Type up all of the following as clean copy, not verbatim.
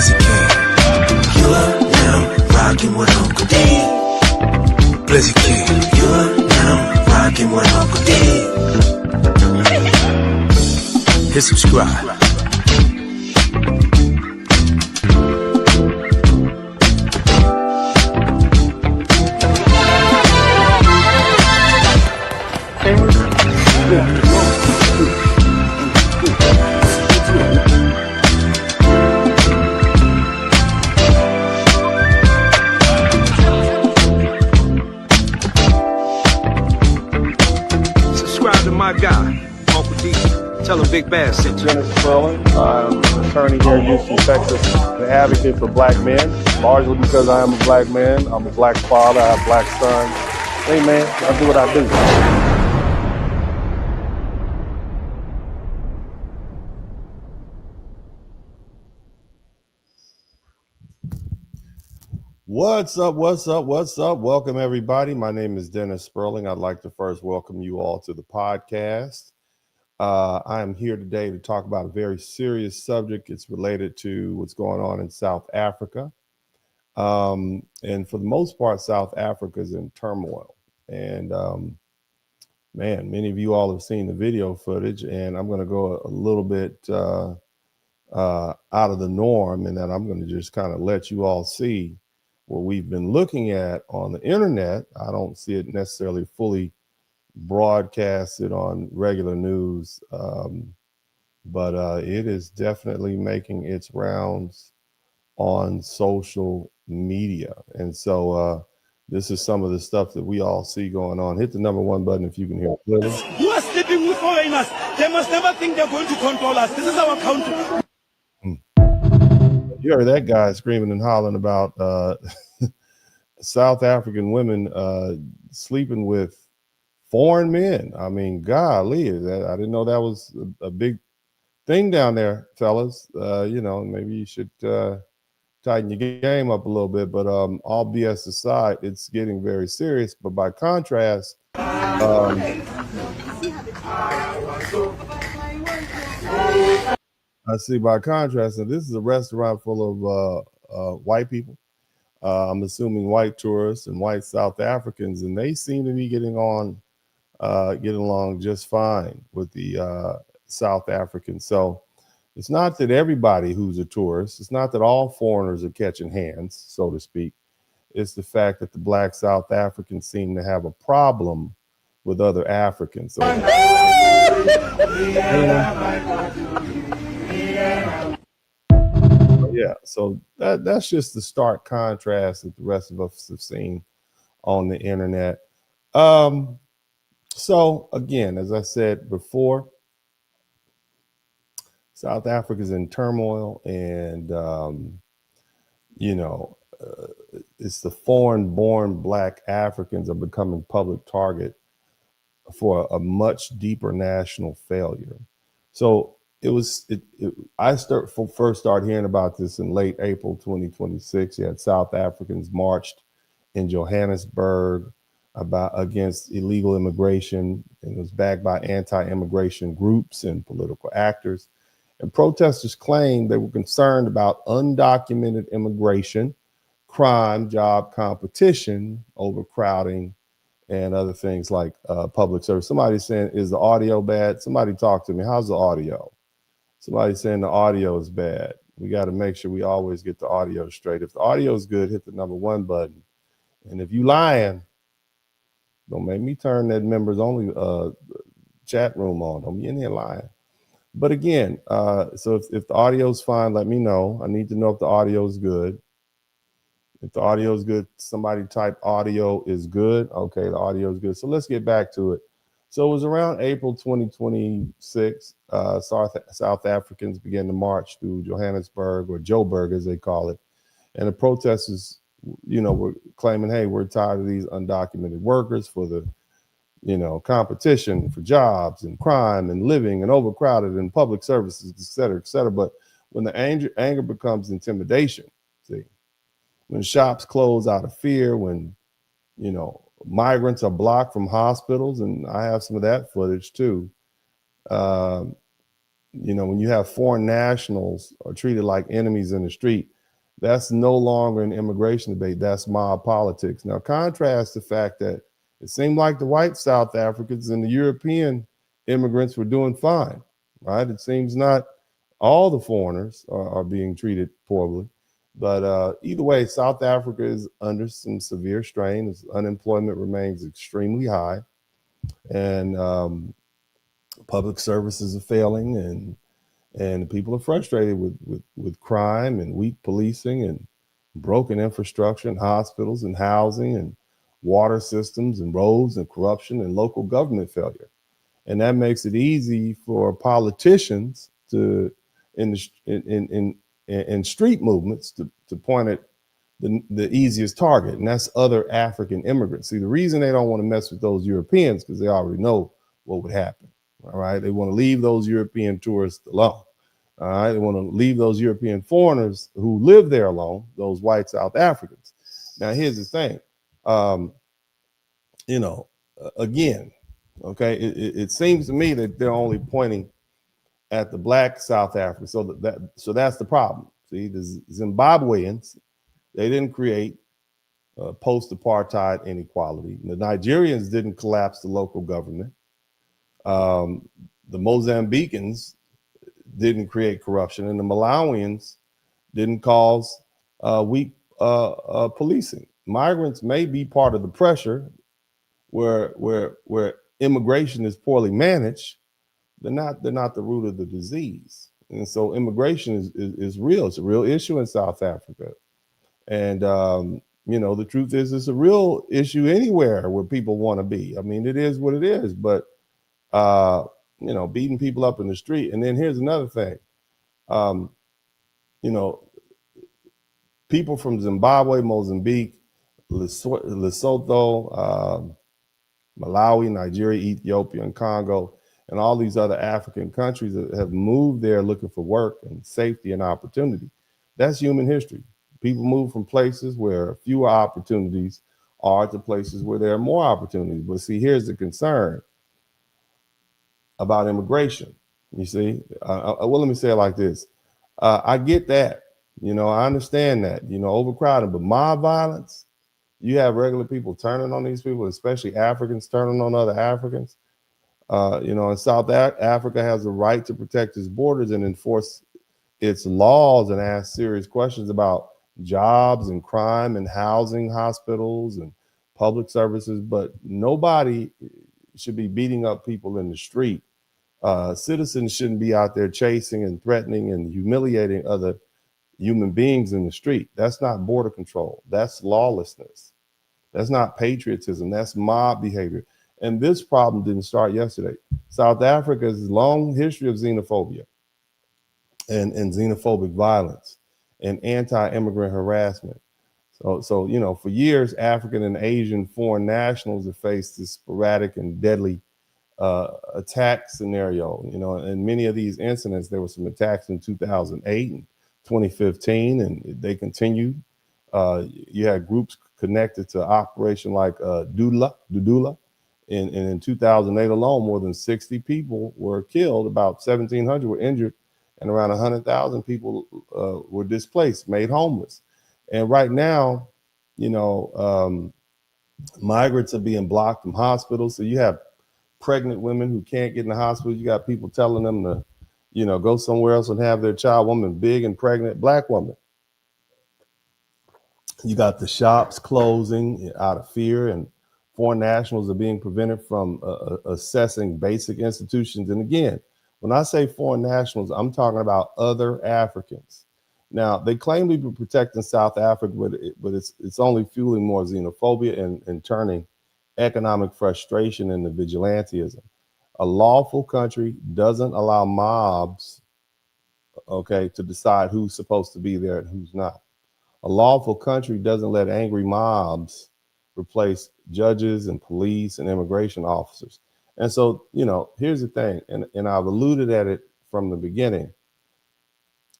Blizzy King. You're now rocking with Uncle D. Blizzy King. You're now rocking with Uncle D. Hit subscribe. Subscribe to my guy, Uncle D. Tell him Big Bass sent you. Spurling. I'm an attorney here in Houston, Texas, an advocate for black men, largely because I am a black man. I'm a black father, I have black sons. Hey man, I do what I do. What's up? Welcome, everybody. My name is Dennis Spurling. I'd like to first welcome you all to the podcast. I am here today to talk about a very serious subject. It's related to what's going on in South Africa. And for the most part, South Africa is in turmoil. And man, many of you all have seen the video footage, and I'm going to go a little bit out of the norm, and then I'm going to just kind of let you all see what we've been looking at on the internet. I don't see it necessarily fully broadcasted on regular news, but it is definitely making its rounds on social media. And so this is some of the stuff that we all see going on. Hit the number 1 button if you can hear it clearly. Who are sleeping with foreigners? They must never think they're going to control us. This is our country. You heard that guy screaming and hollering about South African women sleeping with foreign men. I mean, golly, I didn't know that was a big thing down there, fellas. Maybe you should tighten your game up a little bit. But all BS aside, it's getting very serious. But by contrast, and this is a restaurant full of white people. I'm assuming white tourists and white South Africans, and they seem to be getting along just fine with the South Africans. So it's not that everybody who's a tourist, it's not that all foreigners are catching hands, so to speak. It's the fact that the black South Africans seem to have a problem with other Africans. So, yeah, so that's just the stark contrast that the rest of us have seen on the internet. So again, as I said before, South Africa is in turmoil, and it's the foreign-born black Africans are becoming public target for a much deeper national failure. So I first started hearing about this in late April 2026. You had South Africans marched in Johannesburg against illegal immigration, and it was backed by anti-immigration groups and political actors. And protesters claimed they were concerned about undocumented immigration, crime, job competition, overcrowding, and other things like public service. Somebody's saying, is the audio bad? Somebody talk to me. How's the audio? Somebody's saying the audio is bad. We got to make sure we always get the audio straight. If the audio is good, hit the number 1 button. And if you lying, don't make me turn that members only chat room on. Don't be in here lying. But again, so if the audio is fine, let me know. I need to know if the audio is good. If the audio is good, somebody type audio is good. Okay, the audio is good. So let's get back to it. So it was around April 2026, South Africans began to march through Johannesburg, or Joburg as they call it. And the protesters, were claiming, hey, we're tired of these undocumented workers for the, competition for jobs and crime and living and overcrowded and public services, et cetera, et cetera. But when the anger becomes intimidation, when shops close out of fear, when, migrants are blocked from hospitals, and I have some of that footage too. when you have foreign nationals are treated like enemies in the street, that's no longer an immigration debate. That's mob politics. Now, contrast the fact that it seemed like the white South Africans and the European immigrants were doing fine, right? It seems not all the foreigners are being treated poorly. But either way, South Africa is under some severe strain as unemployment remains extremely high, and public services are failing, and people are frustrated with crime and weak policing and broken infrastructure and hospitals and housing and water systems and roads and corruption and local government failure. And that makes it easy for politicians to in street movements to point at the easiest target, and that's other African immigrants. See, the reason they don't want to mess with those Europeans because they already know what would happen. All right, they want to leave those European tourists alone. All right, they want to leave those European foreigners who live there alone, those white South Africans. Now, here's the thing, again, okay, it seems to me that they're only pointing at the black South Africans, so that's the problem. See, the Zimbabweans, they didn't create post-apartheid inequality. The Nigerians didn't collapse the local government. The Mozambicans didn't create corruption, and the Malawians didn't cause weak policing. Migrants may be part of the pressure where immigration is poorly managed. They're not the root of the disease. And so immigration is real. It's a real issue in South Africa. And the truth is it's a real issue anywhere where people want to be. I mean, it is what it is, but beating people up in the street. And then here's another thing. People from Zimbabwe, Mozambique, Lesotho, Malawi, Nigeria, Ethiopia, and Congo, and all these other African countries that have moved there looking for work and safety and opportunity. That's human history. People move from places where fewer opportunities are to places where there are more opportunities. But see, here's the concern about immigration. You see, well, let me say it like this. I get that, I understand that, overcrowding, but mob violence, you have regular people turning on these people, especially Africans turning on other Africans. And South Africa has the right to protect its borders and enforce its laws and ask serious questions about jobs and crime and housing, hospitals and public services, but nobody should be beating up people in the street. Citizens shouldn't be out there chasing and threatening and humiliating other human beings in the street. That's not border control. That's lawlessness. That's not patriotism. That's mob behavior. And this problem didn't start yesterday. South Africa's long history of xenophobia and xenophobic violence and anti-immigrant harassment. So for years, African and Asian foreign nationals have faced this sporadic and deadly attack scenario. And many of these incidents, there were some attacks in 2008 and 2015, and they continued. You had groups connected to operation like Dudula. In 2008 alone, more than 60 people were killed, about 1,700 were injured, and around 100,000 people were displaced, made homeless. And right now, migrants are being blocked from hospitals. So you have pregnant women who can't get in the hospital. You got people telling them to, go somewhere else and have their child. Woman, big and pregnant, black woman. You got the shops closing out of fear, and foreign nationals are being prevented from assessing basic institutions. And again, when I say foreign nationals, I'm talking about other Africans. Now, they claim to be protecting South Africa, but it's only fueling more xenophobia and turning economic frustration into vigilantism. A lawful country doesn't allow mobs, to decide who's supposed to be there and who's not. A lawful country doesn't let angry mobs replace judges and police and immigration officers. And so, here's the thing, and I've alluded at it from the beginning.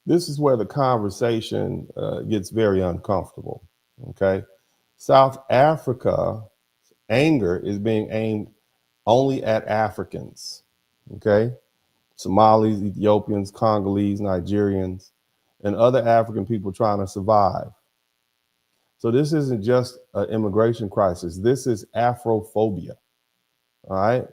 This is where the conversation gets very uncomfortable, okay? South Africa anger is being aimed only at Africans, okay? Somalis, Ethiopians, Congolese, Nigerians, and other African people trying to survive. So this isn't just an immigration crisis. This is Afrophobia. All right.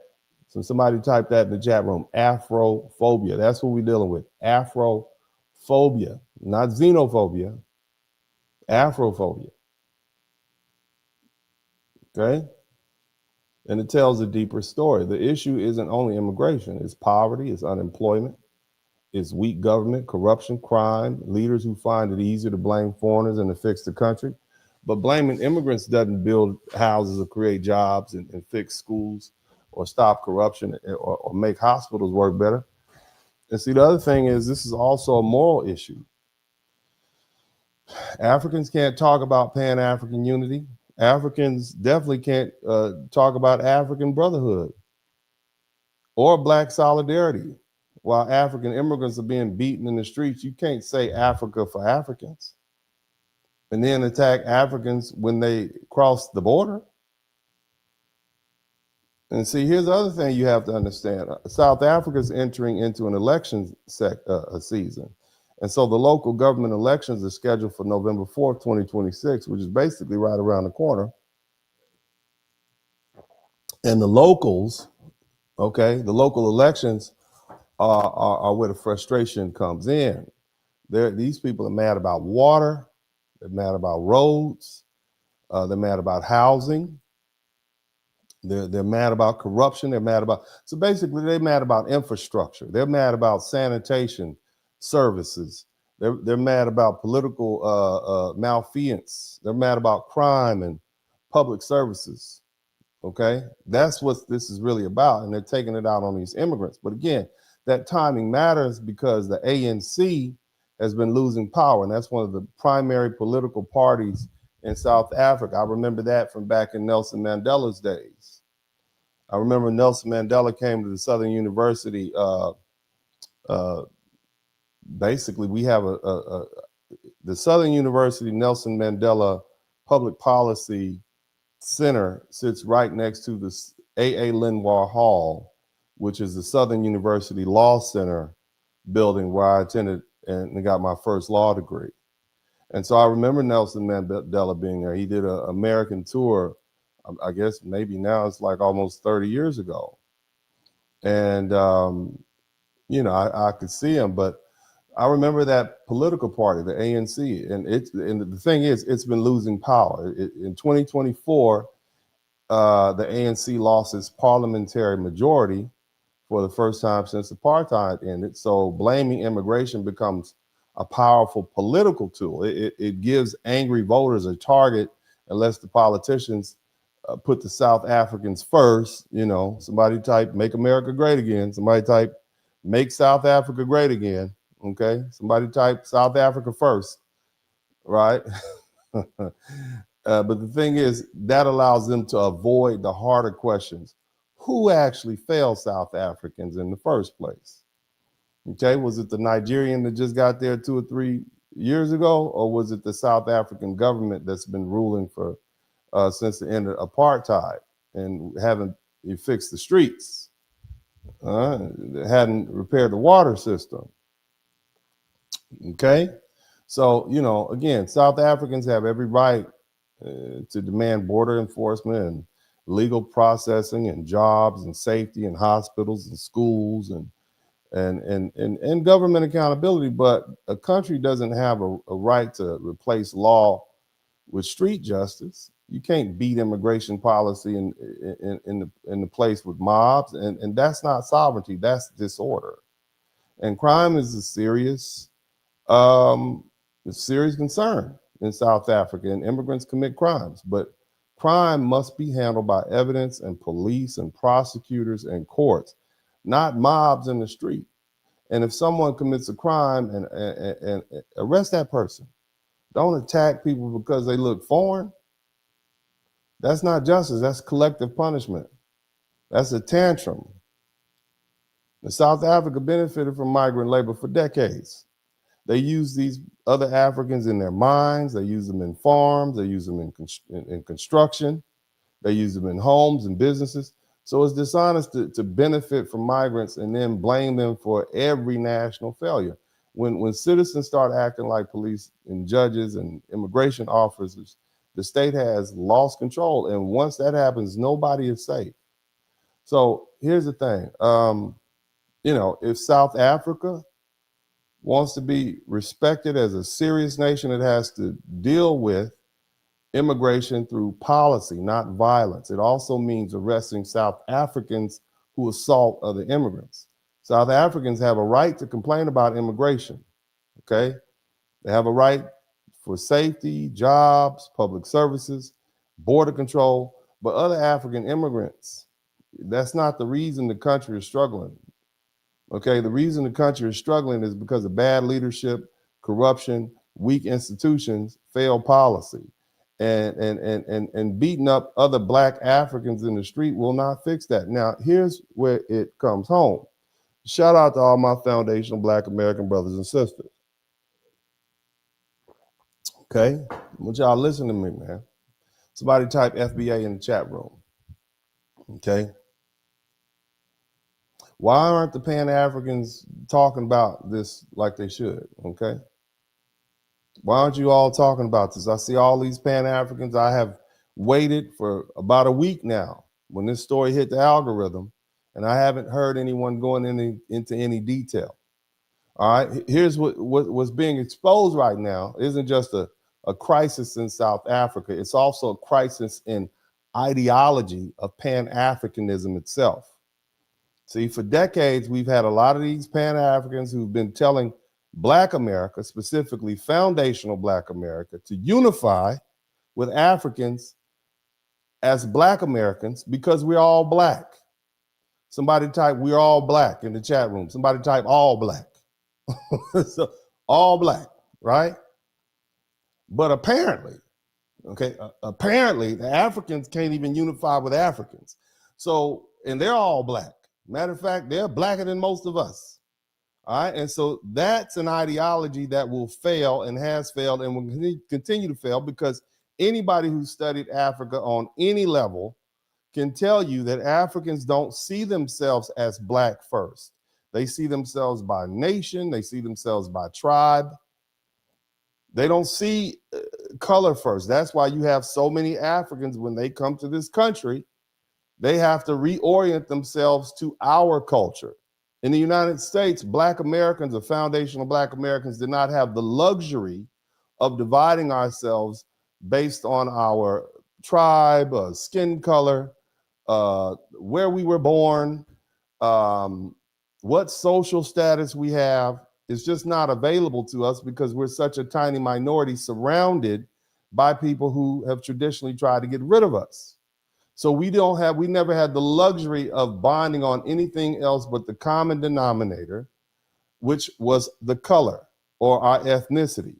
So somebody type that in the chat room. Afrophobia. That's what we're dealing with. Afrophobia, not xenophobia. Afrophobia. Okay. And it tells a deeper story. The issue isn't only immigration, it's poverty, it's unemployment, it's weak government, corruption, crime, leaders who find it easier to blame foreigners than to fix the country. But blaming immigrants doesn't build houses or create jobs and fix schools or stop corruption or make hospitals work better. And see, the other thing is this is also a moral issue. Africans can't talk about Pan-African unity. Africans definitely can't talk about African brotherhood or Black solidarity. While African immigrants are being beaten in the streets, you can't say Africa for Africans and then attack Africans when they cross the border. And see, here's the other thing you have to understand. South Africa is entering into an election season. And so the local government elections are scheduled for November 4th, 2026, which is basically right around the corner. And the locals, okay, the local elections are where the frustration comes in. These people are mad about water, they're mad about roads, they're mad about housing, they're mad about corruption, so basically they're mad about infrastructure, they're mad about sanitation services, they're mad about political malfeasance, they're mad about crime and public services. Okay, that's what this is really about, and they're taking it out on these immigrants. But again, that timing matters because the ANC has been losing power, and that's one of the primary political parties in South Africa. I remember that from back in Nelson Mandela's days. I remember Nelson Mandela came to the Southern University. Basically, we have the Southern University Nelson Mandela Public Policy Center sits right next to the A.A. Lenoir Hall, which is the Southern University Law Center building where I attended and got my first law degree. And so I remember Nelson Mandela being there. He did an American tour, I guess maybe now it's like almost 30 years ago. And, you know, I could see him, but I remember that political party, the ANC, and the thing is, it's been losing power. In 2024, the ANC lost its parliamentary majority for the first time since apartheid ended. So blaming immigration becomes a powerful political tool. It gives angry voters a target unless the politicians put the South Africans first. You know, somebody type "Make America Great Again." Somebody type "Make South Africa Great Again." Okay, somebody type South Africa first, right? But the thing is, that allows them to avoid the harder questions. Who actually failed South Africans in the first place? Okay, was it the Nigerian that just got there 2 or 3 years ago, or was it the South African government that's been ruling for since the end of apartheid and haven't fixed the streets, hadn't repaired the water system? Okay, so, you know, again, South Africans have every right to demand border enforcement and legal processing and jobs and safety and hospitals and schools and government accountability. But a country doesn't have a right to replace law with street justice. You can't beat immigration policy in the place with mobs, and that's not sovereignty, that's disorder. And crime is a serious concern in South Africa, and immigrants commit crimes, but crime must be handled by evidence and police and prosecutors and courts, not mobs in the street. And if someone commits a crime and arrest that person, don't attack people because they look foreign. That's not justice, that's collective punishment. That's a tantrum. South Africa benefited from migrant labor for decades. They use these other Africans in their mines. They use them in farms. They use them in construction. They use them in homes and businesses. So it's dishonest to benefit from migrants and then blame them for every national failure. When citizens start acting like police and judges and immigration officers, the state has lost control. And once that happens, nobody is safe. So here's the thing. If South Africa wants to be respected as a serious nation, it has to deal with immigration through policy, not violence. It also means arresting South Africans who assault other immigrants. South Africans have a right to complain about immigration, okay? They have a right for safety, jobs, public services, border control, but other African immigrants, that's not the reason the country is struggling. Okay, the reason the country is struggling is because of bad leadership, corruption, weak institutions, failed policy. And beating up other Black Africans in the street will not fix that. Now, here's where it comes home. Shout out to all my foundational Black American brothers and sisters. Okay, I want y'all listen to me, man. Somebody type FBA in the chat room. Okay. Why aren't the Pan-Africans talking about this like they should? Okay. Why aren't you all talking about this? I see all these Pan-Africans. I have waited for about a week now when this story hit the algorithm, and I haven't heard anyone going into any detail. All right, here's what's being exposed right now isn't just a crisis in South Africa. It's also a crisis in ideology of Pan-Africanism itself. See, for decades, we've had a lot of these Pan-Africans who've been telling Black America, specifically foundational Black America, to unify with Africans as Black Americans because we're all Black. Somebody type, we're all Black in the chat room. Somebody type, all Black. So, all Black, right? But apparently, apparently the Africans can't even unify with Africans. So, and they're all Black. Matter of fact, they're Blacker than most of us. All right. And so that's an ideology that will fail and has failed and will continue to fail because anybody who studied Africa on any level can tell you that Africans don't see themselves as Black first. They see themselves by nation. They see themselves by tribe. They don't see color first. That's why you have so many Africans when they come to this country, they have to reorient themselves to our culture. In the United States, Black Americans or foundational Black Americans did not have the luxury of dividing ourselves based on our tribe, skin color, where we were born, what social status we have. It's just not available to us because we're such a tiny minority surrounded by people who have traditionally tried to get rid of us. So we never had the luxury of bonding on anything else but the common denominator, which was the color or our ethnicity.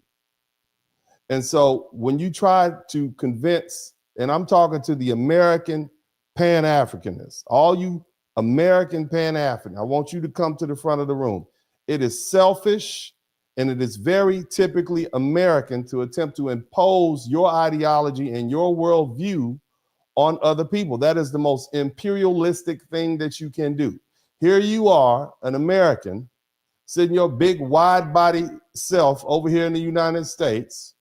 And so when you try to convince, and I'm talking to the American Pan-Africanists, all you American Pan-African, I want you to come to the front of the room. It is selfish and it is very typically American to attempt to impose your ideology and your worldview on other people. That is the most imperialistic thing that you can do. Here you are, an American, sitting your big wide body self over here in the United States,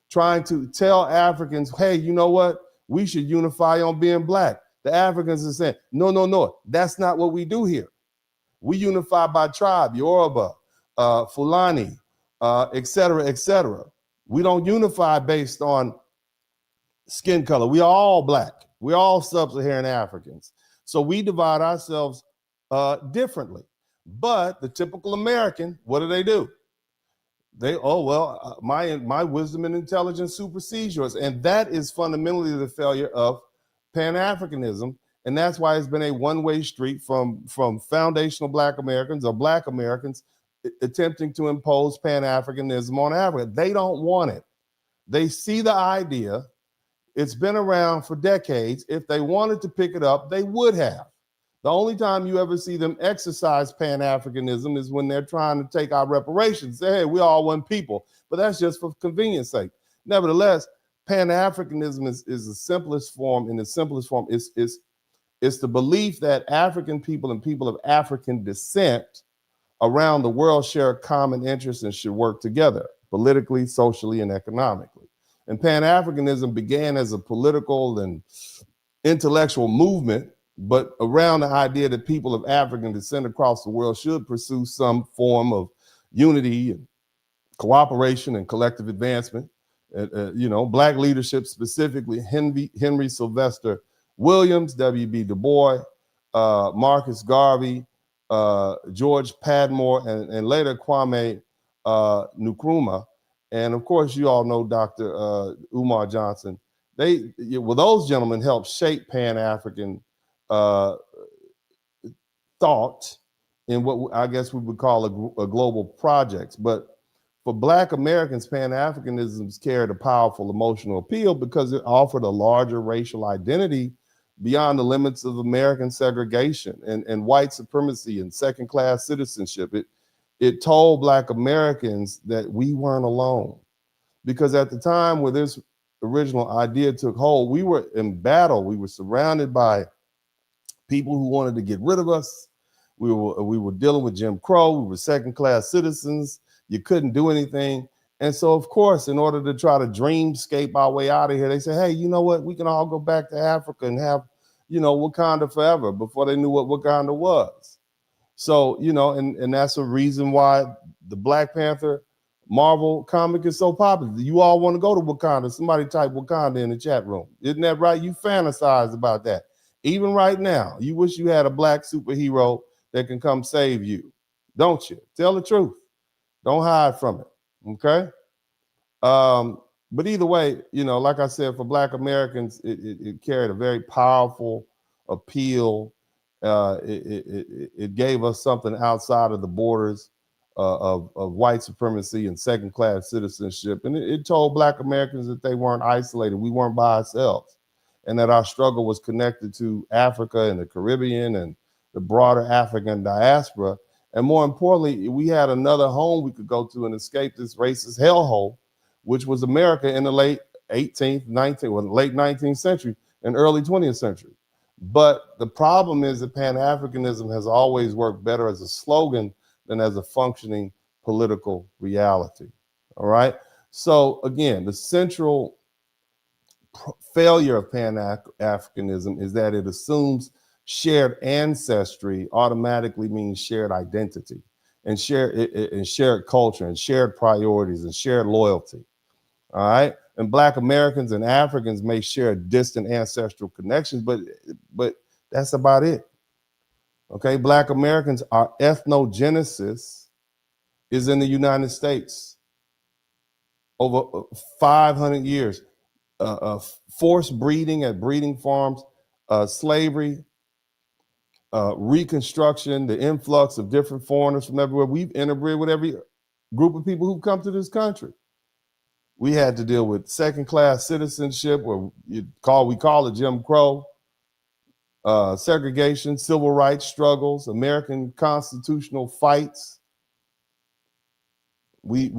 trying to tell Africans, hey, you know what? We should unify on being Black. The Africans are saying, no, that's not what we do here. We unify by tribe, Yoruba, Fulani, et cetera, et cetera. We don't unify based on skin color. We are all Black. We're all sub-Saharan Africans. So we divide ourselves differently. But the typical American, what do? My wisdom and intelligence supersedes yours. And that is fundamentally the failure of Pan-Africanism. And that's why it's been a one-way street from foundational Black Americans or Black Americans attempting to impose Pan-Africanism on Africa. They don't want it. They see the idea. It's been around for decades. If they wanted to pick it up, they would have. The only time you ever see them exercise Pan-Africanism is when they're trying to take our reparations. Say, hey, we all one people. But that's just for convenience sake. Nevertheless, Pan-Africanism is the simplest form. In the simplest form, it's It's the belief that African people and people of African descent around the world share common interests and should work together politically, socially, and economically. And Pan-Africanism began as a political and intellectual movement, but around the idea that people of African descent across the world should pursue some form of unity and cooperation and collective advancement. Black leadership, specifically Henry Sylvester Williams, W.B. Du Bois, Marcus Garvey, George Padmore, and later Kwame Nkrumah. And of course, you all know Dr. Umar Johnson. Those gentlemen helped shape Pan-African thought in what I guess we would call a global project. But for Black Americans, Pan-Africanism carried a powerful emotional appeal because it offered a larger racial identity beyond the limits of American segregation and white supremacy and second-class citizenship. It told Black Americans that we weren't alone. Because at the time where this original idea took hold, we were in battle. We were surrounded by people who wanted to get rid of us. We were dealing with Jim Crow. We were second-class citizens. You couldn't do anything. And so, of course, in order to try to dreamscape our way out of here, they said, hey, you know what? We can all go back to Africa and have, Wakanda forever, before they knew what Wakanda was. So, and that's a reason why the Black Panther Marvel comic is so popular. You all want to go to Wakanda. Somebody type Wakanda in the chat room. Isn't that right? You fantasize about that. Even right now, you wish you had a Black superhero that can come save you, don't you? Tell the truth. Don't hide from it, okay? But either way, like I said, for Black Americans, it carried a very powerful appeal. It gave us something outside of the borders of white supremacy and second-class citizenship. And it told Black Americans that they weren't isolated. We weren't by ourselves. And that our struggle was connected to Africa and the Caribbean and the broader African diaspora. And more importantly, we had another home we could go to and escape this racist hellhole, which was America in the late 19th century and early 20th century. But the problem is that Pan-Africanism has always worked better as a slogan than as a functioning political reality. All right. So again, the central failure of Pan-Africanism is that it assumes shared ancestry automatically means shared identity and shared culture and shared priorities and shared loyalty. All right. And Black Americans and Africans may share distant ancestral connections, but that's about it. Okay. Black Americans, our ethnogenesis is in the United States over 500 years. Forced breeding at breeding farms, slavery, Reconstruction, the influx of different foreigners from everywhere. We've interbred with every group of people who've come to this country. We had to deal with second-class citizenship, or we call it Jim Crow, segregation, civil rights struggles, American constitutional fights. We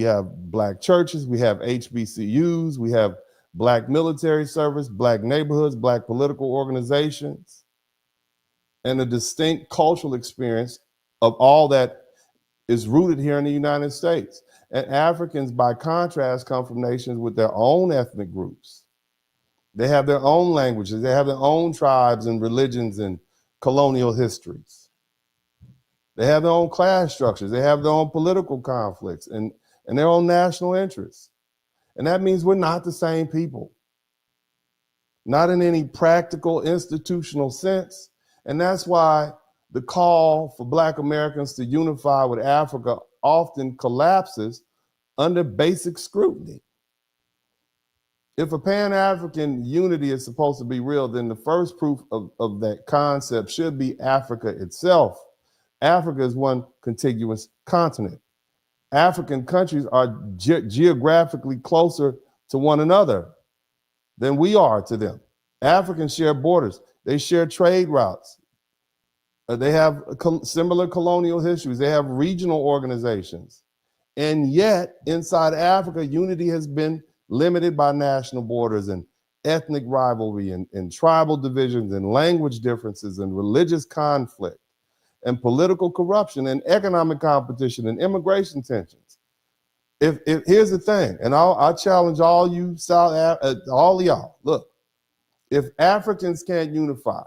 have Black churches, we have HBCUs, we have Black military service, Black neighborhoods, Black political organizations, and a distinct cultural experience of all that is rooted here in the United States. And Africans, by contrast, come from nations with their own ethnic groups. They have their own languages, they have their own tribes and religions and colonial histories. They have their own class structures, they have their own political conflicts and their own national interests. And that means we're not the same people, not in any practical institutional sense. And that's why the call for Black Americans to unify with Africa often collapses under basic scrutiny. If a Pan-African unity is supposed to be real, then the first proof of that concept should be Africa itself. Africa is one contiguous continent. African countries are geographically closer to one another than we are to them. Africans share borders. They share trade routes. They have similar colonial histories. They have regional organizations. And yet, inside Africa, unity has been limited by national borders and ethnic rivalry and tribal divisions and language differences and religious conflict and political corruption and economic competition and immigration tensions. If here's the thing, and I challenge all you all of y'all, look, if Africans can't unify,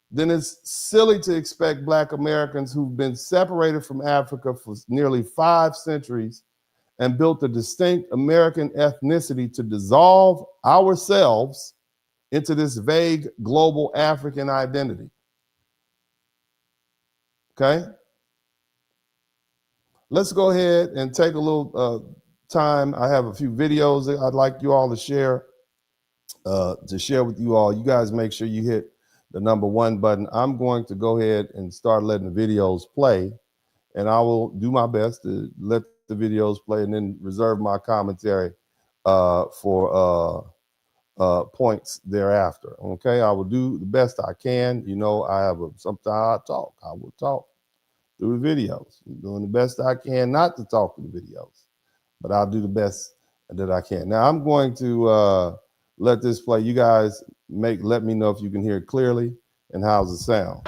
then it's silly to expect Black Americans who've been separated from Africa for nearly 5 centuries and built a distinct American ethnicity to dissolve ourselves into this vague global African identity. Okay? Let's go ahead and take a little time. I have a few videos that I'd like you all to share with you all. You guys make sure you hit the number 1 button. I'm going to go ahead and start letting the videos play, and I will do my best to let the videos play and then reserve my commentary for points thereafter. Okay, I will do the best I can. You know, I have sometimes I talk. I will talk through the videos. I'm doing the best I can not to talk through the videos, but I'll do the best that I can. Now I'm going to let this play. You guys let me know if you can hear it clearly and how's it sound.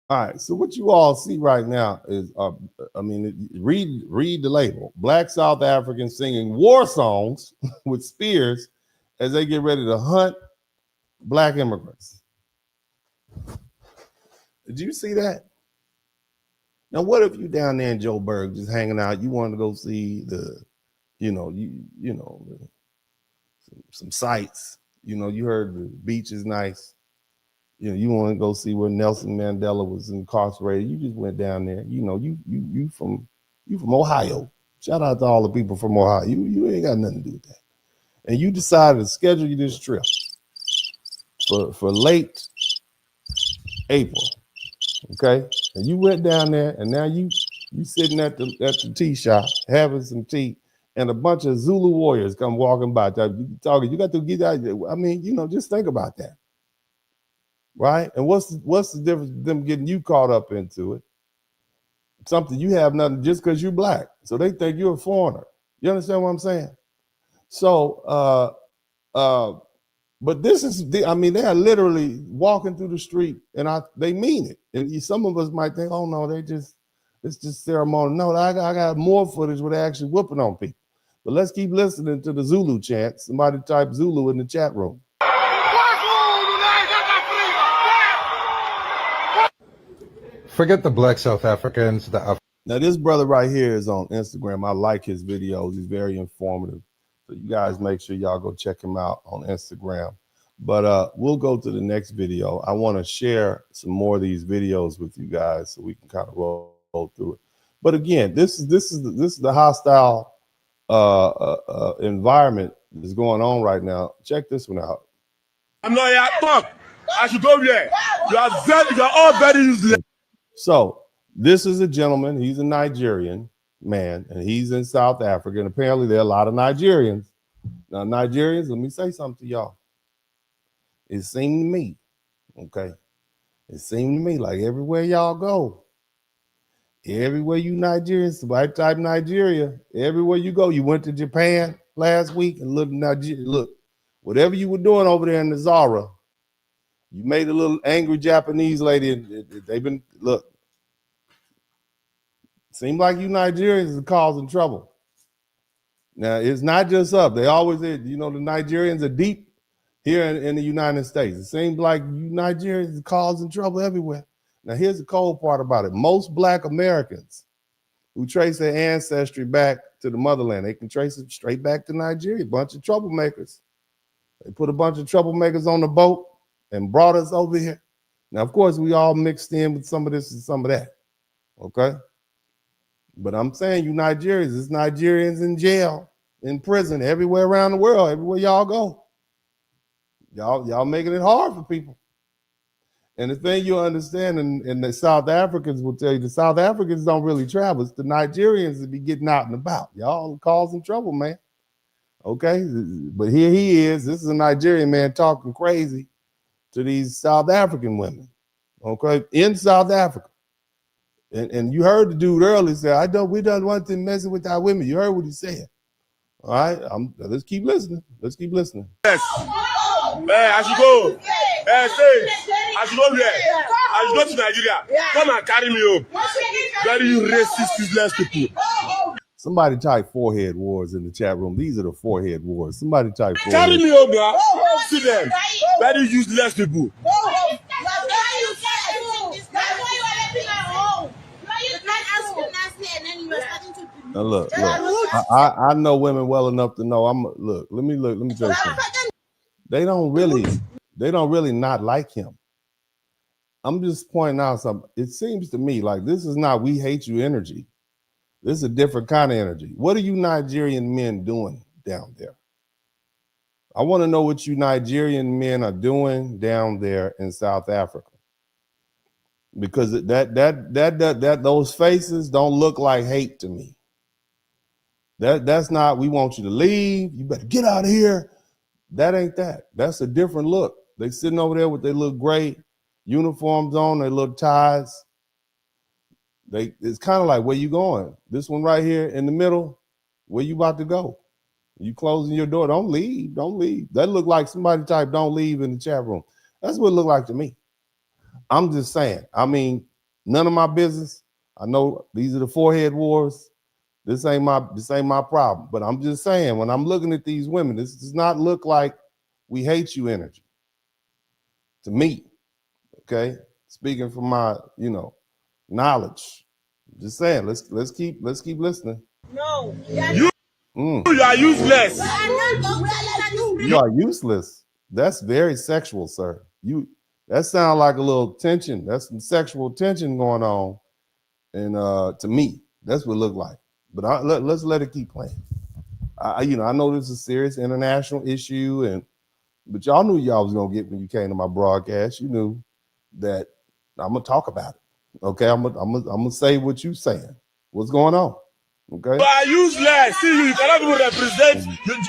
All right, so what you all see right now is, read the label. Black South Africans singing war songs with spears as they get ready to hunt Black immigrants. Did you see that? Now, what if you down there in Joburg just hanging out? You want to go see some sights. You know, you heard the beach is nice. You know, you want to go see where Nelson Mandela was incarcerated. You just went down there. You know, you from Ohio. Shout out to all the people from Ohio. You ain't got nothing to do with that. And you decided to schedule you this trip for late April. Okay? And you went down there, and now you sitting at the tea shop having some tea, and a bunch of Zulu warriors come walking by. You got to get out. I mean, you know, just think about that. Right? And what's the difference with them getting you caught up into it? Something you have nothing just because you're Black. So they think you're a foreigner. You understand what I'm saying? So, but this is, they are literally walking through the street, and they mean it. And some of us might think, oh no, it's just ceremonial. No, I got more footage where they're actually whooping on people. But let's keep listening to the Zulu chant. Somebody type Zulu in the chat room. Forget the Black South Africans. Now, this brother right here is on Instagram. I like his videos. He's very informative. So you guys make sure y'all go check him out on Instagram. But we'll go to the next video. I want to share some more of these videos with you guys so we can kind of roll through it. But again, this is the hostile environment that's going on right now. Check this one out. I'm not here. Fuck. I should go there. You are all very useless. So this is a gentleman. He's a Nigerian man, and he's in South Africa. And apparently there are a lot of Nigerians. Now, Nigerians, let me say something to y'all. It seemed to me, okay? It seemed to me like everywhere y'all go, everywhere you Nigerians, white type Nigeria, everywhere you go, you went to Japan last week and look, Nigeria, look, whatever you were doing over there in the Zara, you made a little angry Japanese lady, and they've been, look, seems like you Nigerians are causing trouble. Now, it's not just up. They always, you know, the Nigerians are deep here in the United States. It seems like you Nigerians are causing trouble everywhere. Now, here's the cold part about it. Most Black Americans who trace their ancestry back to the motherland, they can trace it straight back to Nigeria. A bunch of troublemakers. They put a bunch of troublemakers on the boat and brought us over here. Now, of course, we all mixed in with some of this and some of that, okay? But I'm saying you Nigerians, it's Nigerians in jail, in prison, everywhere around the world, everywhere y'all go. Y'all making it hard for people. And the thing you understand, and the South Africans will tell you, the South Africans don't really travel. It's the Nigerians that be getting out and about. Y'all causing trouble, man. Okay, but here he is. This is a Nigerian man talking crazy to these South African women. Okay, in South Africa. And you heard the dude earlier say, we don't want them messing with our women. You heard what he said. All right, let's keep listening. Let's keep listening. Yes. I should go. I should go there. I should go to Nigeria. Come and carry me home. Very racist, useless people. Somebody type forehead wars in the chat room. These are the forehead wars. Somebody type forehead. Carry me home now. See them. Very useless people. Now look. I know women well enough to know. Let me tell you something. They don't really not like him. I'm just pointing out something. It seems to me like this is not we hate you energy. This is a different kind of energy. What are you Nigerian men doing down there? I want to know what you Nigerian men are doing down there in South Africa. Because those faces don't look like hate to me. That's not, we want you to leave, you better get out of here. That ain't that. That's a different look. They sitting over there with their little gray uniforms on, their little ties. It's kind of like, where you going? This one right here in the middle, where you about to go? You closing your door, don't leave. That look like somebody type don't leave in the chat room. That's what it looked like to me. I'm just saying, I mean, none of my business. I know these are the forehead wars. This ain't my problem. But I'm just saying, when I'm looking at these women, this does not look like we hate you energy. To me, okay? Speaking from my, knowledge. Just saying, let's keep listening. No. You are useless. You are useless. That's very sexual, sir. That sounds like a little tension. That's some sexual tension going on. And to me, that's what it looked like. But let's let it keep playing. I know this is a serious international issue, but y'all knew y'all was gonna get when you came to my broadcast. You knew that I'm gonna talk about it. Okay, I'm gonna say what you saying. What's going on? Okay. You are useless. See, you cannot even represent. We don't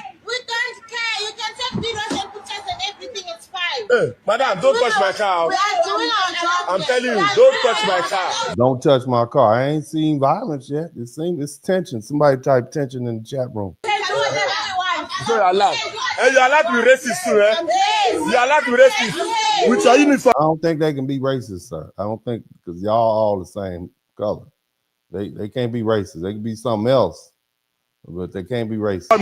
care. You can take videos and pictures and everything. It's fine. Hey, madam, don't touch my car. We are doing our job. I'm telling you, don't touch my car. Don't touch my car. I ain't seen violence yet. It's tension. Somebody type tension in the chat room. So you're allowed. And you're allowed to be racist too, eh? You're allowed to be racist with your uniform. I don't think they can be racist, sir. I don't think, because y'all all the same color. They can't be racist. They can be something else, but they can't be racist.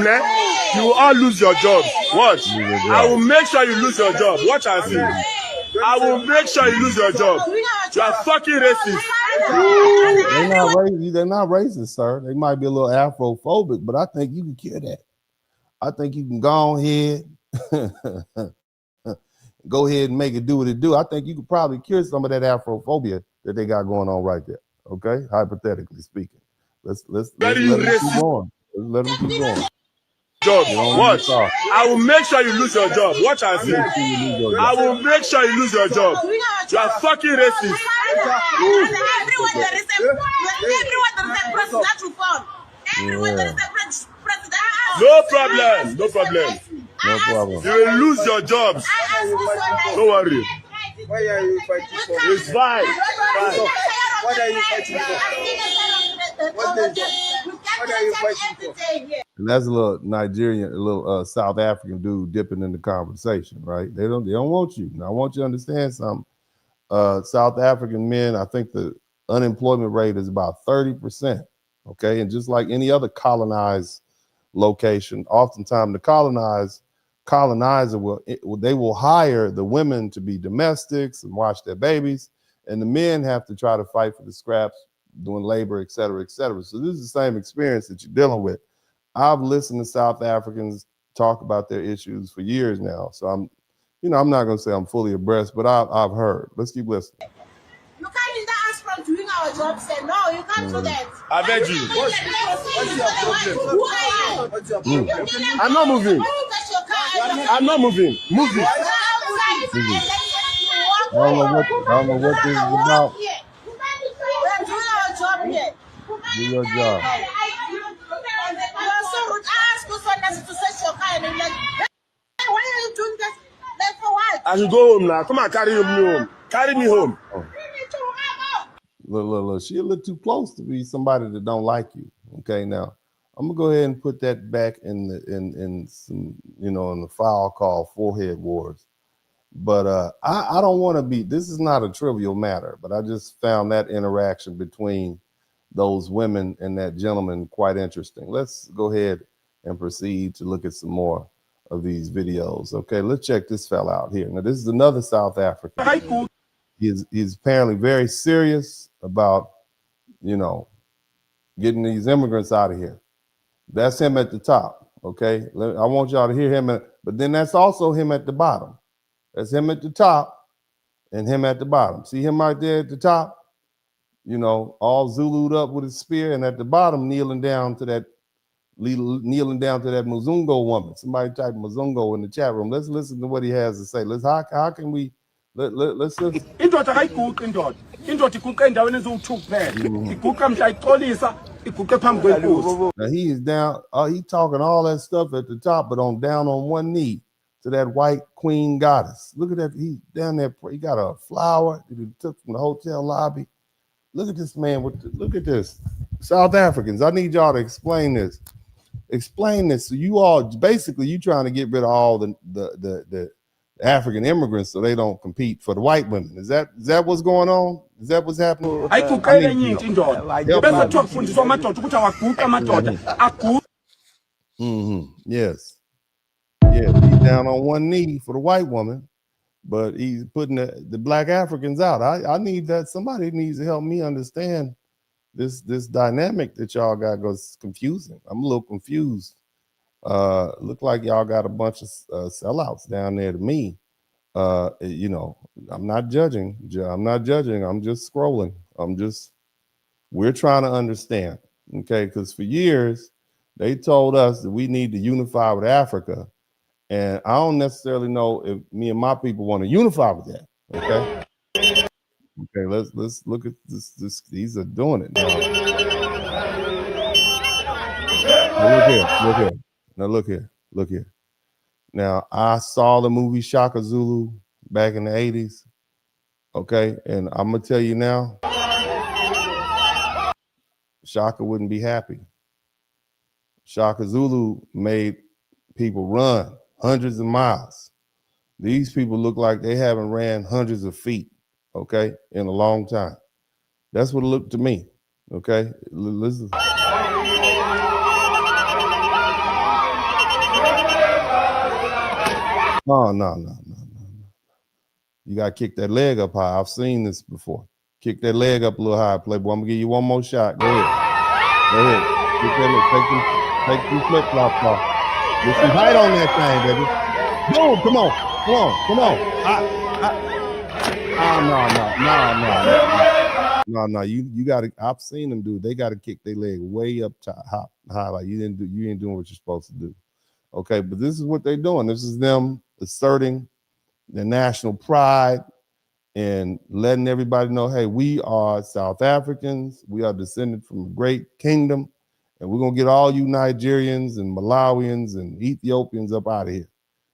You will all lose your jobs. Watch. I will make sure you lose your job. Watch and see. I will make sure you lose your job. You are fucking racist. They're not racist, sir. They might be a little Afrophobic, but I think you can cure that. I think you can go ahead, and make it do what it do. I think you could probably cure some of that Afrophobia that they got going on right there. Okay, hypothetically speaking, let's let them keep going. Let them keep going. Job. Watch. I will make sure you lose your job. Watch and see. I will make sure you lose your job. You are fucking racist. Everyone there is a president to fall. Everyone there is a president. No problem. You will lose your jobs. Don't worry. Why are you fighting for? It's fine. What are you fighting for? What are you fighting for? And that's a little Nigerian, a little South African dude dipping in the conversation, right? They don't want you. Now I want you to understand something. South African men, I think the unemployment rate is about 30%. Okay, and just like any other colonized location, oftentimes the colonizer will hire the women to be domestics and watch their babies, and the men have to try to fight for the scraps, doing labor, et cetera, et cetera. So this is the same experience that you're dealing with. I've listened to South Africans talk about their issues for years now. So I'm not going to say I'm fully abreast, but I've heard. Let's keep listening. You can't hinder us from doing our jobs. No, you can't do that. I beg you. What's your problem? I'm not moving. I'm not moving. Move it. don't know what this is about. We're doing our job here. Do your job. You're so rude. I ask you so nice to search your car and you're like, hey, why are you doing that? Like for what? I should go home now. Come and carry me home. Carry me home. Look. She a little too close to be somebody that don't like you. Okay, now I'm gonna go ahead and put that back in some, in the file called Forehead Wars. But I don't want to be. This is not a trivial matter, but I just found that interaction between those women and that gentleman quite interesting. Let's go ahead and proceed to look at some more of these videos. Okay, let's check this fella out here. Now, this is another South African. He's apparently very serious about, getting these immigrants out of here. That's him at the top. Okay, I want y'all to hear him, but then that's also him at the bottom. That's him at the top and him at the bottom. See him right there at the top? All Zulu'd up with his spear, and at the bottom, kneeling down to that Muzungo woman. Somebody type Muzungo in the chat room. Let's listen to what he has to say. How can we let's listen. Indoda ayiguqi indoda. Indoda iguqa endaweni eziwu-2 kuphela. Iguqa mhla ixolisa, iguqe phambi kwenkosi. Now he is down, he talking all that stuff at the top, but down on one knee to that white queen goddess. Look at that. He down there, he got a flower that he took from the hotel lobby. Look at this man look at this. South Africans, I need y'all to explain this. Explain this. So you all basically you trying to get rid of all the African immigrants so they don't compete for the white women. Is that what's going on? Is that what's happening? Ayiguqele enye into indoda. Bese kuthiwa kufundiswa amadoda ukuthi awaguqe amadoda. Aguqe. Yes. Yeah, he's down on one knee for the white woman, but he's putting the black Africans out. I need that. Somebody needs to help me understand this dynamic that y'all got. Goes confusing. I'm a little confused. Look like y'all got a bunch of sellouts down there to me. I'm not judging. I'm just scrolling. We're trying to understand. Okay, because for years they told us that we need to unify with Africa. And I don't necessarily know if me and my people want to unify with that. Okay, let's look at this. These are doing it now. Look here. Now I saw the movie Shaka Zulu back in the 80s. Okay, and I'm gonna tell you now, Shaka wouldn't be happy. Shaka Zulu made people run hundreds of miles. These people look like they haven't ran hundreds of feet, okay, in a long time. That's what it looked to me, okay? Listen. No. You got to kick that leg up high. I've seen this before. Kick that leg up a little high, Playboy. I'm going to give you one more shot. Go ahead. Kick that leg. Take two flip-flops off. Get some height on that thing, baby. Boom, come on. No. You gotta. I've seen them do. They gotta kick their leg way up high. Like you ain't doing what you're supposed to do. Okay, but this is what they're doing. This is them asserting their national pride and letting everybody know, hey, we are South Africans. We are descended from a great kingdom. And we're going to get all you Nigerians and Malawians and Ethiopians up out of here.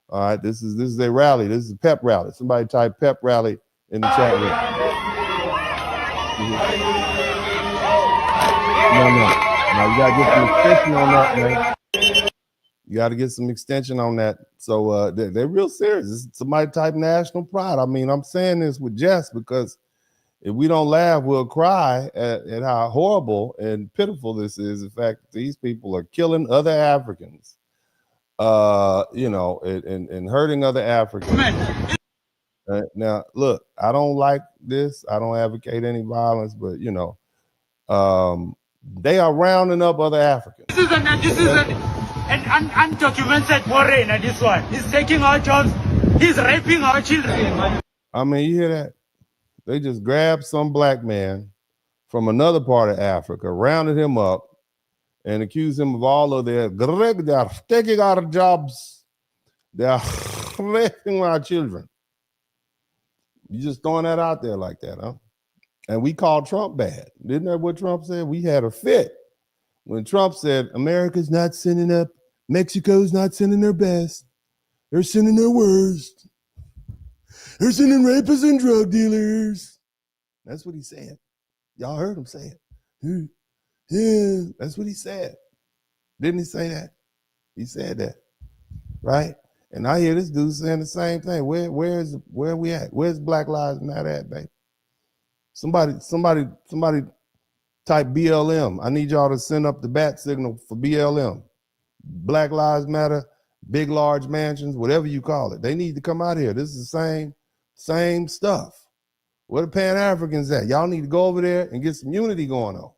All right, this is a rally. This is a pep rally. Somebody type pep rally in the chat room. No, you got to get some extension on that, man. You got to get some extension on that. So they're real serious. Somebody type national pride. I mean, I'm saying this with jest because if we don't laugh, we'll cry at how horrible and pitiful this is. In fact, these people are killing other Africans, and hurting other Africans. Now, look, I don't like this. I don't advocate any violence, but, they are rounding up other Africans. This is an undocumented foreigner, this one. He's taking our jobs. He's raping our children. I mean, you hear that? They just grabbed some black man from another part of Africa, rounded him up, and accused him of all of their they are taking our jobs. They are raping our children. You just throwing that out there like that, huh? And we called Trump bad. Didn't that what Trump said? We had a fit when Trump said, America's not sending up, Mexico's not sending their best. They're sending their worst. They're sending rapists and drug dealers. That's what he said. Y'all heard him say it. Yeah, that's what he said. Didn't he say that? He said that, right? And I hear this dude saying the same thing. Where are we at? Where's Black Lives Matter at, baby? Somebody type BLM. I need y'all to send up the bat signal for BLM. Black Lives Matter, big, large mansions, whatever you call it. They need to come out here. This is the same stuff. Where the Pan-Africans at? Y'all need to go over there and get some unity going on.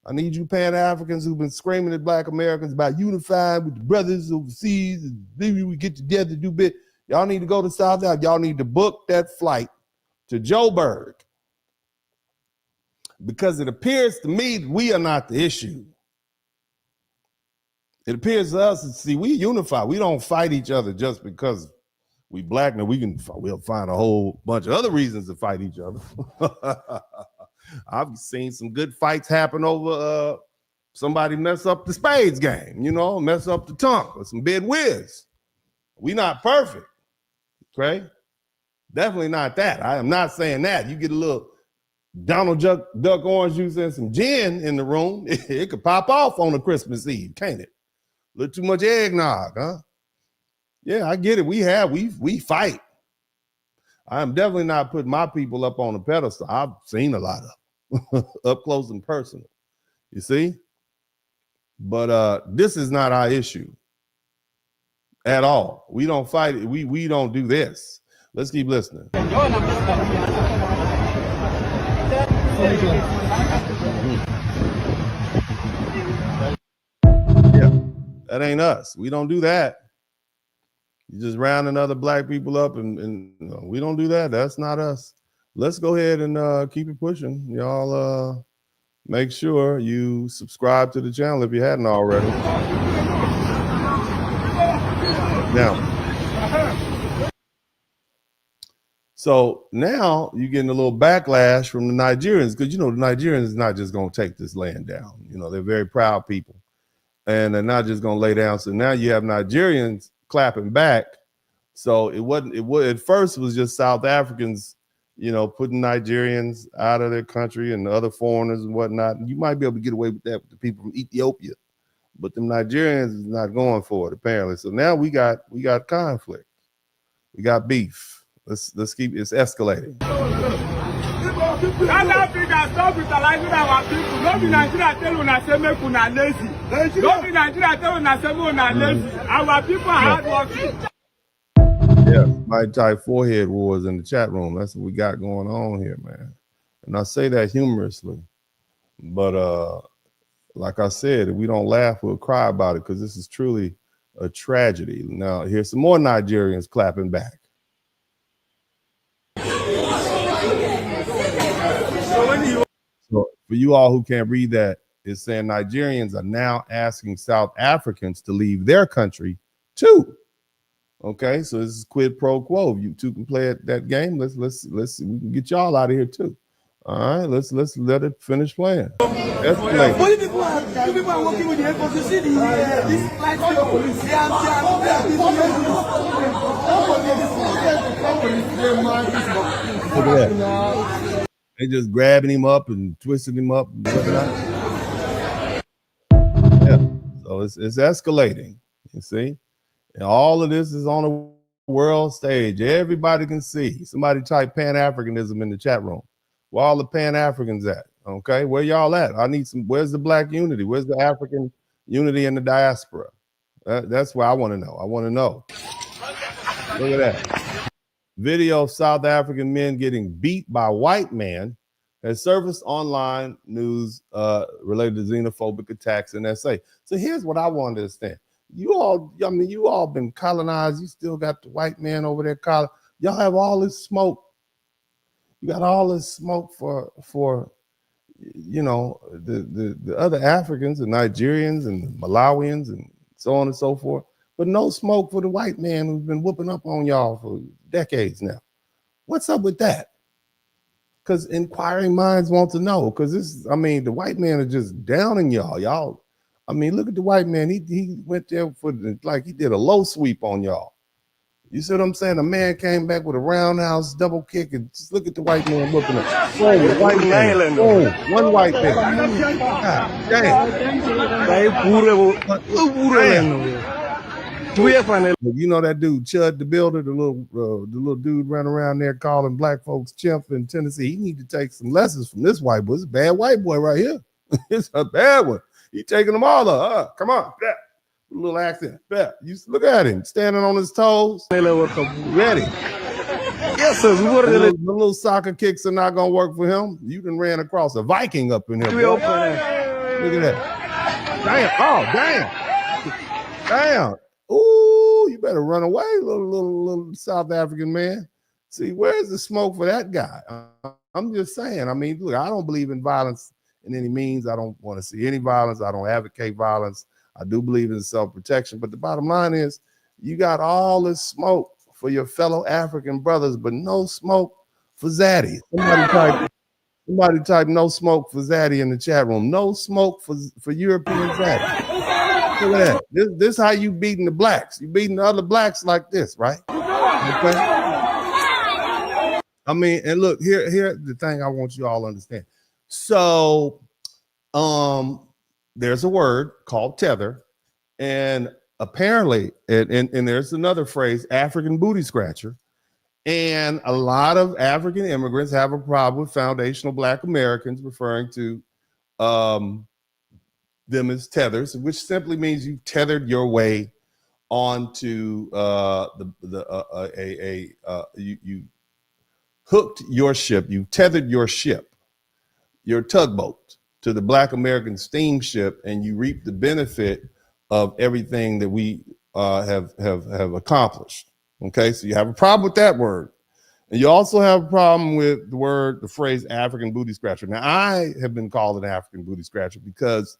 I need you Pan-Africans who've been screaming at Black Americans about unifying with the brothers overseas and maybe we get together to do bit. Y'all need to go to South Africa. Y'all need to book that flight to Joburg. Because it appears to me that we are not the issue. It appears to us, see, we unify. We don't fight each other just because we Black. Now we'll find a whole bunch of other reasons to fight each other. I've seen some good fights happen over somebody mess up the spades game, mess up the tongue or some bid whiz. We not perfect, okay? Definitely not that. I am not saying that. You get a little Donald Duck orange juice and some gin in the room, it could pop off on a Christmas Eve, can't it? A little too much eggnog, huh? Yeah, I get it. We fight. I am definitely not putting my people up on a pedestal. I've seen a lot of up close and personal. You see? But this is not our issue at all. We don't fight it. We don't do this. Let's keep listening. Yeah, that ain't us. We don't do that. You just rounding other Black people up and we don't do that. That's not us. Let's go ahead and keep it pushing. Y'all make sure you subscribe to the channel if you hadn't already. Now, so now you're getting a little backlash from the Nigerians because, the Nigerians is not just going to take this land down. They're very proud people and they're not just going to lay down. So now you have Nigerians clapping back. So at first it was just South Africans, putting Nigerians out of their country and other foreigners and whatnot. You might be able to get away with that with the people from Ethiopia, but the Nigerians is not going for it apparently. So now we got conflict. We got beef. Let's keep it's escalating. South Africa stop brutalizing our people. Don't be Nigeria tell una say make una lazy. Don't be Nigeria tell una say make una lazy. Our people are hardworking. Yeah, my type forehead wars in the chat room. That's what we got going on here, man. And I say that humorously, but like I said, if we don't laugh, we'll cry about it because this is truly a tragedy. Now, here's some more Nigerians clapping back. So for you all who can't read that, it's saying Nigerians are now asking South Africans to leave their country too. Okay, so this is quid pro quo. You two can play that game. Let's we can get y'all out of here too. All right, let's let it finish playing. That's playing. People are working with the FCC. This flight police. Look at that. They just grabbing him up and twisting him up and whatnot. Yeah, so it's escalating. You see, and all of this is on a world stage. Everybody can see. Somebody type Pan-Africanism in the chat room. Where all the Pan-Africans at? Okay, where y'all at? I need some. Where's the Black unity? Where's the African unity in the diaspora? That's what I want to know. I want to know. Look at that. Video of South African men getting beat by white man has surfaced online news related to xenophobic attacks in SA. So here's what I want to understand. You all been colonized. You still got the white man over there colonized. Y'all have all this smoke. You got all this smoke for the other Africans, the Nigerians and the Malawians and so on and so forth, but no smoke for the white man who's been whooping up on y'all for decades now. What's up with that? Because inquiring minds want to know. Because the white man is just downing y'all. I mean, look at the white man. He went there he did a low sweep on y'all. You see what I'm saying? A man came back with a roundhouse double kick, and just look at the white man whooping him. One white man. One white man. God damn. You know that dude, Chud the Builder, the little dude running around there calling black folks chimp in Tennessee. He need to take some lessons from this white boy. It's a bad white boy right here. It's a bad one. He taking them all up. Come on. Yeah. Little accent. Yeah. You look at him standing on his toes. Ready. Yes, sir. The little soccer kicks are not gonna work for him. You done ran across a Viking up in here. Look at that. Damn. Oh, damn. Damn. Ooh, you better run away, little South African man. See, where's the smoke for that guy? I'm just saying. I mean, look, I don't believe in violence in any means. I don't want to see any violence. I don't advocate violence. I do believe in self-protection. But the bottom line is, you got all this smoke for your fellow African brothers, but no smoke for Zaddy. Somebody type no smoke for Zaddy in the chat room. No smoke for European Zaddy. Look at that. This how you beating the blacks. You beating the other blacks like this, right? Okay. I mean, and look, here the thing I want you all to understand. So, there's a word called tether, and apparently, and there's another phrase, African booty scratcher. And a lot of African immigrants have a problem with foundational Black Americans referring to them as tethers, which simply means you tethered your way onto you hooked your ship, you tethered your ship, your tugboat, to the Black American steamship, and you reap the benefit of everything that we have accomplished. Okay, so you have a problem with that word. And you also have a problem with the phrase African booty scratcher. Now, I have been called an African booty scratcher because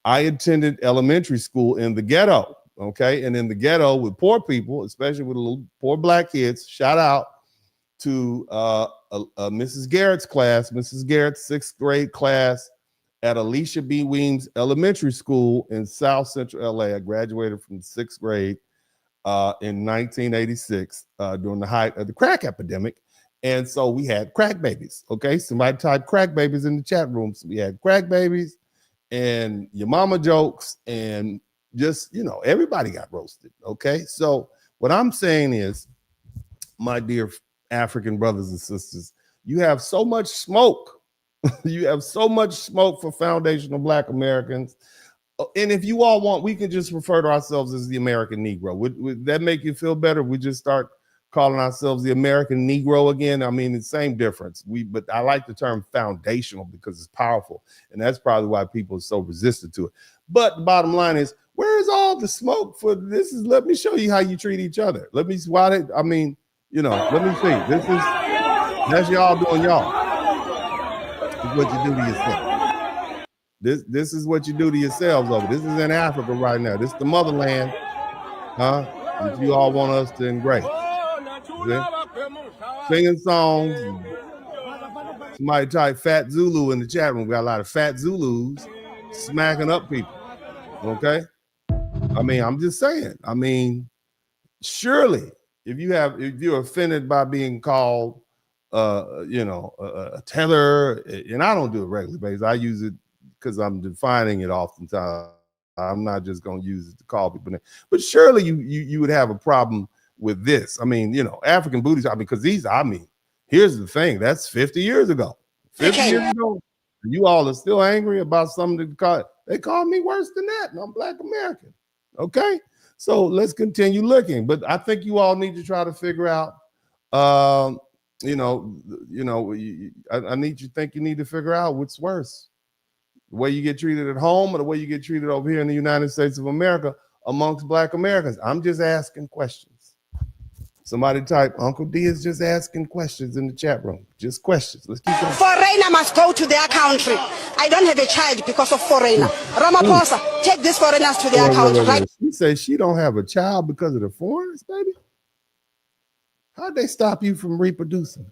I attended elementary school in the ghetto, okay? And in the ghetto with poor people, especially with little poor Black kids, shout out to Mrs. Garrett's class, Mrs. Garrett's 6th grade class at Alicia B. Weems Elementary School in South Central LA. I graduated from 6th grade in 1986 during the height of the crack epidemic. And so we had crack babies, okay? Somebody typed crack babies in the chat room. So we had crack babies and your mama jokes, and just, everybody got roasted, okay? So what I'm saying is, my dear African brothers and sisters, you have so much smoke. You have so much smoke for foundational Black Americans. And if you all want, we can just refer to ourselves as the American Negro. Would that make you feel better? We just start calling ourselves the American Negro again. I mean, it's the same difference. But I like the term foundational because it's powerful. And that's probably why people are so resistant to it. But the bottom line is, where is all the smoke for this? Let me show you how you treat each other. Let me see let me see. That's y'all doing y'all. This is what you do to yourself. This is what you do to yourselves over. This is in Africa right now. This is the motherland, that you all want us to embrace. See? Singing songs. Somebody type Fat Zulu in the chat room. We got a lot of Fat Zulus smacking up people. Okay? I mean, I'm just saying. I mean, surely if you're offended by being called a tether, and I don't do it regularly basis. I use it because I'm defining it oftentimes. I'm not just going to use it to call people names. But surely you would have a problem with this. I mean, African booties. I mean, because here's the thing. That's 50 years ago. 50 years ago, you all are still angry about something they call me worse than that, and I'm Black American. Okay, so let's continue looking. But I think you all need to try to figure out. I need to figure out what's worse. The way you get treated at home or the way you get treated over here in the United States of America amongst Black Americans. I'm just asking questions. Somebody type, Uncle D is just asking questions in the chat room. Just questions. Let's keep going. Foreigner must go to their country. I don't have a child because of foreigner. Ramaphosa, take these foreigners to their country. Right? She says she don't have a child because of the foreigners, baby. How'd they stop you from reproducing?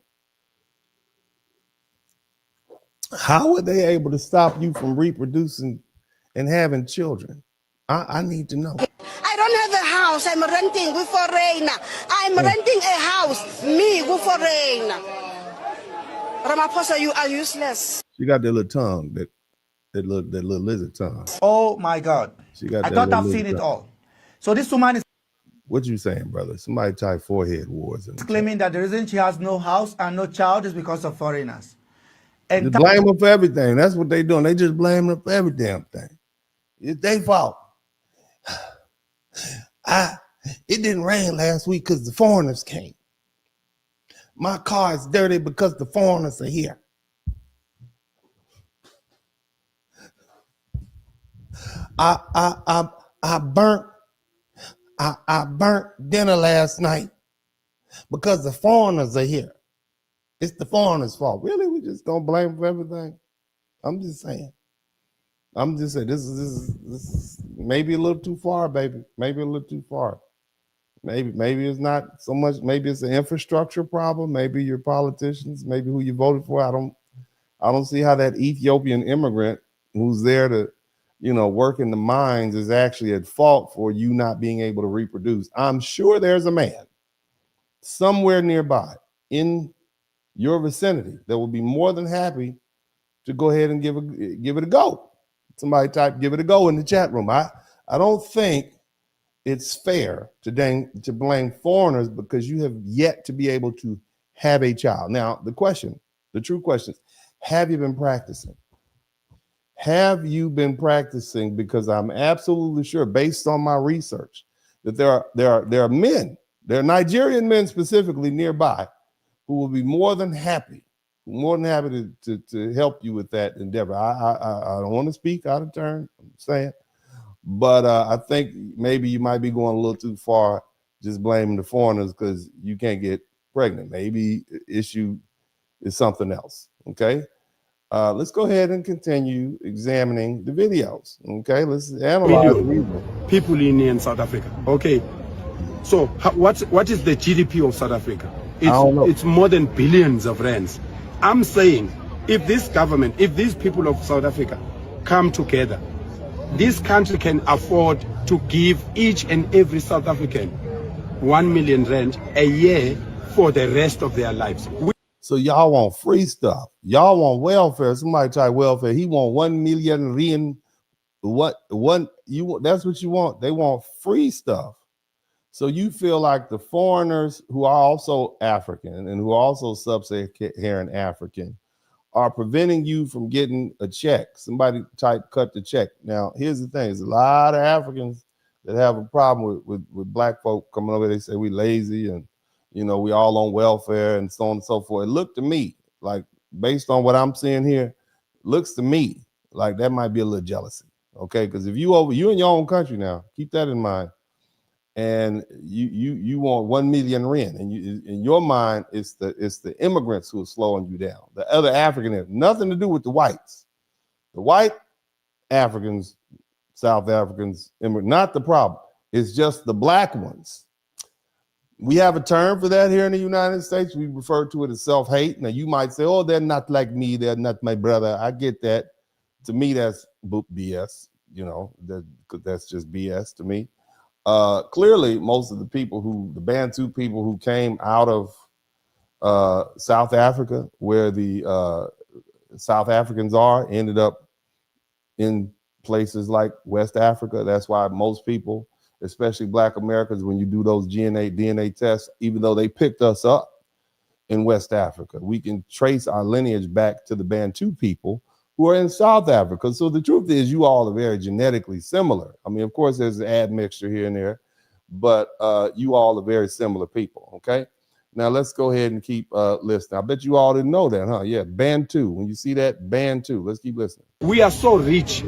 How were they able to stop you from reproducing and having children? I need to know. I don't have a house. I'm renting with foreigner. I'm renting a house. Me with foreigner. Ramaphosa, you are useless. She got that little tongue, that little lizard tongue. Oh my God. She got I that thought little I've seen lizard it tongue. all. So this woman is What you saying, brother? Somebody type forehead wars. claiming that the reason she has no house and no child is because of foreigners. And Just blame them for everything. That's what they doing. They just blame them for every damn thing. It's their fault. It didn't rain last week because the foreigners came. My car is dirty because the foreigners are here. I burnt dinner last night because the foreigners are here. It's the foreigners' fault. Really? We just gonna blame for everything? I'm just saying. This is maybe a little too far, baby. Maybe a little too far. Maybe it's not so much. Maybe it's an infrastructure problem. Maybe your politicians. Maybe who you voted for. I don't see how that Ethiopian immigrant who's there to, work in the mines is actually at fault for you not being able to reproduce. I'm sure there's a man somewhere nearby in your vicinity that will be more than happy to go ahead and give it a go. Somebody type "give it a go" in the chat room. I don't think it's fair to blame foreigners because you have yet to be able to have a child. Now, the true question is, have you been practicing? Have you been practicing? Because I'm absolutely sure, based on my research, that there are men, there are Nigerian men specifically nearby, who will be more than happy to help you with that endeavor. I don't want to speak out of turn, I'm saying, but I think maybe you might be going a little too far just blaming the foreigners because you can't get pregnant. Maybe the issue is something else, okay? Let's go ahead and continue examining the videos, okay? Let's analyze people in South Africa, okay? So what is the GDP of South Africa? It's more than billions of rands. I'm saying if this government, if these people of South Africa come together, this country can afford to give each and every South African 1 million rand a year for the rest of their lives. So y'all want free stuff. Y'all want welfare. Somebody type welfare. He want 1 million rand. That's what you want. They want free stuff. So you feel like the foreigners who are also African and who are also sub-Saharan African are preventing you from getting a check. Somebody type cut the check. Now, here's the thing. There's a lot of Africans that have a problem with black folk coming over. They say we lazy and, we all on welfare and so on and so forth. It looked to me like, based on what I'm seeing here, looks to me like that might be a little jealousy. Okay, because if you in your own country now, keep that in mind. And you want 1 million rand, and in your mind, it's the immigrants who are slowing you down. The other African have nothing to do with the whites. The white Africans, South Africans, not the problem. It's just the black ones. We have a term for that here in the United States. We refer to it as self-hate. Now you might say, "Oh, they're not like me. They're not my brother." I get that. To me, that's BS. That's just BS to me. Clearly, most of the Bantu people who came out of South Africa, where the South Africans are, ended up in places like West Africa. That's why most people, especially Black Americans, when you do those DNA tests, even though they picked us up in West Africa, we can trace our lineage back to the Bantu people who are in South Africa. So the truth is, you all are very genetically similar. I mean, of course, there's an admixture here and there, but you all are very similar people, okay? Now, let's go ahead and keep listening. I bet you all didn't know that, huh? Yeah, Bantu. When you see that, Bantu. Let's keep listening. We are so rich.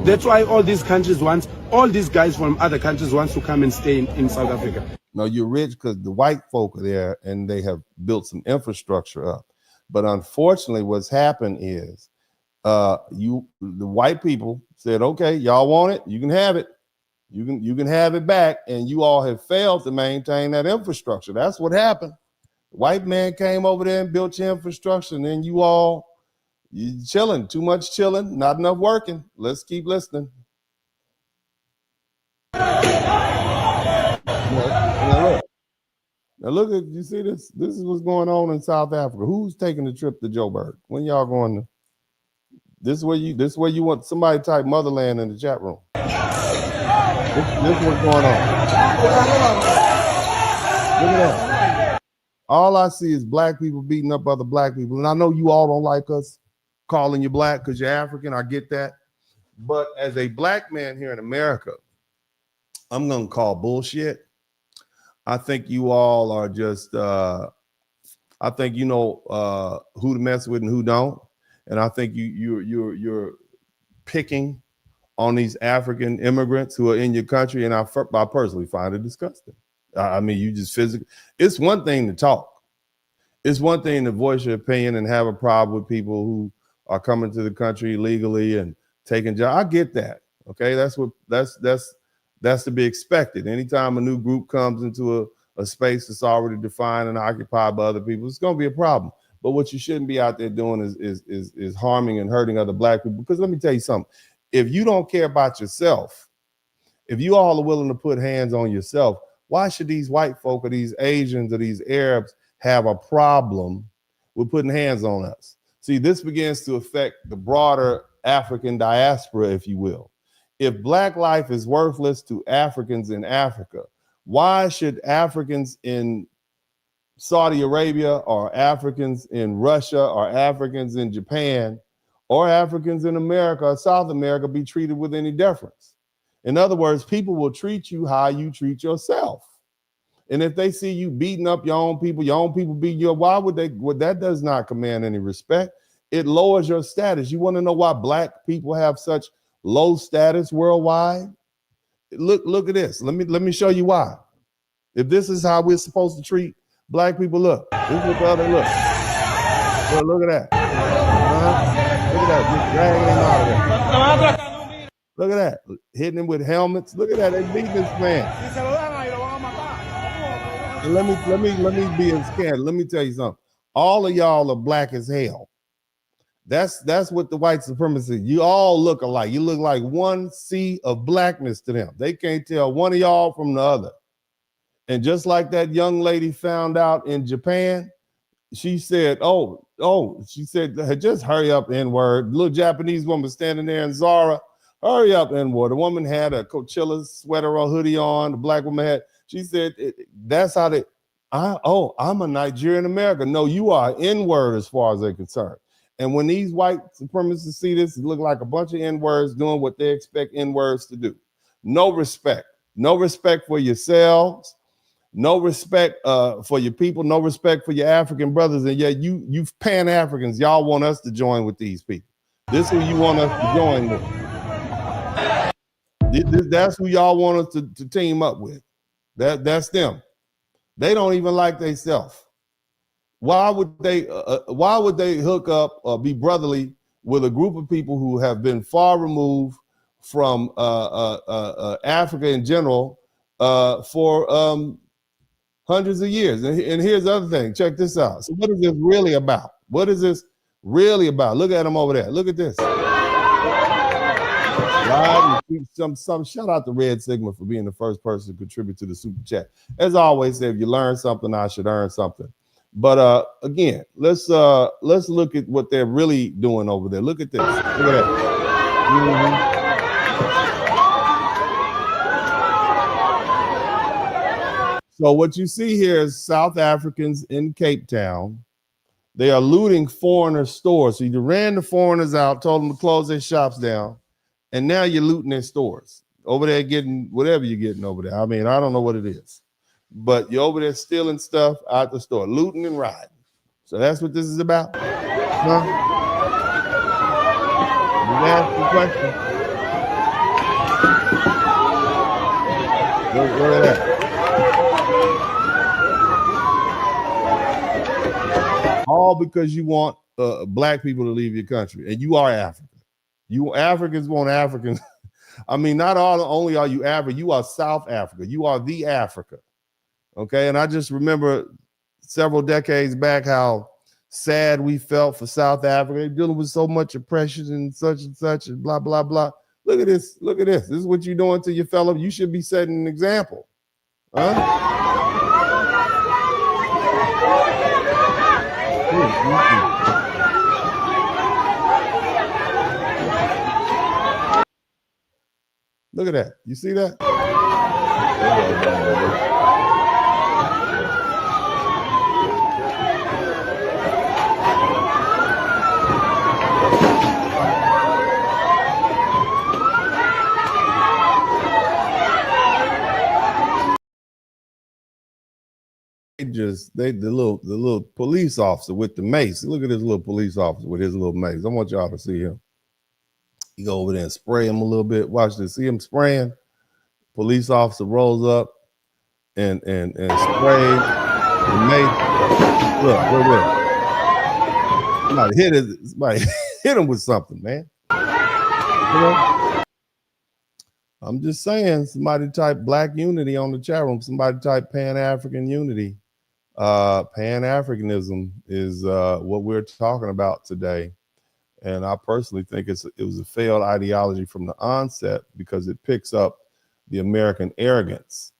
That's why all these guys from other countries want to come and stay in South Africa. No, you're rich because the white folk are there and they have built some infrastructure up. But unfortunately, what's happened is, the white people said, "Okay, y'all want it? You can have it. You can have it back." And you all have failed to maintain that infrastructure. That's what happened. White man came over there and built your infrastructure, and then you chilling, too much chilling, not enough working. Let's keep listening. Now look at, you see this? This is what's going on in South Africa. Who's taking the trip to Joburg? When y'all going to? This is where you want somebody to type motherland in the chat room. This is what's going on. Look at that. All I see is black people beating up other black people. And I know you all don't like us calling you black because you're African. I get that. But as a black man here in America, I'm going to call bullshit. I think you all are just, I think you know who to mess with and who don't. And I think you're picking on these African immigrants who are in your country. And I personally find it disgusting. I mean, you just physically, it's one thing to talk. It's one thing to voice your opinion and have a problem with people who are coming to the country legally and taking jobs. I get that. Okay. That's to be expected. Anytime a new group comes into a space that's already defined and occupied by other people, it's going to be a problem. But what you shouldn't be out there doing is harming and hurting other black people. Because let me tell you something. If you don't care about yourself, if you all are willing to put hands on yourself, why should these white folk or these Asians or these Arabs have a problem with putting hands on us? See, this begins to affect the broader African diaspora, if you will. If black life is worthless to Africans in Africa, why should Africans in Saudi Arabia or Africans in Russia or Africans in Japan or Africans in America or South America be treated with any deference? In other words, people will treat you how you treat yourself. And if they see you beating up your own people beat you up, why would they? Well, that does not command any respect. It lowers your status. You want to know why black people have such low status worldwide? Look at this. Let me show you why. If this is how we're supposed to treat black people, look. This is what the other look. Well, look at that. Look at that. Just dragging them out of there. Look at that. Hitting him with helmets. Look at that. They beat this man. Let me be in scared. Let me tell you something. All of y'all are black as hell. That's what the white supremacists. You all look alike. You look like one sea of blackness to them. They can't tell one of y'all from the other. And just like that young lady found out in Japan, she said, she said, just hurry up, N-word. Little Japanese woman standing there in Zara, hurry up, N-word. The woman had a Coachella sweater or hoodie on. The black woman had, she said, that's how they, I'm a Nigerian American. No, you are N-word as far as they're concerned. And when these white supremacists see this, it look like a bunch of N-words doing what they expect N-words to do. No respect. No respect for yourselves. No respect for your people. No respect for your African brothers. And yet you Pan-Africans, y'all want us to join with these people. This is who you want us to join with. That's who y'all want us to team up with. That's them. They don't even like themselves. Why would they hook up or be brotherly with a group of people who have been far removed from Africa in general for hundreds of years? And here's the other thing. Check this out. So what is this really about? What is this really about? Look at them over there. Look at this. Some shout out to Red Sigma for being the first person to contribute to the super chat. As I always say, if you learn something, I should earn something. But again, let's look at what they're really doing over there. Look at this. Look at that. So what you see here is South Africans in Cape Town. They are looting foreigner stores. So you ran the foreigners out, told them to close their shops down, and now you're looting their stores. Over there getting whatever you're getting over there. I mean, I don't know what it is. But you're over there stealing stuff out the store, looting and riding. So that's what this is about? Huh? You ask the question. Look at that. All because you want black people to leave your country, and you are African. You Africans want Africans. I mean, not only are you Africa, you are South Africa. You are the Africa. Okay, and I just remember several decades back how sad we felt for South Africa. They're dealing with so much oppression and such and blah, blah, blah. Look at this. Look at this. This is what you're doing to your fellow. You should be setting an example. Huh? Look at that. You see that? The little police officer with the mace. Look at this little police officer with his little mace. I want y'all to see him. You go over there and spray him a little bit. Watch this. See him spraying. Police officer rolls up and sprays the mace. Look. Somebody hit him with something, man. You know? I'm just saying, somebody type Black unity on the chat room. Somebody type Pan-African unity. Pan-Africanism is what we're talking about today. And I personally think it was a failed ideology from the onset because it picks up the American arrogance.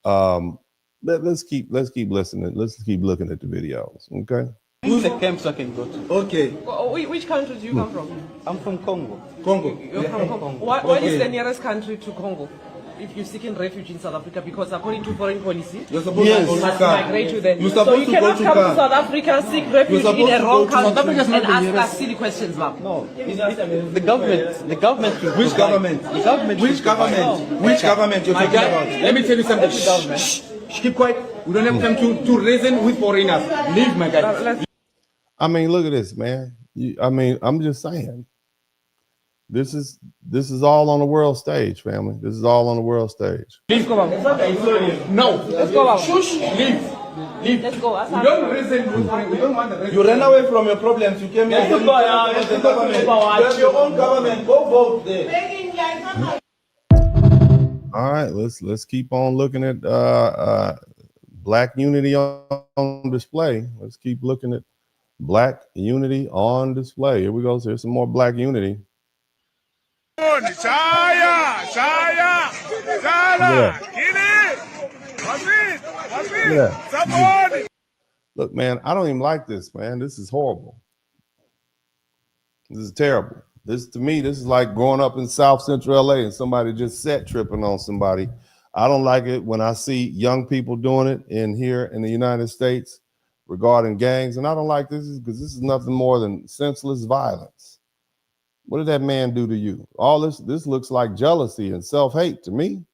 Let's keep listening. Let's keep looking at the videos. Okay. Who's the camps I can go to? Okay. Which country do you come from? I'm from Congo. Congo. You're from Congo. What is the nearest country to Congo? If you're seeking refuge in South Africa, because according to foreign policy, you're supposed to migrate to them. So you cannot come to South Africa, seek refuge in a wrong country and ask us silly questions, ma'am. No. The government. Which government? The government. Which government? Which government you're talking about? Let me tell you something. Shh, keep quiet. We don't have time to reason with foreigners. Leave, my guy. I mean, look at this, man. I'm just saying. This is all on the world stage, family. This is all on the world stage. Leave. No. Let's go out. Shush. Leave. Let's go. We don't reason with foreigners. We don't want the reason. You ran away from your problems. You came here. You have your own government. Go vote there. All right, let's keep on looking at Black unity on display. Let's keep looking at Black unity on display. Here we go. So here's some more Black unity. Yeah. Look, man, I don't even like this, man. This is horrible. This is terrible. To me, this is like growing up in South Central LA and somebody just set tripping on somebody. I don't like it when I see young people doing it here in the United States regarding gangs. And I don't like this because this is nothing more than senseless violence. What did that man do to you? All this looks like jealousy and self-hate to me.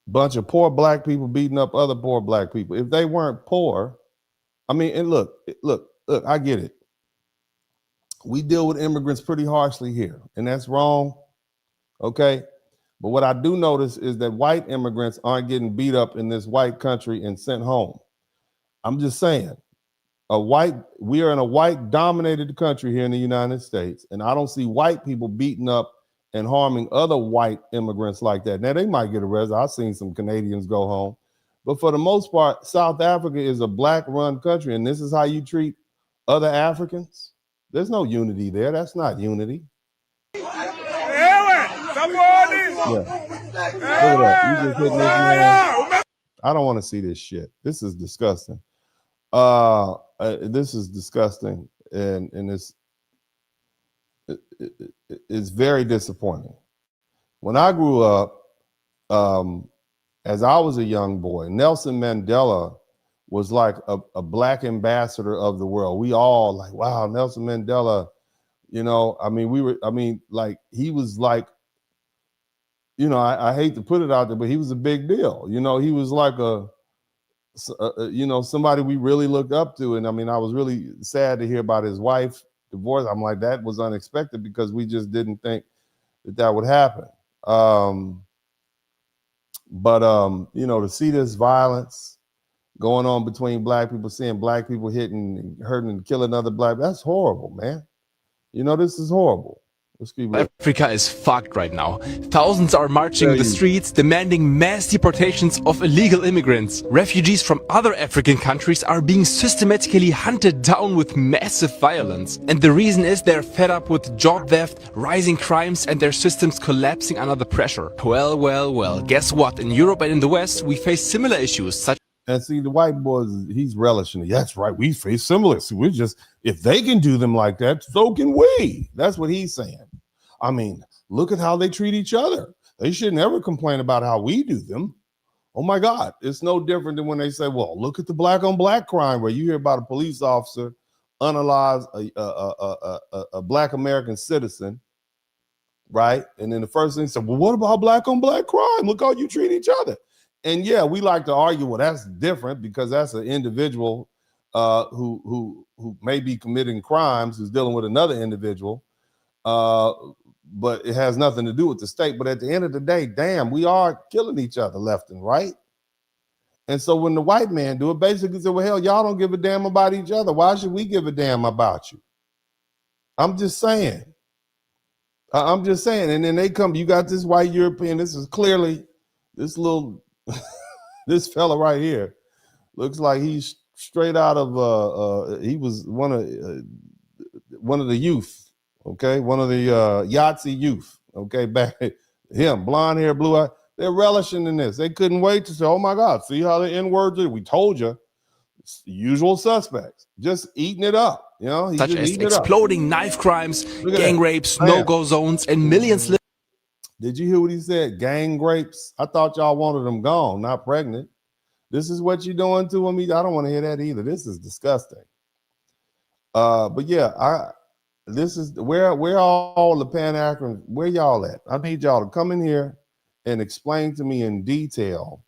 Bunch of poor Black people beating up other poor Black people. If they weren't poor, I mean, and look, I get it. We deal with immigrants pretty harshly here, and that's wrong. Okay. But what I do notice is that white immigrants aren't getting beat up in this white country and sent home. I'm just saying. We are in a white dominated country here in the United States, and I don't see white people beating up and harming other white immigrants like that. Now, they might get arrested. I've seen some Canadians go home, but for the most part, South Africa is a Black run country, and this is how you treat other Africans. There's no unity there. That's not unity. Yeah. Look at that. You just hitting this man. I don't want to see this shit. This is disgusting. This is disgusting, and it's very disappointing. When I grew up, as I was a young boy, Nelson Mandela was like a Black ambassador of the world. We all like, wow, Nelson Mandela, he was like, I hate to put it out there, but he was a big deal. He was like somebody we really looked up to. And I was really sad to hear about his wife divorce. I'm like, that was unexpected because we just didn't think that would happen. To see this violence going on between Black people, seeing Black people hitting, hurting, and killing other Black, that's horrible, man. This is horrible. Let's keep looking. Africa is fucked right now. Thousands are marching the streets demanding mass deportations of illegal immigrants. Refugees from other African countries are being systematically hunted down with massive violence. And the reason is they're fed up with job theft, rising crimes and their systems collapsing under the pressure. Well, guess what? In Europe and in the West, we face similar issues such. And see, the white boys, he's relishing it. That's right. We face similar. So we're just, if they can do them like that, so can we. That's what he's saying. I mean, look at how they treat each other. They should never complain about how we do them. Oh my God. It's no different than when they say, well, look at the black on black crime, where you hear about a police officer unalive a black American citizen, right? And then the first thing said, well, what about black on black crime? Look how you treat each other. And yeah, we like to argue, well, that's different because that's an individual who may be committing crimes, who's dealing with another individual, but it has nothing to do with the state. But at the end of the day, damn, we are killing each other left and right. And so when the white man do it, basically say, well, hell, y'all don't give a damn about each other. Why should we give a damn about you? I'm just saying. I'm just saying. And then they come, you got this white European. This is clearly this little... this fella right here looks like he's straight out of he was one of the youth, okay, one of the Yahtzee youth, okay, back him, blonde hair, blue eye. They're relishing in this. They couldn't wait to say, oh my God, see how the N-words are. We told you, it's the usual suspects, just eating it up, you know. Such as exploding knife crimes, gang rapes, no-go zones, and millions. Did you hear what he said? Gang rapes? I thought y'all wanted them gone, not pregnant. This is what you're doing to them? I don't want to hear that either. This is disgusting. But yeah, this is where all the Pan-Africans, where y'all at? I need y'all to come in here and explain to me in detail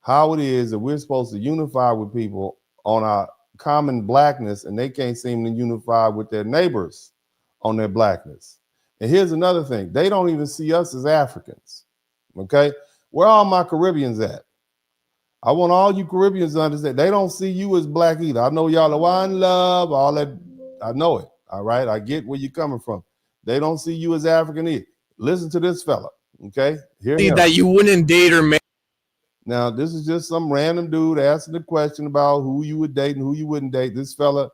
how it is that we're supposed to unify with people on our common blackness, and they can't seem to unify with their neighbors on their blackness. And here's another thing. They don't even see us as Africans, okay? Where are all my Caribbeans at? I want all you Caribbeans to understand. They don't see you as black either. I know y'all are one love, all that. I know it, all right? I get where you're coming from. They don't see you as African either. Listen to this fella, okay? Here that you wouldn't date or marry. Now, this is just some random dude asking the question about who you would date and who you wouldn't date. This fella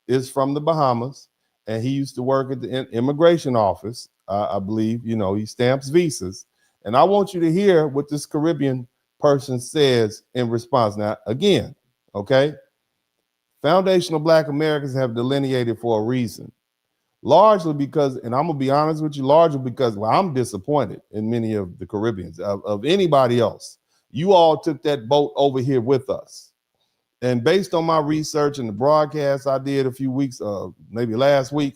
is from the Bahamas. And he used to work at the immigration office, I believe. You know, he stamps visas. And I want you to hear what this Caribbean person says in response. Now, again, okay, foundational Black Americans have delineated for a reason, largely because, and I'm going to be honest with you, largely because, well, I'm disappointed in many of the Caribbeans, of anybody else. You all took that boat over here with us. And based on my research and the broadcast I did a few weeks, maybe last week,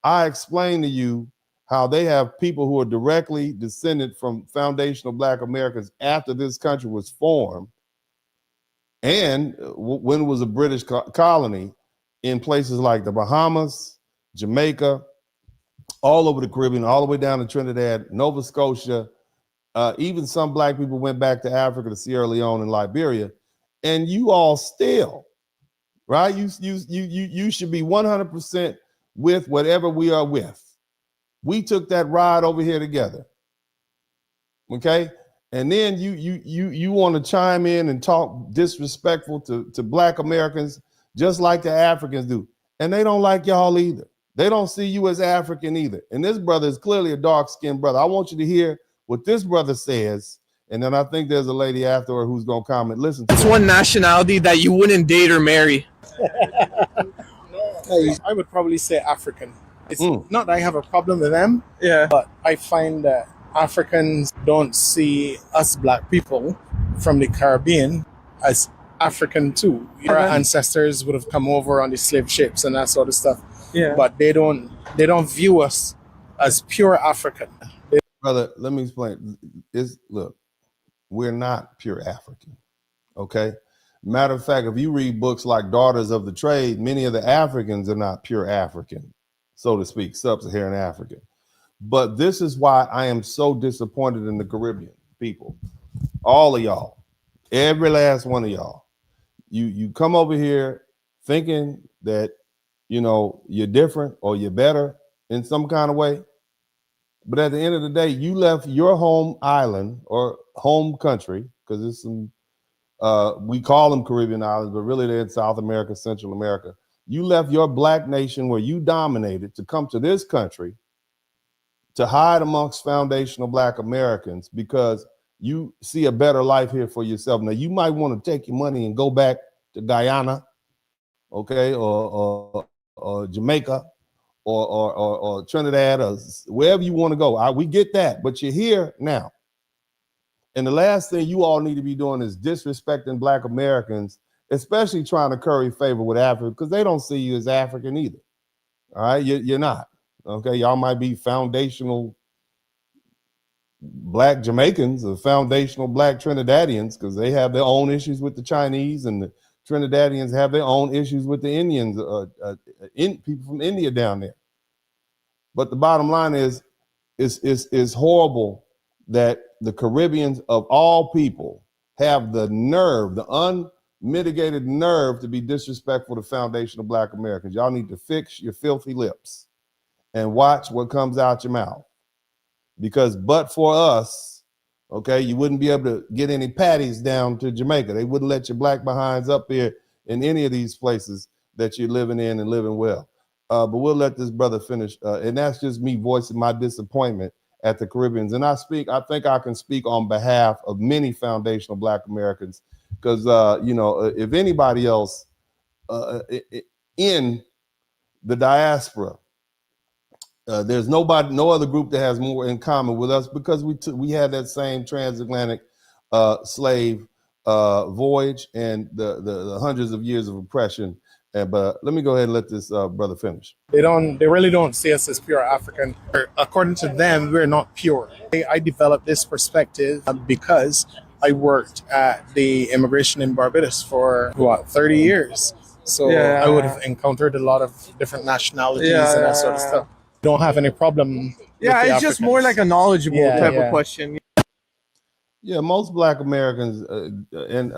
I explained to you how they have people who are directly descended from foundational Black Americans after this country was formed and when it was a British colony in places like the Bahamas, Jamaica, all over the Caribbean, all the way down to Trinidad, Nova Scotia. Even some Black people went back to Africa, to Sierra Leone and Liberia. And you all still, right? You should be 100% with whatever we are with. We took that ride over here together, okay? And then you want to chime in and talk disrespectful to Black Americans, just like the Africans do, and they don't like y'all either. They don't see you as African either. And this brother is clearly a dark-skinned brother. I want you to hear what this brother says. And then I think there's a lady after her who's going to comment. Listen. That's one nationality that you wouldn't date or marry. I would probably say African. It's not that I have a problem with them, but I find that Africans don't see us Black people from the Caribbean as African too. Our ancestors would have come over on the slave ships and that sort of stuff. Yeah. But they don't view us as pure African. Brother, let me explain. Look. We're not pure African, okay? Matter of fact, if you read books like Daughters of the Trade, many of the Africans are not pure African, so to speak, sub-Saharan African. But this is why I am so disappointed in the Caribbean people. All of y'all, every last one of y'all. You come over here thinking that, you know, you're different or you're better in some kind of way. But at the end of the day, you left your home island or home country, because it's some, we call them Caribbean islands, but really they're in South America, Central America. You left your black nation where you dominated to come to this country to hide amongst foundational black Americans because you see a better life here for yourself. Now, you might want to take your money and go back to Guyana, okay, or Jamaica, or Trinidad, or wherever you want to go. We get that, but you're here now. And the last thing you all need to be doing is disrespecting black Americans, especially trying to curry favor with Africa, because they don't see you as African either. All right, you're not. Okay, y'all might be foundational black Jamaicans or foundational black Trinidadians, because they have their own issues with the Chinese, and the Trinidadians have their own issues with the Indians, people from India down there. But the bottom line is horrible that the Caribbeans of all people have the nerve, the unmitigated nerve, to be disrespectful to foundational black Americans. Y'all need to fix your filthy lips and watch what comes out your mouth. Because but for us, okay, you wouldn't be able to get any patties down to Jamaica. They wouldn't let your black behinds up here in any of these places that you're living in and living well. But we'll let this brother finish. And that's just me voicing my disappointment at the Caribbeans. And I think I can speak on behalf of many foundational black Americans, because, if anybody else in the diaspora, there's no other group that has more in common with us, because we had that same transatlantic slave voyage and the hundreds of years of oppression. But let me go ahead and let this brother finish. They really don't see us as pure African. According to them, we're not pure. I developed this perspective because I worked at the immigration in Barbados for 30 years. So I would have encountered a lot of different nationalities and that sort of stuff. Don't have any problem. Yeah, it's just more like a knowledgeable type of question. Yeah, most black Americans and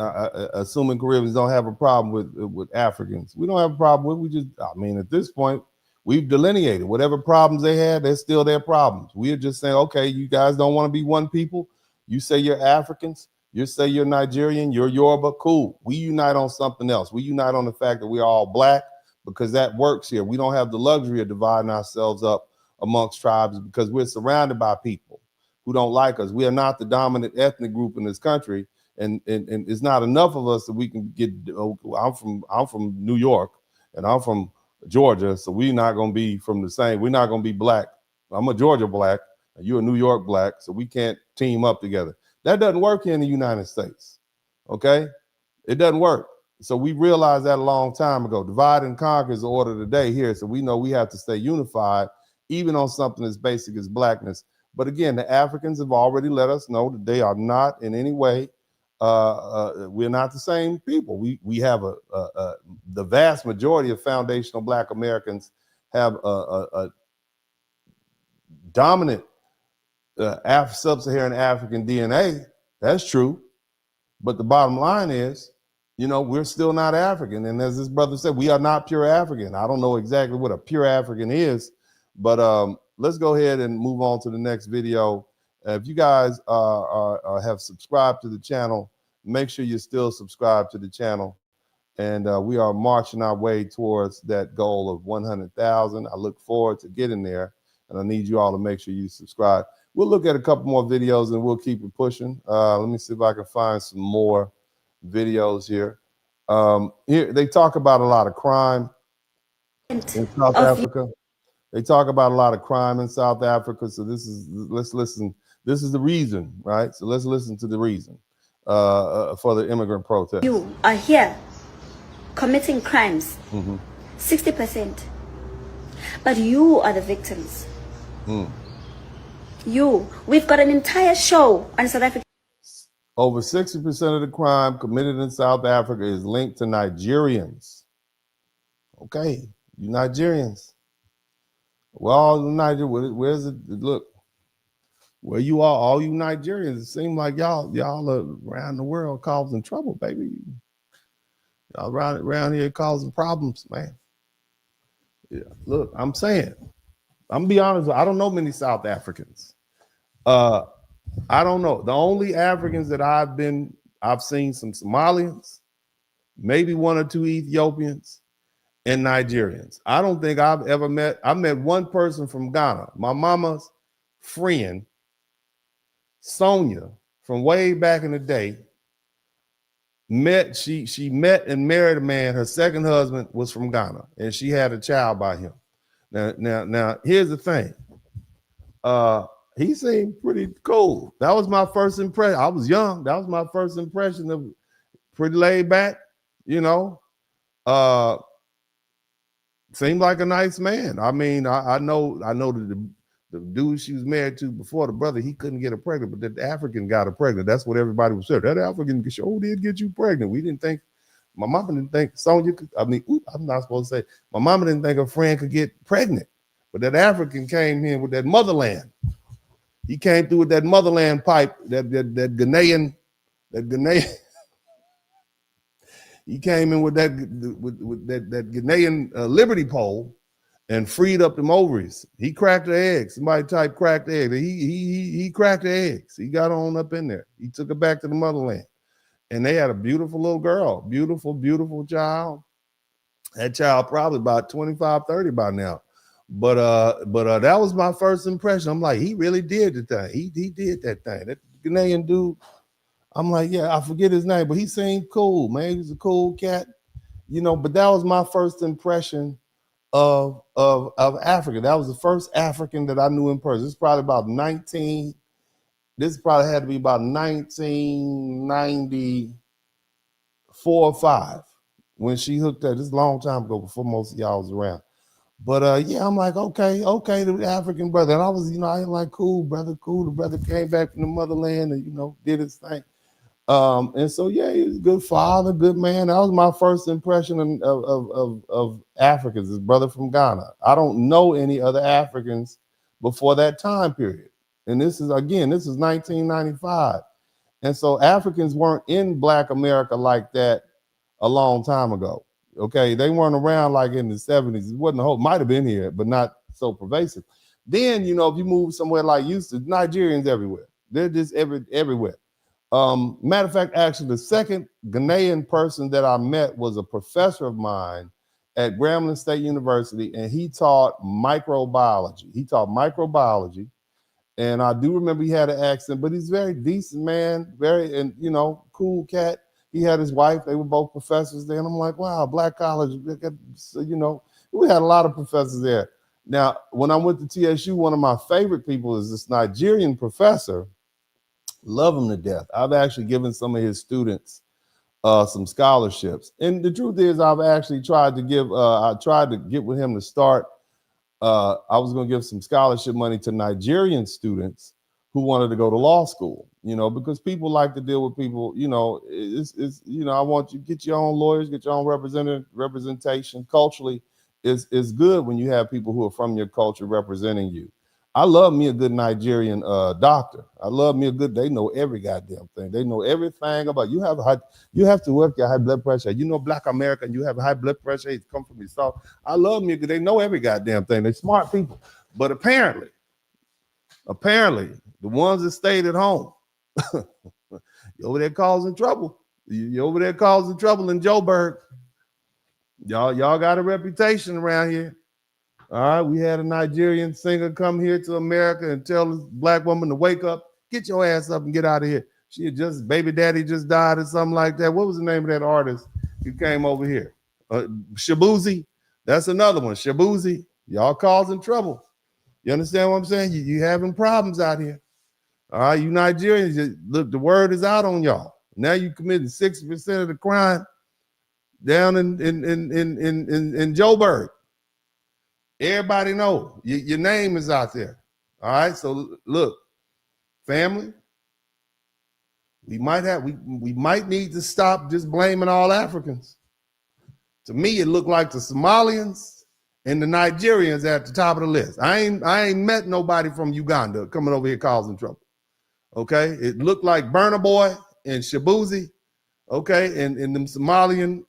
assuming Caribbeans don't have a problem with Africans. We don't have a problem with. At this point, we've delineated whatever problems they had. They're still their problems. We're just saying, okay, you guys don't want to be one people. You say you're Africans. You say you're Nigerian. You're Yoruba. Cool. We unite on something else. We unite on the fact that we're all black, because that works here. We don't have the luxury of dividing ourselves up amongst tribes, because we're surrounded by people who don't like us. We are not the dominant ethnic group in this country, and it's not enough of us that we can get. I'm from New York, and I'm from Georgia, so we're not going to be from the same. We're not going to be black. I'm a Georgia black, and you're a New York black, so we can't team up together. That doesn't work here in the United States. Okay, it doesn't work. So we realized that a long time ago. Divide and conquer is the order of the day here. So we know we have to stay unified, even on something as basic as blackness. But again, the Africans have already let us know that they are not in any way, we're not the same people. We have the vast majority of foundational black Americans have a dominant sub-Saharan African DNA. That's true. But the bottom line is, we're still not African. And as this brother said, we are not pure African. I don't know exactly what a pure African is, but let's go ahead and move on to the next video. If you guys have subscribed to the channel, make sure you're still subscribed to the channel. And we are marching our way towards that goal of 100,000. I look forward to getting there, and I need you all to make sure you subscribe. We'll look at a couple more videos and we'll keep it pushing. Let me see if I can find some more videos here. Here they talk about a lot of crime in South Africa. They talk about a lot of crime in South Africa. So let's listen. This is the reason, right? So let's listen to the reason for the immigrant protest. You are here committing crimes, 60%, but you are the victims. We've got an entire show on South Africa. Over 60% of the crime committed in South Africa is linked to Nigerians. Okay, you Nigerians. Well, where's it? Look, where you are, all you Nigerians, it seems like y'all are around the world causing trouble, baby. Y'all around here causing problems, man. Yeah, look, I'm saying, I'm gonna be honest, I don't know many South Africans. I don't know. The only Africans that I've seen some Somalians, maybe one or two Ethiopians, and Nigerians. I don't think I met one person from Ghana. My mama's friend, Sonia, from way back in the day, she met and married a man. Her second husband was from Ghana, and she had a child by him. Now, here's the thing. He seemed pretty cool. That was my first impression. I was young. That was my first impression of pretty laid back, you know. Seemed like a nice man. I mean, I know that the dude she was married to before, the brother, he couldn't get her pregnant, but that African got her pregnant. That's what everybody was saying. That African sure did get you pregnant. We didn't think, my mama didn't think Sonya could, I'm not supposed to say, my mama didn't think a friend could get pregnant. But that African came in with that motherland. He came through with that motherland pipe, that Ghanaian. He came in with that Ghanaian liberty pole and freed up them ovaries. He cracked the eggs. Somebody typed cracked the egg. He cracked the eggs. He got on up in there. He took her back to the motherland. And they had a beautiful little girl, beautiful, beautiful child. That child probably about 25, 30 by now. But that was my first impression. I'm like, he really did the thing. He did that thing. That Ghanaian dude, I'm like, yeah, I forget his name, but he seemed cool, man. He was a cool cat, you know. But that was my first impression of Africa. That was the first African that I knew in person. This probably had to be about 1994 or 5 when she hooked up. This is a long time ago, before most of y'all was around. But yeah, I'm like, okay, the African brother. And I was, I was like, cool, brother, cool. The brother came back from the motherland and, did his thing. And so, yeah, he was a good father, good man. That was my first impression of Africans, his brother from Ghana. I don't know any other Africans before that time period. And this is 1995. And so Africans weren't in Black America like that a long time ago. Okay, they weren't around like in the 70s. It wasn't a whole, might have been here, but not so pervasive. Then, if you move somewhere like Houston, Nigerians everywhere. They're just everywhere. Matter of fact, actually, the second Ghanaian person that I met was a professor of mine at Grambling State University, and he taught microbiology. And I do remember he had an accent, but he's a very decent man, cool cat. He had his wife. They were both professors there. And I'm like, wow, Black college. We had a lot of professors there. Now, when I went to TSU, one of my favorite people is this Nigerian professor. Love him to death. I've actually given some of his students some scholarships. And the truth is, I've actually tried to get with him to start. I was going to give some scholarship money to Nigerian students who wanted to go to law school, because people like to deal with people, I want you to get your own lawyers, get your own representation. Culturally is good when you have people who are from your culture representing you. I love me a good Nigerian doctor. They know every goddamn thing. They know everything about you. You have to work your high blood pressure. Black American, you have high blood pressure. It's come from the South. I love me because they know every goddamn thing. They're smart people. But apparently, the ones that stayed at home, you're over there causing trouble. You're over there causing trouble in Joburg. Y'all got a reputation around here. All right, we had a Nigerian singer come here to America and tell this Black woman to wake up, get your ass up and get out of here. She had baby daddy just died or something like that. What was the name of that artist who came over here? Shabuzi. That's another one. Shabuzi. Y'all causing trouble. You understand what I'm saying? You having problems out here. All right, you Nigerians, look, the word is out on y'all. Now you committed 60% of the crime down in Joburg. Everybody know your name is out there. All right, so look, family, we might need to stop just blaming all Africans. To me, it looked like the Somalians and the Nigerians at the top of the list. I ain't met nobody from Uganda coming over here causing trouble. Okay, it looked like Burna Boy and Shabuzi, okay, and them Somalian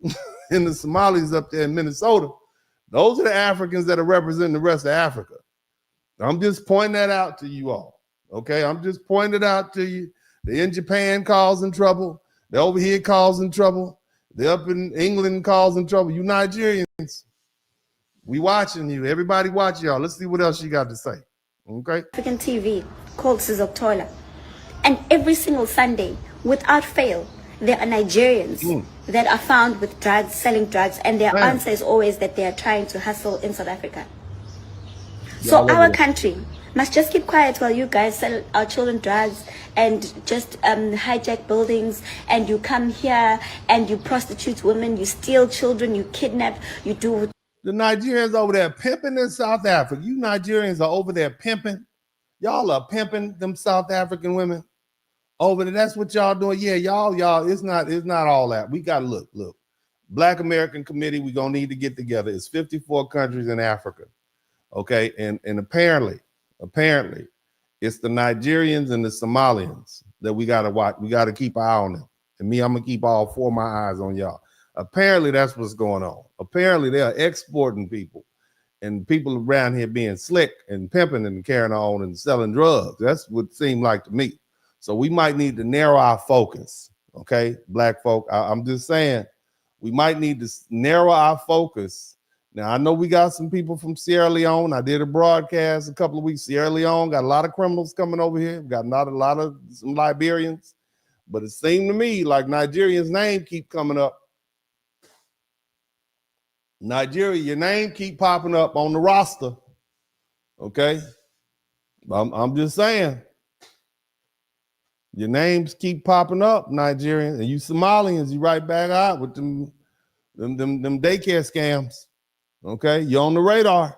and the Somalis up there in Minnesota. Those are the Africans that are representing the rest of Africa. I'm just pointing that out to you all. Okay, I'm just pointing it out to you. They're in Japan causing trouble. They're over here causing trouble. They're up in England causing trouble. You Nigerians, we watching you. Everybody watch y'all. Let's see what else you got to say. Okay. African TV called Sizoktola. And every single Sunday, without fail, there are Nigerians that are found with drugs, selling drugs, and their answer is always that they are trying to hustle in South Africa. So our country must just keep quiet while you guys sell our children drugs and just hijack buildings, and you come here and you prostitute women, you steal children, you kidnap, you do. The Nigerians over there pimping in South Africa. You Nigerians are over there pimping. Y'all are pimping them South African women over there. That's what y'all doing. Yeah, y'all. It's not all that. We got to look. Black American Committee. We gonna need to get together. It's 54 countries in Africa. Okay, and apparently, it's the Nigerians and the Somalians that we gotta watch. We gotta keep an eye on them. And me, I'm gonna keep all four of my eyes on y'all. Apparently, that's what's going on. Apparently, they are exporting people, and people around here being slick and pimping and carrying on and selling drugs. That's what it seemed like to me. So we might need to narrow our focus. Okay, black folk. I'm just saying, we might need to narrow our focus. Now, I know we got some people from Sierra Leone. I did a broadcast a couple of weeks. Sierra Leone got a lot of criminals coming over here. Got not a lot of some Liberians. But it seemed to me like Nigeria's name keep coming up. Nigeria, your name keep popping up on the roster. Okay? I'm just saying. Your names keep popping up, Nigerians. And you Somalians, you right back out with them daycare scams. Okay, you're on the radar,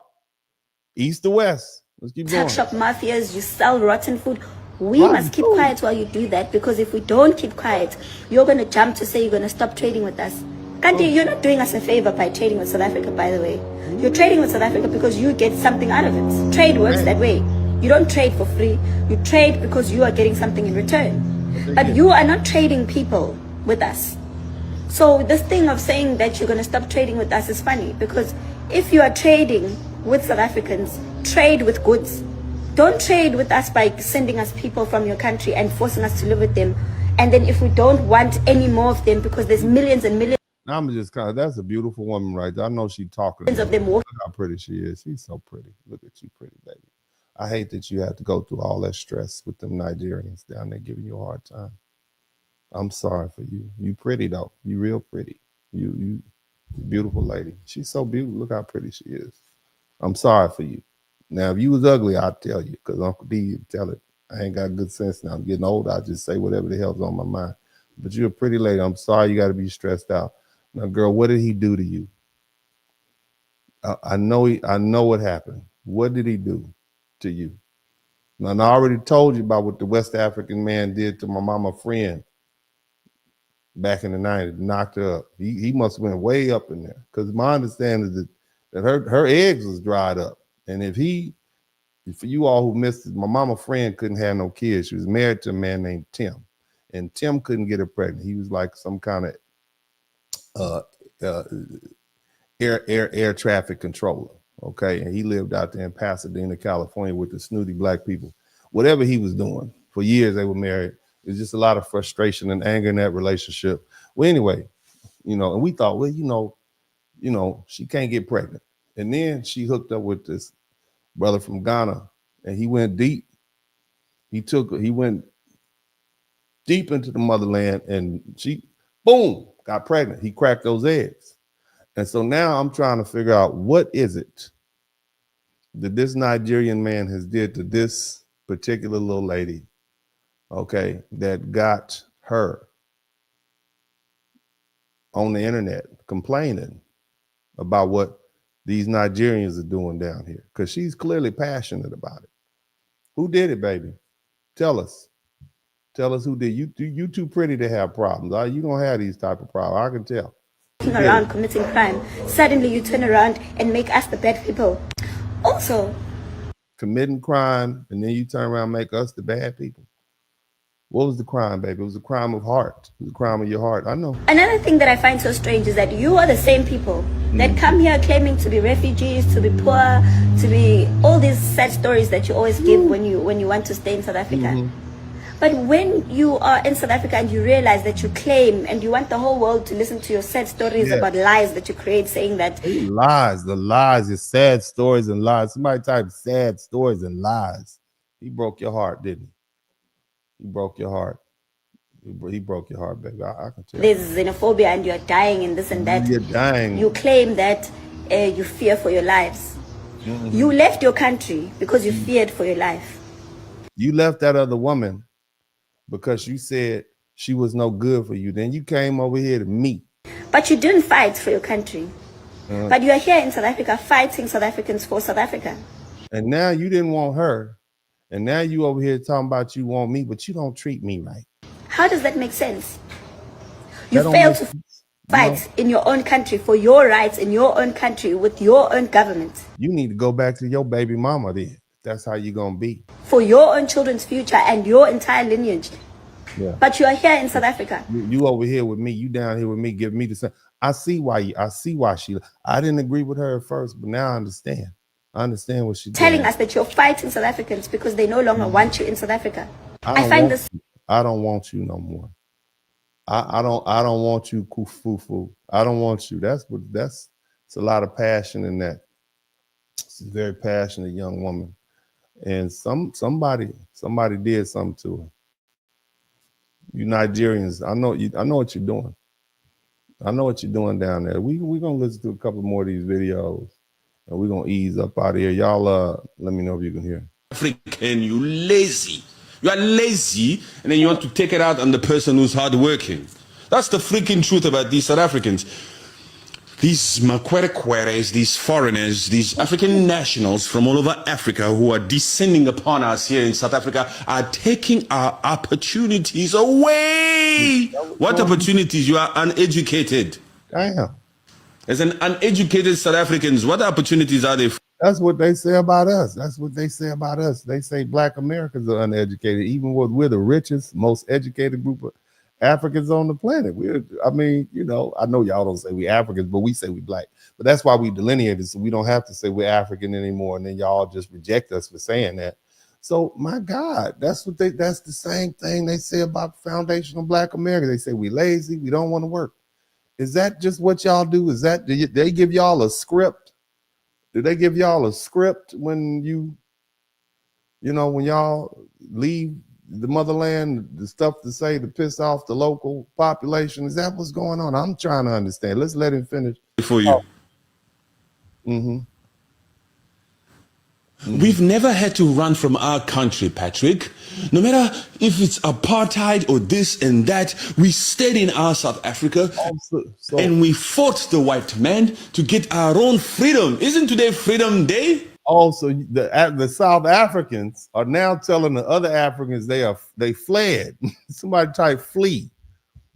east to west. Let's keep going. Tuck shop mafias, you sell rotten food. We must keep quiet while you do that, because if we don't keep quiet, you're going to jump to say you're going to stop trading with us. Kanti, you're not doing us a favor by trading with South Africa, by the way. You're trading with South Africa because you get something out of it. Trade works that way. You don't trade for free. You trade because you are getting something in return. But you are not trading people with us. So this thing of saying that you're going to stop trading with us is funny, because if you are trading with South Africans, trade with goods. Don't trade with us by sending us people from your country and forcing us to live with them. And then if we don't want any more of them, because there's millions and millions. I'm just kind of, that's a beautiful woman right there. I know she's talking. Of them. Look how pretty she is. She's so pretty. Look at you, pretty baby. I hate that you have to go through all that stress with them Nigerians down there giving you a hard time. I'm sorry for you. You pretty though. You real pretty. You beautiful lady. She's so beautiful. Look how pretty she is. I'm sorry for you. Now, if you was ugly, I'd tell you, because Uncle D would tell it. I ain't got good sense now. I'm getting old. I just say whatever the hell's on my mind. But you're a pretty lady. I'm sorry you got to be stressed out. Now, girl, what did he do to you? I know what happened. What did he do to you? Now, I already told you about what the West African man did to my mama friend back in the 90s, knocked her up. He must have went way up in there, because my understanding is that her eggs was dried up. And for you all who missed it, my mama friend couldn't have no kids. She was married to a man named Tim, and Tim couldn't get her pregnant. He was like some kind of air traffic controller. Okay, and he lived out there in Pasadena, California, with the snooty black people. Whatever he was doing, for years they were married. There's just a lot of frustration and anger in that relationship. Well, anyway, and we thought, well, she can't get pregnant. And then she hooked up with this brother from Ghana, and he went deep. He went deep into the motherland, and she, boom, got pregnant. He cracked those eggs. And so now I'm trying to figure out, what is it that this Nigerian man has did to this particular little lady, okay, that got her on the internet complaining about what these Nigerians are doing down here, because she's clearly passionate about it. Who did it, baby? Tell us. Tell us who did. You too pretty to have problems. You don't have these type of problems. I can tell. Around committing crime. Suddenly you turn around and make us the bad people. Also, committing crime, and then you turn around and make us the bad people. What was the crime, baby? It was a crime of heart. It was a crime of your heart. I know. Another thing that I find so strange is that you are the same people that come here claiming to be refugees, to be poor, to be all these sad stories that you always give when you want to stay in South Africa. But when you are in South Africa and you realize that you claim and you want the whole world to listen to your sad stories about lies that you create, saying that lies, the lies, your sad stories and lies. Somebody type sad stories and lies. He broke your heart, didn't he? He broke your heart. He broke your heart, baby. I can tell. There's xenophobia and you're dying and this and that. You're dying. You claim that you fear for your lives. You left your country because you feared for your life. You left that other woman because you said she was no good for you. Then you came over here to me. But you didn't fight for your country. But you are here in South Africa fighting South Africans for South Africa. And now you didn't want her. And now you over here talking about you want me, but you don't treat me right. How does that make sense? You fail to fight in your own country for your rights in your own country with your own government. You need to go back to your baby mama then. That's how you're going to be. For your own children's future and your entire lineage. Yeah. But you are here in South Africa. You over here with me. You down here with me. Give me the same. I see why I didn't agree with her at first, but now I understand. I understand what she's telling us that you're fighting South Africans because they no longer want you in South Africa. I find this. I don't want you no more. I don't want you, kufufu. I don't want you. It's a lot of passion in that. It's a very passionate young woman, and somebody did something to her. You Nigerians, I know what you're doing. I know what you're doing down there. We're gonna listen to a couple more of these videos. And we're going to ease up out of here. Y'all, let me know if you can hear. African, you lazy. You are lazy, and then you want to take it out on the person who's hardworking. That's the freaking truth about these South Africans. These makwerekweres, these foreigners, these African nationals from all over Africa who are descending upon us here in South Africa are taking our opportunities away. What opportunities? You are uneducated. Damn. As an uneducated South Africans, what opportunities are there? That's what they say about us. That's what they say about us. They say Black Americans are uneducated, even when we're the richest, most educated group of Africans on the planet. I know y'all don't say we Africans, but we say we Black. But that's why we delineated, so we don't have to say we're African anymore, and then y'all just reject us for saying that. So, my God, that's the same thing they say about foundational Black America. They say we lazy, we don't want to work. Is that just what y'all do? Is that, do they give y'all a script? Do they give y'all a script when when y'all leave the motherland, the stuff to say to piss off the local population? Is that what's going on? I'm trying to understand. Let's let him finish. For you. We've never had to run from our country, Patrick. No matter if it's apartheid or this and that, we stayed in our South Africa and we fought the white man to get our own freedom. Isn't today Freedom Day? Also, the South Africans are now telling the other Africans they fled. Somebody type flee.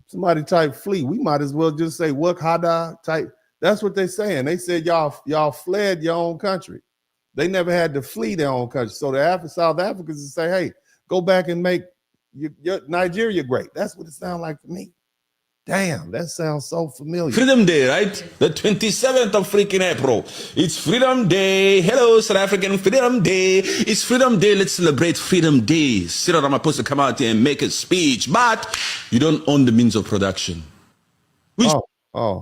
Somebody type flee. We might as well just say Wakada type. That's what they're saying. They said y'all fled your own country. They never had to flee their own country. So the South Africans say, hey, go back and make your Nigeria great. That's what it sounds like to me. Damn, that sounds so familiar. Freedom Day, right? The 27th of freaking April. It's Freedom Day. Hello, South African. Freedom Day. It's Freedom Day. Let's celebrate Freedom Day. Cyril Ramaphosa come out here and make a speech, but you don't own the means of production. Which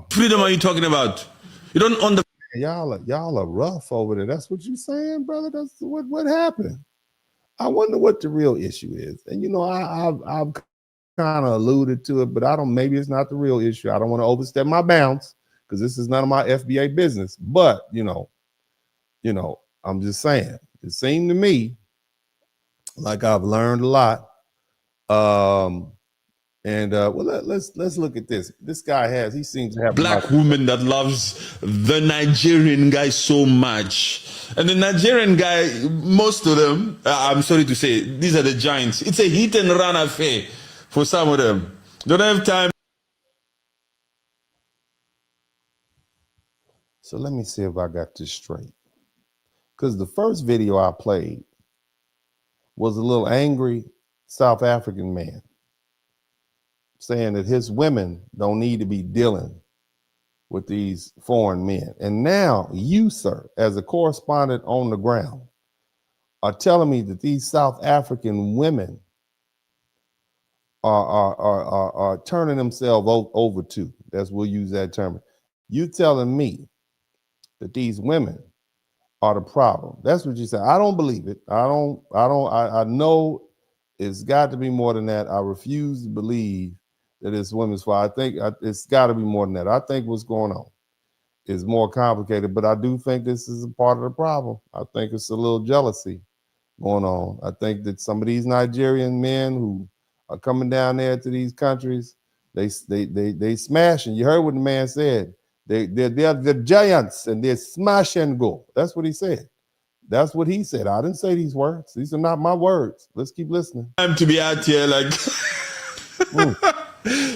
freedom are you talking about? You don't own the... Y'all are rough over there. That's what you saying, brother? That's what happened. I wonder what the real issue is. And I've kind of alluded to it, but maybe it's not the real issue. I don't want to overstep my bounds because this is none of my FBA business. But I'm just saying, it seemed to me like I've learned a lot. Let's look at this. This guy he seems to have black woman that loves the Nigerian guy so much. And the Nigerian guy, most of them, I'm sorry to say, these are the giants. It's a hit and run affair for some of them. Don't have time. So let me see if I got this straight. Because the first video I played was a little angry South African man saying that his women don't need to be dealing with these foreign men. And now you, sir, as a correspondent on the ground, are telling me that these South African women are turning themselves over to. We'll use that term. You telling me that these women are the problem. That's what you said. I don't believe it. I know it's got to be more than that. I refuse to believe that it's women's fault. I think it's got to be more than that. I think what's going on is more complicated, but I do think this is a part of the problem. I think it's a little jealousy going on. I think that some of these Nigerian men who are coming down there to these countries, they smashing. You heard what the man said. They're the giants and they smash and go. That's what he said. That's what he said. I didn't say these words. These are not my words. Let's keep listening. Time to be out here like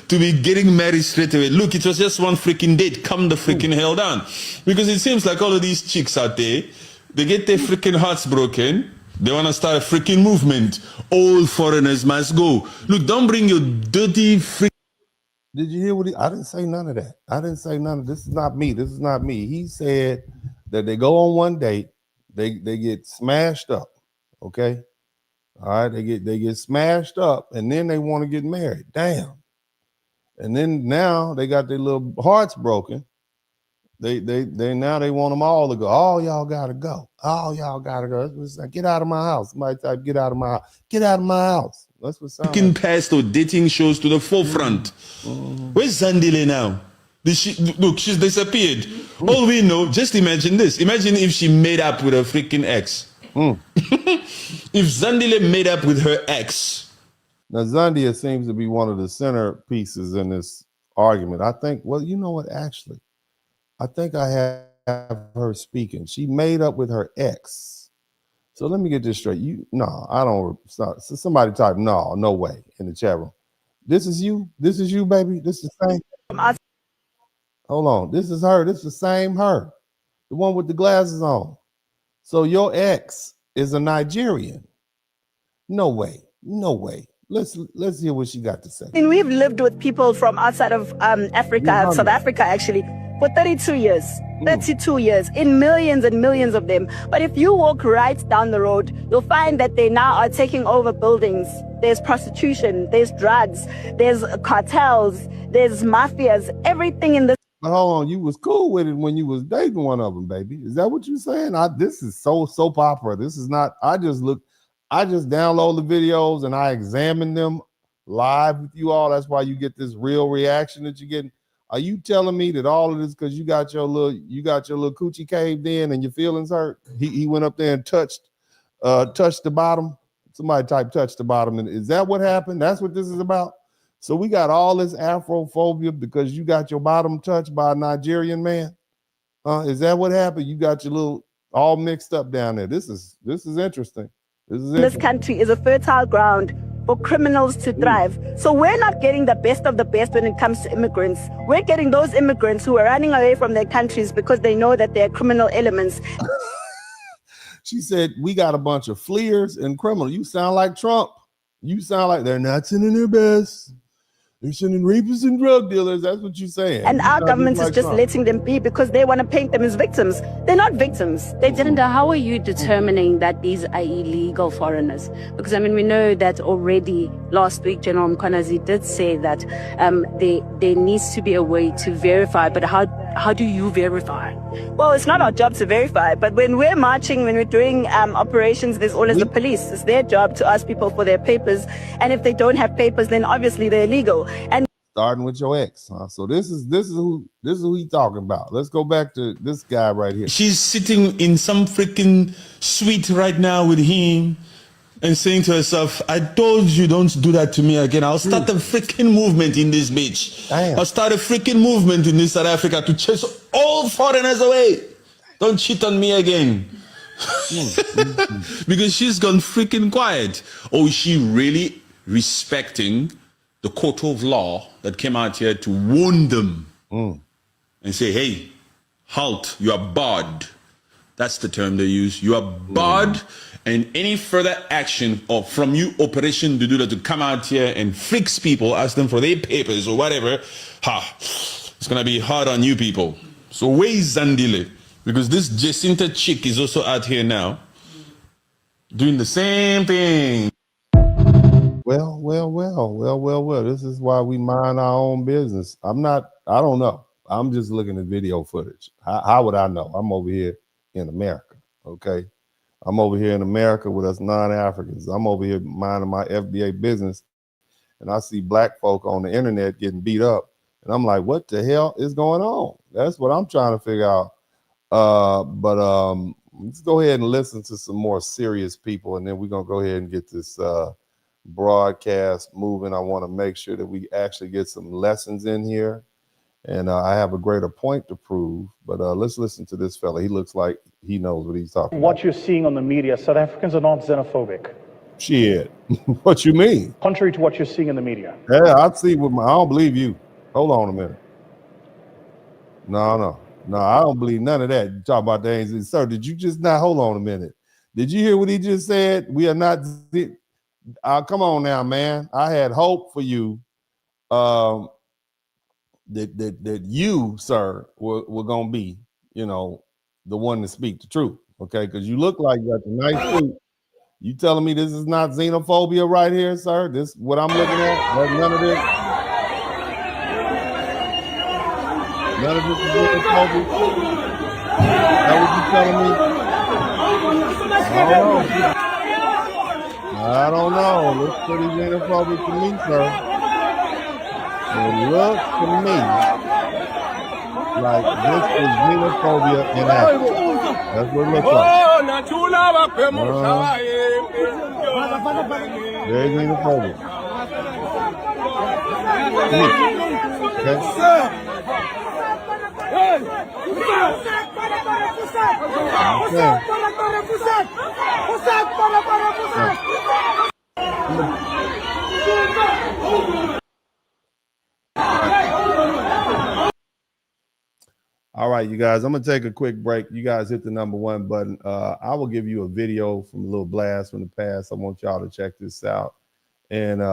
to be getting married straight away. Look, it was just one freaking date. Calm the freaking hell down. Because it seems like all of these chicks out there, they get their freaking hearts broken. They want to start a freaking movement. All foreigners must go. Look, don't bring your dirty freaking... Did you hear what I didn't say none of that. I didn't say none of this. Is not me. This is not me. He said that they go on one date, they get smashed up. Okay. All right, they get smashed up and then they want to get married. Damn. And then now they got their little hearts broken. They now they want them all to go. All y'all gotta go. All y'all gotta go. It's like, get out of my house. Somebody type, get out of my house. Get out of my house. That's what sounds like. Past or dating shows to the forefront. Where's Zandile now? Look, she's disappeared. All we know, just imagine this. Imagine if she made up with her freaking ex. If Zandile made up with her ex. Now, Zandia seems to be one of the centerpieces in this argument. I think, well, you know what, actually, I think I have her speaking. She made up with her ex. So let me get this straight. I don't. So somebody type, no way in the chat room. This is you? This is you, baby? This is the same? Hold on. This is her. This is the same her. The one with the glasses on. So your ex is a Nigerian. No way. No way. Let's hear what she got to say. And we've lived with people from outside of Africa, South Africa actually, for 32 years. 32 years, in millions and millions of them. But if you walk right down the road, you'll find that they now are taking over buildings. There's prostitution, there's drugs, there's cartels, there's mafias, everything in this. But hold on, you was cool with it when you was dating one of them, baby. Is that what you're saying? This is soap opera. This is not, I just download the videos and I examine them live with you all. That's why you get this real reaction that you're getting. Are you telling me that all of this because you got your little coochie caved in and your feelings hurt? He went up there and touched the bottom. Somebody type touch the bottom. And is that what happened? That's what this is about. So we got all this Afrophobia because you got your bottom touched by a Nigerian man. Is that what happened? You got your little all mixed up down there. This is interesting. This country is a fertile ground for criminals to thrive. So we're not getting the best of the best when it comes to immigrants. We're getting those immigrants who are running away from their countries because they know that they're criminal elements. She said, we got a bunch of fleers and criminals. You sound like Trump. You sound like they're not sending their best. They're sending rapists and drug dealers. That's what you're saying. And our government is just letting them be because they want to paint them as victims. They're not victims. How are you determining that these are illegal foreigners? Because, I mean, we know that already last week, General Mkhwanazi did say that there needs to be a way to verify. But how do you verify? Well, it's not our job to verify. But when we're marching, when we're doing operations, there's always the police. It's their job to ask people for their papers. And if they don't have papers, then obviously they're illegal. And starting with your ex, huh? So this is who he talking about. Let's go back to this guy right here. She's sitting in some freaking suite right now with him and saying to herself, I told you don't do that to me again. I'll start a freaking movement in this bitch. Damn. I'll start a freaking movement in this South Africa to chase all foreigners away. Don't cheat on me again. Because she's gone freaking quiet. Oh, is she really respecting the court of law that came out here to warn them and say, hey, halt, you are barred. That's the term they use. You are barred, and any further action or from you operation to do that, to come out here and fix people, ask them for their papers or whatever, it's gonna be hard on you people. So where is Zandile? Because this Jacinta chick is also out here now doing the same thing. Well. This is why we mind our own business. I don't know. I'm just looking at video footage. How would I know? I'm over here in America, okay? I'm over here in America with us non-Africans. I'm over here minding my FBA business, and I see black folk on the internet getting beat up, and I'm like, what the hell is going on? That's what I'm trying to figure out. Let's go ahead and listen to some more serious people, and then we're going to go ahead and get this broadcast moving. I want to make sure that we actually get some lessons in here. And I have a greater point to prove, but let's listen to this fella. He looks like he knows what he's talking about. What you're seeing on the media, South Africans are not xenophobic. Shit. What you mean? Contrary to what you're seeing in the media. Yeah, I see I don't believe you. Hold on a minute. No, I don't believe none of that. You talk about things. Sir, did you just not, hold on a minute. Did you hear what he just said? We are not, come on now, man. I had hope for you. That you, sir, were gonna be, the one to speak the truth, okay? Because you look like you got the nice suit. You telling me this is not xenophobia right here, sir? This what I'm looking at? None of this. None of this is xenophobia. That what you telling me? I don't know. Looks pretty xenophobic to me, sir. It looks to me like this is xenophobia in action. That's what it looks like. Very xenophobic. Okay. All right, you guys, I'm going to take a quick break. You guys hit the #1 button. I will give you a video from a little blast from the past. I want y'all to check this out. And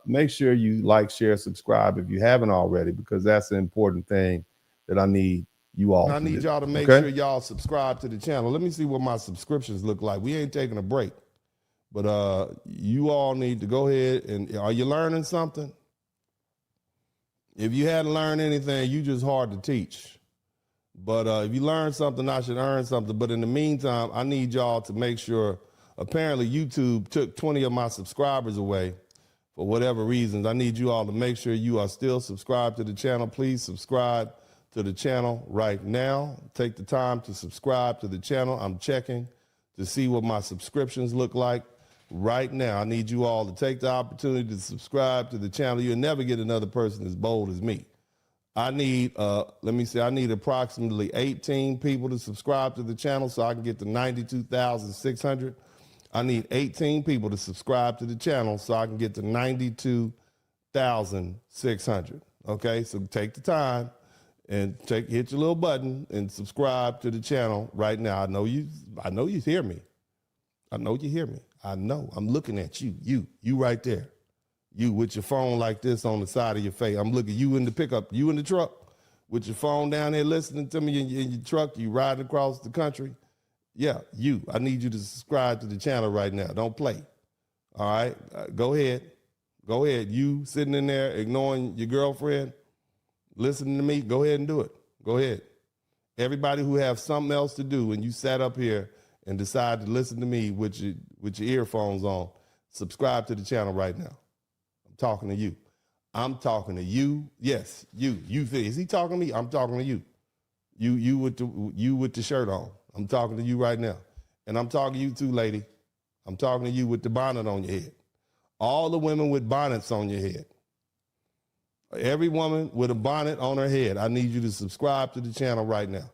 make sure you like, share, subscribe if you haven't already, because that's the important thing that I need you all. I need y'all to make sure y'all subscribe to the channel. Let me see what my subscriptions look like. We ain't taking a break. But you all need to go ahead and, are you learning something? If you hadn't learned anything, you just hard to teach. But if you learn something, I should earn something. But in the meantime, I need y'all to make sure, apparently YouTube took 20 of my subscribers away for whatever reasons. I need you all to make sure you are still subscribed to the channel. Please subscribe to the channel right now. Take the time to subscribe to the channel. I'm checking to see what my subscriptions look like right now. I need you all to take the opportunity to subscribe to the channel. You'll never get another person as bold as me. I need, I need approximately 18 people to subscribe to the channel so I can get to 92,600. I need 18 people to subscribe to the channel so I can get to 92,600. Okay, so take the time and hit your little button and subscribe to the channel right now. I know you hear me. I know you hear me. I know. I'm looking at you. You right there. You with your phone like this on the side of your face. I'm looking you in the pickup, you in the truck with your phone down there listening to me in your truck. You riding across the country. Yeah, you. I need you to subscribe to the channel right now. Don't play. All right? Go ahead. Go ahead. You sitting in there ignoring your girlfriend, listening to me, go ahead and do it. Go ahead. Everybody who have something else to do and you sat up here and decide to listen to me with your earphones on, subscribe to the channel right now. I'm talking to you. I'm talking to you. Yes, you. Is he talking to me? I'm talking to you. You with the shirt on. I'm talking to you right now. And I'm talking to you too, lady. I'm talking to you with the bonnet on your head. All the women with bonnets on your head. Every woman with a bonnet on her head, I need you to subscribe to the channel right now.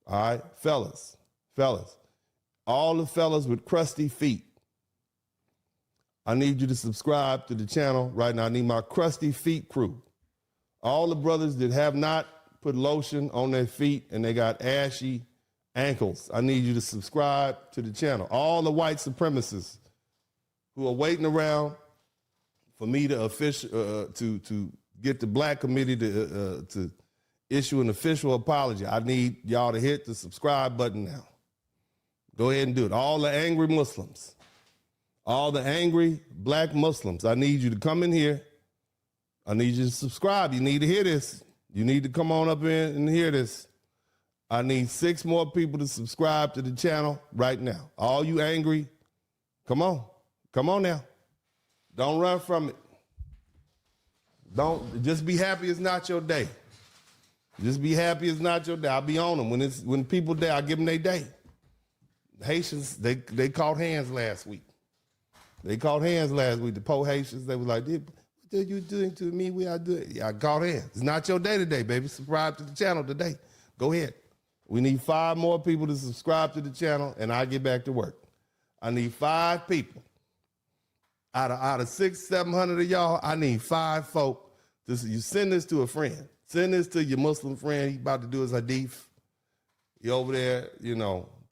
All right? Fellas. All the fellas with crusty feet, I need you to subscribe to the channel right now. I need my crusty feet crew. All the brothers that have not put lotion on their feet and they got ashy ankles, I need you to subscribe to the channel. All the white supremacists who are waiting around for me to to get the black committee to issue an official apology. I need y'all to hit the subscribe button now. Go ahead and do it. All the angry Muslims, all the angry black Muslims, I need you to come in here. I need you to subscribe. You need to hear this. You need to come on up in and hear this. I need 6 more people to subscribe to the channel right now. All you angry, come on. Come on now. Don't run from it. Don't just be happy it's not your day. Just be happy it's not your day. I'll be on them. When people die, I give them their day. Haitians, they caught hands last week. They caught hands last week. The poor Haitians, they was like, what are you doing to me? We are doing. Yeah, I caught hands. It's not your day today, baby. Subscribe to the channel today. Go ahead. We need 5 more people to subscribe to the channel, and I'll get back to work. I need 5 people. Out of 600-700 of y'all, I need 5 folk. You send this to a friend. Send this to your Muslim friend. He about to do his hadith. He over there,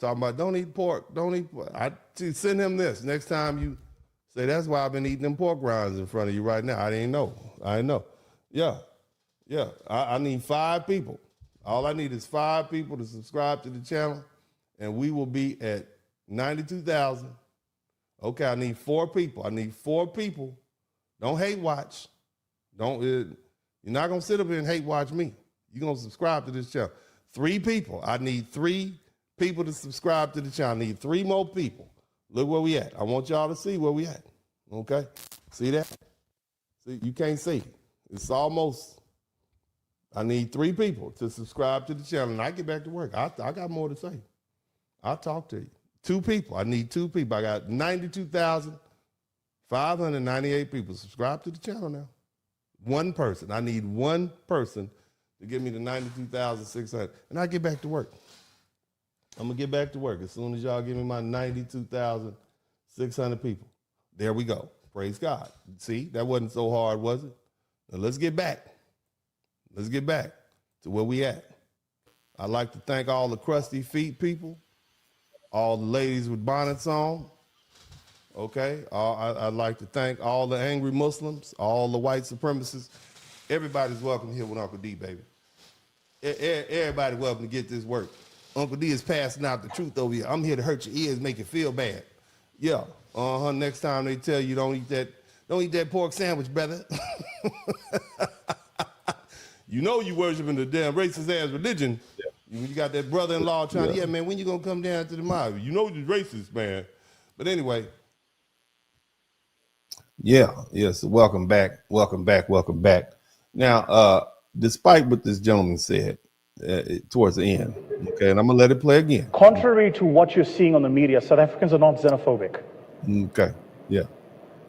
talking about don't eat pork. Don't eat pork. Send him this. Next time you say, that's why I've been eating them pork rinds in front of you right now. I didn't know. Yeah. I need 5 people. All I need is 5 people to subscribe to the channel, and we will be at 92,000. Okay, I need 4 people. Don't hate watch. You're not gonna sit up here and hate watch me. You're gonna subscribe to this channel. 3 people. I need 3 people to subscribe to the channel. I need 3 more people. Look where we at. I want y'all to see where we at. Okay? See that? See, you can't see. It's almost. I need 3 people to subscribe to the channel, and I get back to work. I got more to say. I'll talk to you. 2 people. I need 2 people. I got 92,598 people. Subscribe to the channel now. 1 person. I need 1 person to give me the 92,600, and I get back to work. I'm gonna get back to work as soon as y'all give me my 92,600 people. There we go. Praise God. See, that wasn't so hard, was it? Now let's get back. Let's get back to where we at. I'd like to thank all the crusty feet people, all the ladies with bonnets on. Okay, I'd like to thank all the angry Muslims, all the white supremacists. Everybody's welcome here with Uncle D, baby. Everybody welcome to get this work. Uncle D is passing out the truth over here. I'm here to hurt your ears, make you feel bad. Yeah, next time they tell you don't eat that pork sandwich, brother. You know you worshiping the damn racist ass religion. Yeah. You got that brother-in-law trying to, yeah, man, when you gonna come down to the mob? You know you're racist, man. But anyway. Yeah, yes, welcome back. Now, despite what this gentleman said towards the end, okay, and I'm gonna let it play again. Contrary to what you're seeing on the media, South Africans are not xenophobic. Okay, yeah.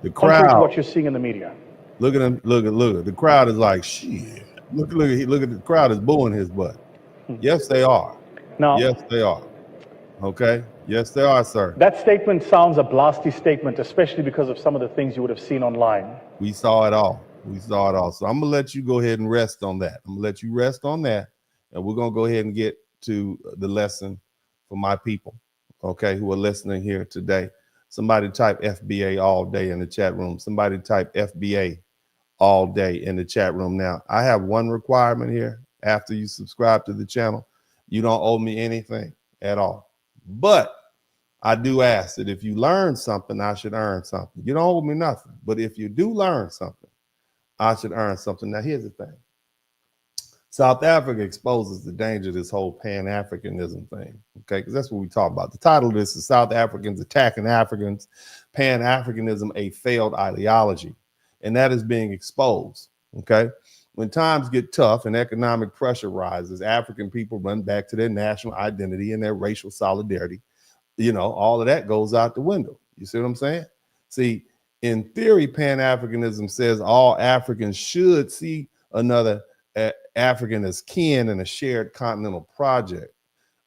The Contrary crowd. to what you're seeing in the media. Look at him, look at. The crowd is like, shit. Look at the crowd is booing his butt. Yes, they are. Now, yes, they are. Okay. Yes, they are, sir. That statement sounds a blasty statement, especially because of some of the things you would have seen online. We saw it all. So I'm gonna let you go ahead and rest on that. And we're gonna go ahead and get to the lesson for my people, okay, who are listening here today. Somebody type FBA all day in the chat room. Somebody type FBA all day in the chat room. Now, I have one requirement here. After you subscribe to the channel, you don't owe me anything at all. But I do ask that if you learn something, I should earn something. You don't owe me nothing. But if you do learn something, I should earn something. Now, here's the thing. South Africa exposes the danger of this whole Pan-Africanism thing, okay? Because that's what we talk about. The title of this is South Africans Attacking Africans, Pan-Africanism, a Failed Ideology. And that is being exposed, okay? When times get tough and economic pressure rises, African people run back to their national identity and their racial solidarity. You know, all of that goes out the window. You see what I'm saying? See, in theory, Pan-Africanism says all Africans should see another African as kin in a shared continental project.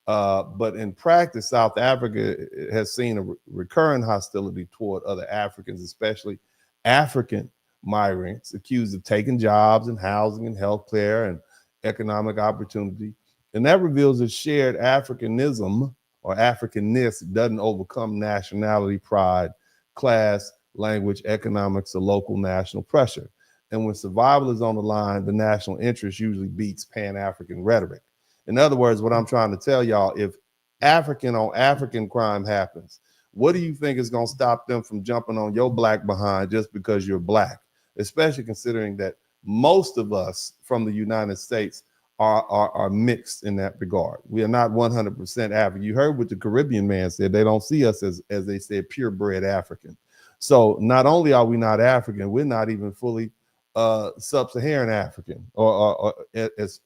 But in practice, South Africa has seen a recurring hostility toward other Africans, especially African migrants accused of taking jobs and housing and healthcare and economic opportunity And that reveals that shared Africanism or Africanness doesn't overcome nationality, pride, class, language, economics, or local national pressure. And when survival is on the line, the national interest usually beats Pan-African rhetoric. In other words, what I'm trying to tell y'all, if African on African crime happens, what do you think is going to stop them from jumping on your black behind just because you're black? Especially considering that most of us from the United States are mixed in that regard. We are not 100% African. You heard what the Caribbean man said. They don't see us as they said, purebred African. So not only are we not African, we're not even fully sub-Saharan African or as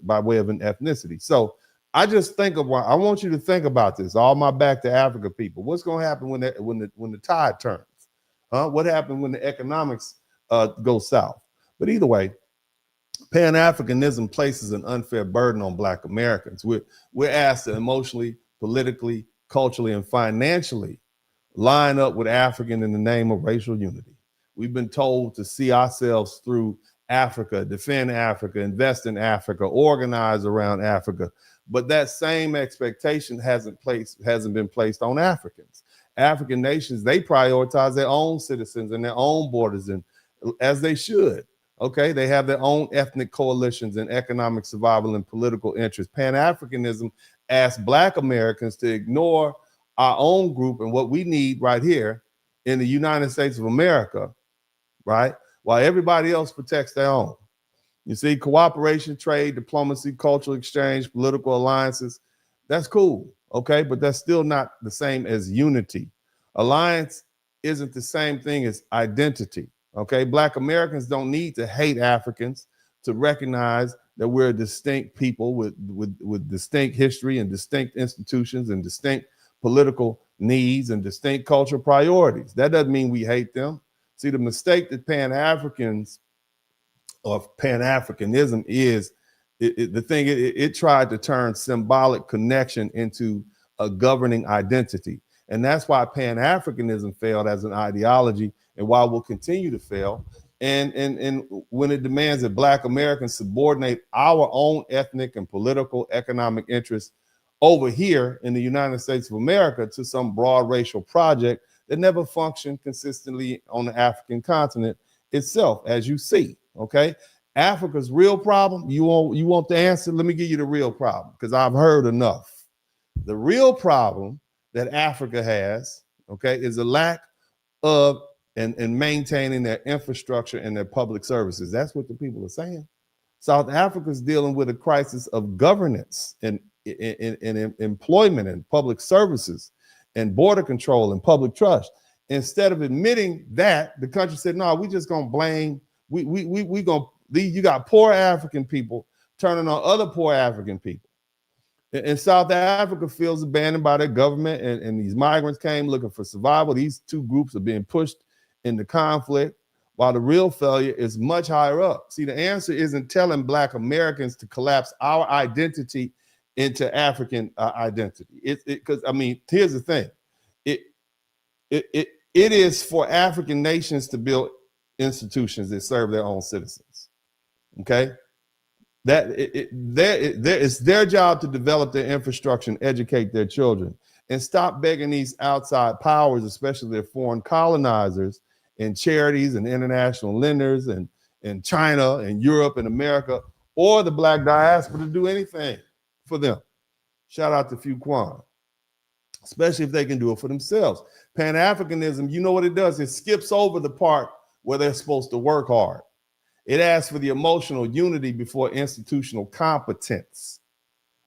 by way of an ethnicity. So I just think of I want you to think about this. All my Back to Africa people. What's going to happen when the tide turns? What happened when the economics go south? But either way, Pan-Africanism places an unfair burden on Black Americans. We're asked to emotionally, politically, culturally, and financially line up with African in the name of racial unity. We've been told to see ourselves through Africa, defend Africa, invest in Africa, organize around Africa. But that same expectation hasn't been placed on Africans. African nations, they prioritize their own citizens and their own borders, and as they should. Okay, they have their own ethnic coalitions and economic survival and political interests. Pan-Africanism asks Black Americans to ignore our own group and what we need right here in the United States of America, right? While everybody else protects their own. You see, cooperation, trade, diplomacy, cultural exchange, political alliances, that's cool, okay? But that's still not the same as unity. Alliance isn't the same thing as identity. Okay, Black Americans don't need to hate Africans to recognize that we're a distinct people with distinct history and distinct institutions and distinct political needs and distinct cultural priorities. That doesn't mean we hate them. See, the mistake that Pan-Africans or Pan-Africanism is, it tried to turn symbolic connection into a governing identity. And that's why Pan-Africanism failed as an ideology and why we'll continue to fail. And when it demands that Black Americans subordinate our own ethnic and political economic interests over here in the United States of America to some broad racial project that never functioned consistently on the African continent itself, as you see, okay? Africa's real problem, you want the answer? Let me give you the real problem, because I've heard enough. The real problem that Africa has, okay, is a lack of and maintaining their infrastructure and their public services. That's what the people are saying. South Africa's dealing with a crisis of governance and employment and public services and border control and public trust. Instead of admitting that, the country said, no, we just gonna blame, you got poor African people turning on other poor African people. And South Africa feels abandoned by their government, and these migrants came looking for survival. These two groups are being pushed into conflict, while the real failure is much higher up. See, the answer isn't telling Black Americans to collapse our identity into African identity. Because I mean, here's the thing: it is for African nations to build institutions that serve their own citizens. Okay. It's their job to develop their infrastructure and educate their children, and stop begging these outside powers, especially their foreign colonizers and charities and international lenders and China and Europe and America or the Black diaspora to do anything for them. Shout out to Phu Quan, especially if they can do it for themselves. Pan-Africanism, you know what it does? It skips over the part where they're supposed to work hard. It asks for the emotional unity before institutional competence.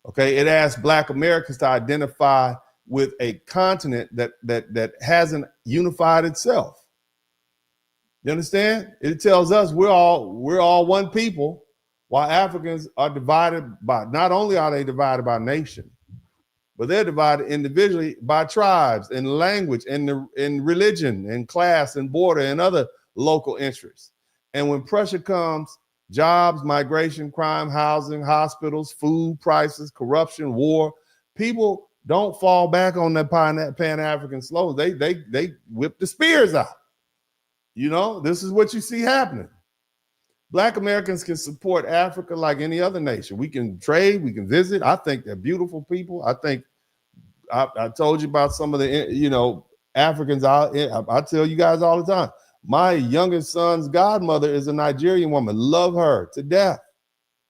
Okay, it asks Black Americans to identify with a continent that hasn't unified itself. You understand? It tells us we're all one people, while Africans are divided by, not only are they divided by nation, but they're divided individually by tribes and language and religion and class and border and other local interests. And when pressure comes, jobs, migration, crime, housing, hospitals, food prices, corruption, war, people don't fall back on that Pan-African slogan. They whip the spears out. You know, this is what you see happening. Black Americans can support Africa like any other nation. We can trade, we can visit. I think they're beautiful people. I think I told you about some of the, Africans. I tell you guys all the time. My youngest son's godmother is a Nigerian woman. Love her to death.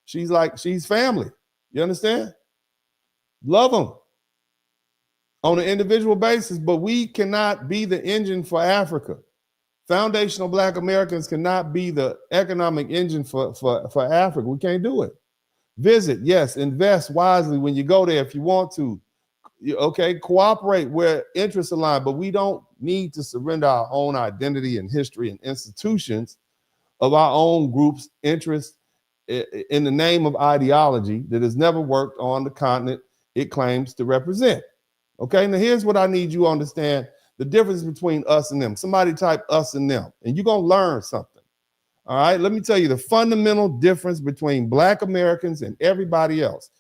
She's family. You understand? Love them on an individual basis, but we cannot be the engine for Africa. Foundational Black Americans cannot be the economic engine for Africa. We can't do it. Visit, yes, invest wisely when you go there if you want to. Okay, cooperate where interests align, but we don't need to surrender our own identity and history and institutions of our own group's interests in the name of ideology that has never worked on the continent it claims to represent. Okay, now here's what I need you to understand. The difference between us and them. Somebody type us and them, and you're going to learn something. All right, let me tell you the fundamental difference between Black Americans and everybody else.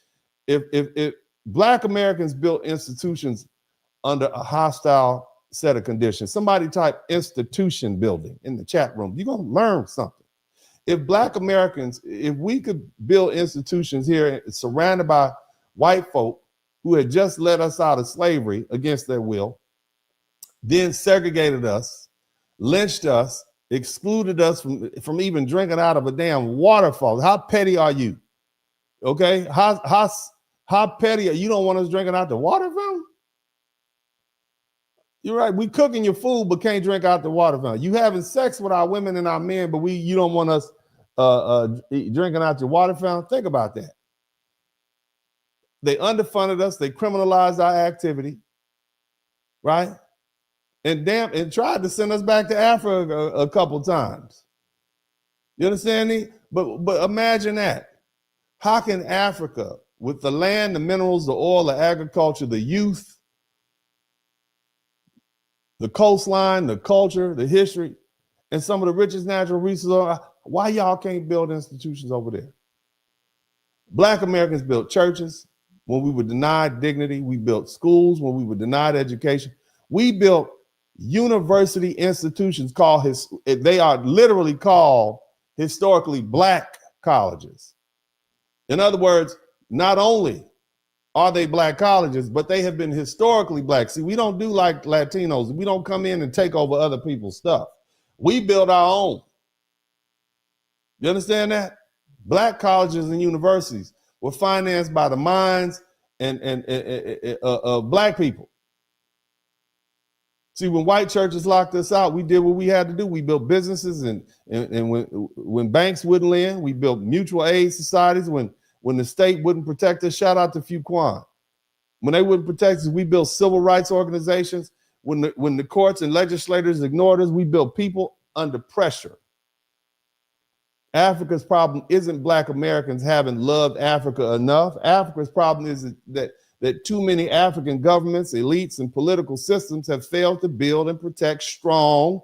If Black Americans built institutions under a hostile set of conditions, somebody type institution building in the chat room, you're going to learn something. If Black Americans, if we could build institutions here surrounded by white folk who had just let us out of slavery against their will, then segregated us, lynched us, excluded us from even drinking out of a damn waterfall. How petty are you? Okay, how petty are you? Don't want us drinking out the water fountain? You're right. We cooking your food, but can't drink out the water fountain. You having sex with our women and our men, but you don't want us drinking out your water fountain. Think about that. They underfunded us. They criminalized our activity, right? And tried to send us back to Africa a couple times. You understand me? But imagine that. How can Africa, with the land, the minerals, the oil, the agriculture, the youth, the coastline, the culture, the history, and some of the richest natural resources, why y'all can't build institutions over there? Black Americans built churches when we were denied dignity. We built schools when we were denied education. We built university institutions they are literally called historically Black colleges. In other words, not only are they Black colleges, but they have been historically Black. See, we don't do like Latinos. We don't come in and take over other people's stuff. We build our own. You understand that? Black colleges and universities were financed by the minds of Black people. See, when white churches locked us out, we did what we had to do. We built businesses, and when banks wouldn't lend, we built mutual aid societies. When the state wouldn't protect us, shout out to Fuquan. When they wouldn't protect us, we built civil rights organizations. When the courts and legislators ignored us, we built people under pressure. Africa's problem isn't Black Americans having loved Africa enough. Africa's problem is that too many African governments, elites, and political systems have failed to build and protect strong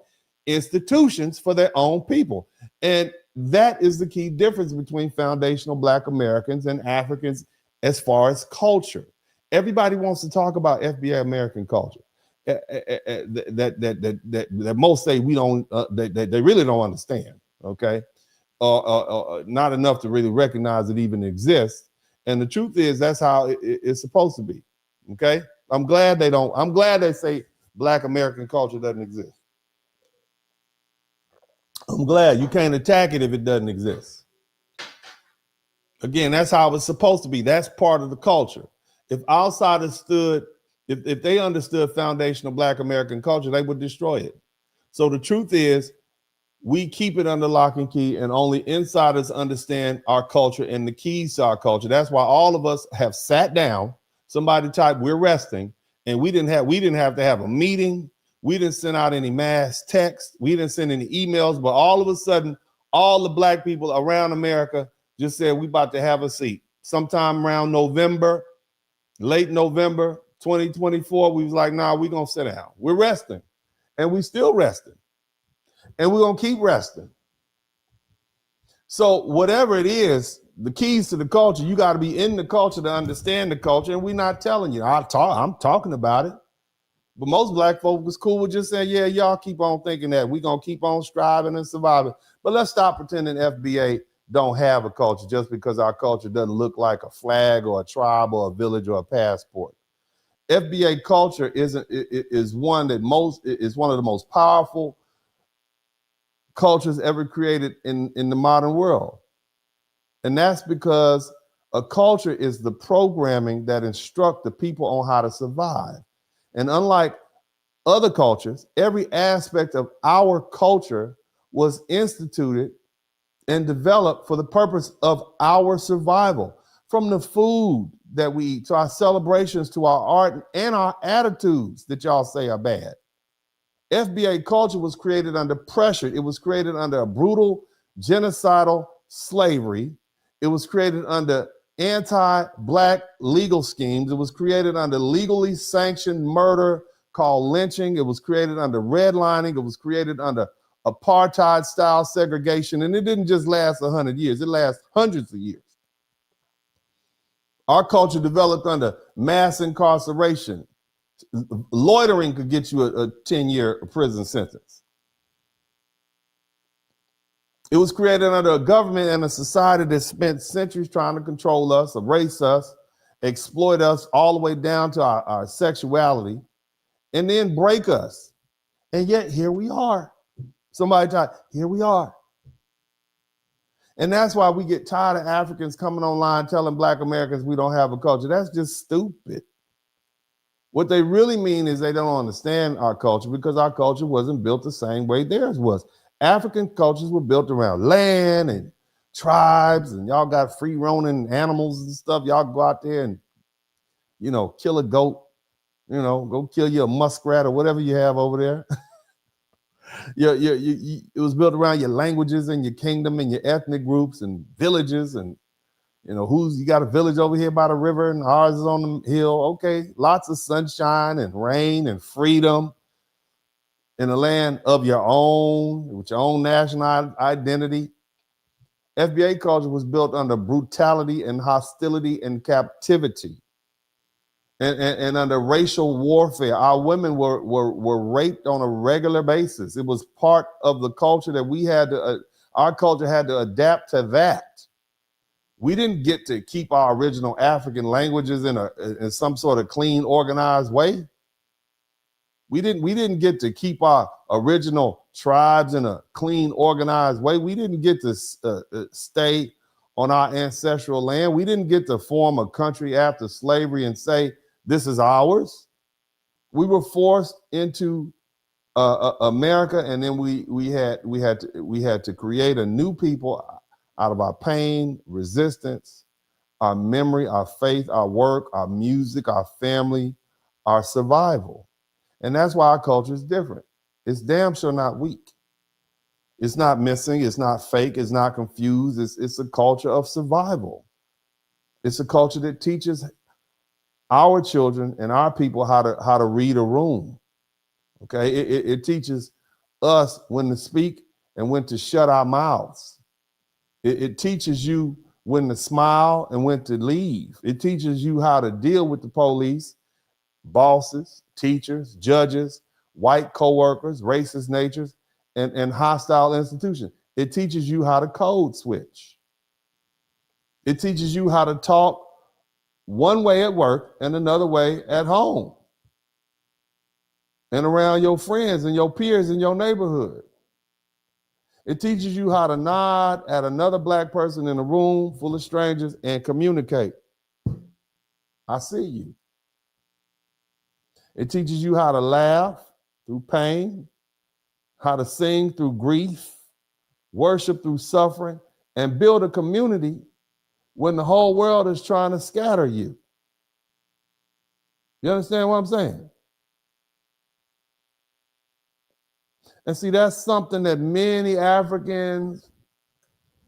institutions for their own people. And that is the key difference between foundational Black Americans and Africans as far as culture. Everybody wants to talk about FBA American culture. That most say we don't, that they really don't understand, okay? Or not enough to really recognize it even exists. And the truth is that's how it's supposed to be, okay? I'm glad they say Black American culture doesn't exist. I'm glad you can't attack it if it doesn't exist. Again, that's how it's supposed to be. That's part of the culture. If outsiders if they understood foundational Black American culture, they would destroy it. So the truth is, we keep it under lock and key, and only insiders understand our culture and the keys to our culture. That's why all of us have sat down. Somebody typed, "We're resting," and we didn't have to have a meeting. We didn't send out any mass texts. We didn't send any emails. But all of a sudden, all the Black people around America just said, "We about to have a seat." Sometime around November, late November 2024, we was like, "Nah, we're gonna sit down. We're resting," and we still resting. And we're going to keep resting. So whatever it is, the keys to the culture, you got to be in the culture to understand the culture. And we're not telling you. I'm talking about it. But most black folk was cool with just saying, yeah, y'all keep on thinking that. We're going to keep on striving and surviving. But let's stop pretending FBA don't have a culture just because our culture doesn't look like a flag or a tribe or a village or a passport. FBA culture is one of the most powerful cultures ever created in the modern world. And that's because a culture is the programming that instructs the people on how to survive. And unlike other cultures, every aspect of our culture was instituted and developed for the purpose of our survival. From the food that we eat, to our celebrations, to our art, and our attitudes that y'all say are bad. FBA culture was created under pressure. It was created under a brutal, genocidal slavery. It was created under anti-black legal schemes. It was created under legally sanctioned murder called lynching. It was created under redlining. It was created under apartheid-style segregation. And it didn't just last 100 years. It lasted hundreds of years. Our culture developed under mass incarceration. Loitering could get you a 10-year prison sentence. It was created under a government and a society that spent centuries trying to control us, erase us, exploit us all the way down to our sexuality, and then break us. And yet here we are. Somebody type, here we are. And that's why we get tired of Africans coming online telling Black Americans we don't have a culture. That's just stupid. What they really mean is they don't understand our culture because our culture wasn't built the same way theirs was. African cultures were built around land and tribes, and y'all got free roaming animals and stuff. Y'all go out there and, kill a goat, go kill you a muskrat or whatever you have over there. It was built around your languages and your kingdom and your ethnic groups and villages and, you got a village over here by the river and ours is on the hill. Okay, lots of sunshine and rain and freedom in a land of your own, with your own national identity. FBA culture was built under brutality and hostility and captivity and under racial warfare. Our women were raped on a regular basis. It was part of the culture that our culture had to adapt to that. We didn't get to keep our original African languages in some sort of clean, organized way. We didn't get to keep our original tribes in a clean, organized way. We didn't get to stay on our ancestral land. We didn't get to form a country after slavery and say, this is ours. We were forced into America, and then we had to create a new people out of our pain, resistance, our memory, our faith, our work, our music, our family, our survival. And that's why our culture is different. It's damn sure not weak. It's not missing. It's not fake. It's not confused. It's a culture of survival. It's a culture that teaches our children and our people how to read a room. Okay, it teaches us when to speak and when to shut our mouths. It teaches you when to smile and when to leave. It teaches you how to deal with the police, bosses, teachers, judges, white coworkers, racist natures, and hostile institutions. It teaches you how to code switch. It teaches you how to talk one way at work and another way at home and around your friends and your peers in your neighborhood. It teaches you how to nod at another Black person in a room full of strangers and communicate. I see you. It teaches you how to laugh through pain, how to sing through grief, worship through suffering, and build a community when the whole world is trying to scatter you. You understand what I'm saying? And see, that's something that many Africans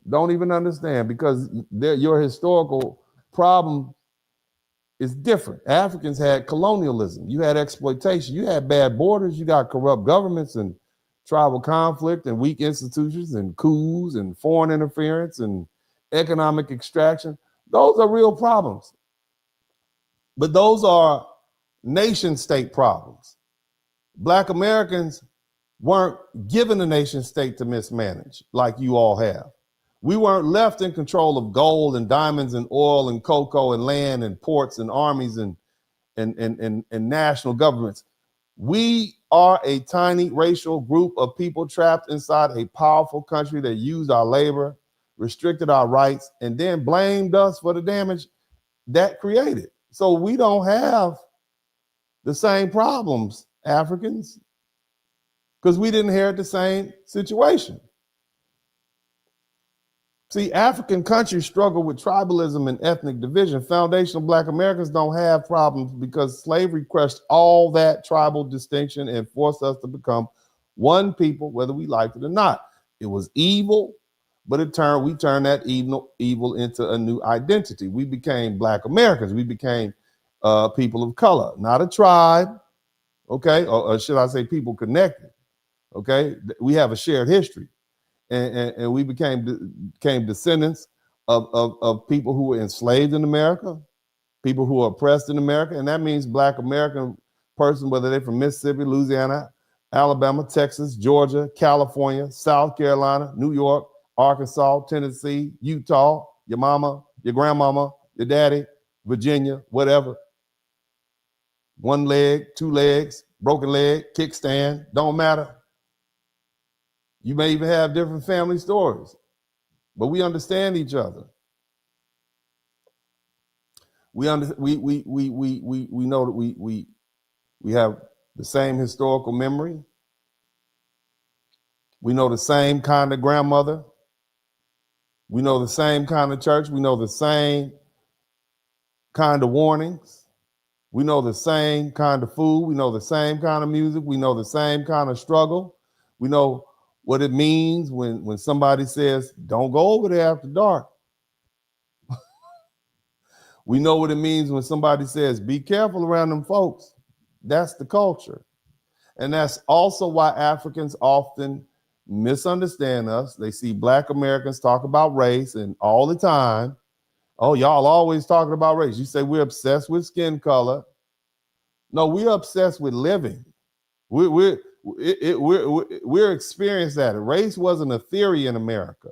don't even understand because your historical problem is different. Africans had colonialism. You had exploitation. You had bad borders. You got corrupt governments and tribal conflict and weak institutions and coups and foreign interference and economic extraction. Those are real problems. But those are nation state problems. Black Americans weren't given a nation state to mismanage like you all have. We weren't left in control of gold and diamonds and oil and cocoa and land and ports and armies and national governments. We are a tiny racial group of people trapped inside a powerful country that used our labor, restricted our rights, and then blamed us for the damage that created. So we don't have the same problems, Africans, because we didn't inherit the same situation. See, African countries struggle with tribalism and ethnic division. Foundational Black Americans don't have problems because slavery crushed all that tribal distinction and forced us to become one people, whether we liked it or not. It was evil, but we turned that evil into a new identity. We became Black Americans. We became people of color, not a tribe, okay? Or should I say people connected, okay? We have a shared history. And we became descendants of people who were enslaved in America, people who were oppressed in America. And that means Black American person, whether they're from Mississippi, Louisiana, Alabama, Texas, Georgia, California, South Carolina, New York, Arkansas, Tennessee, Utah, your mama, your grandmama, your daddy, Virginia, whatever. One leg, two legs, broken leg, kickstand, don't matter. You may even have different family stories, but we understand each other. We know that we have the same historical memory. We know the same kind of grandmother. We know the same kind of church. We know the same kind of warnings. We know the same kind of food. We know the same kind of music. We know the same kind of struggle. We know what it means when somebody says, don't go over there after dark. We know what it means when somebody says, be careful around them folks. That's the culture. And that's also why Africans often misunderstand us. They see Black Americans talk about race and all the time. Oh, y'all always talking about race. You say we're obsessed with skin color. No, we're obsessed with living. We're experienced at it. Race wasn't a theory in America.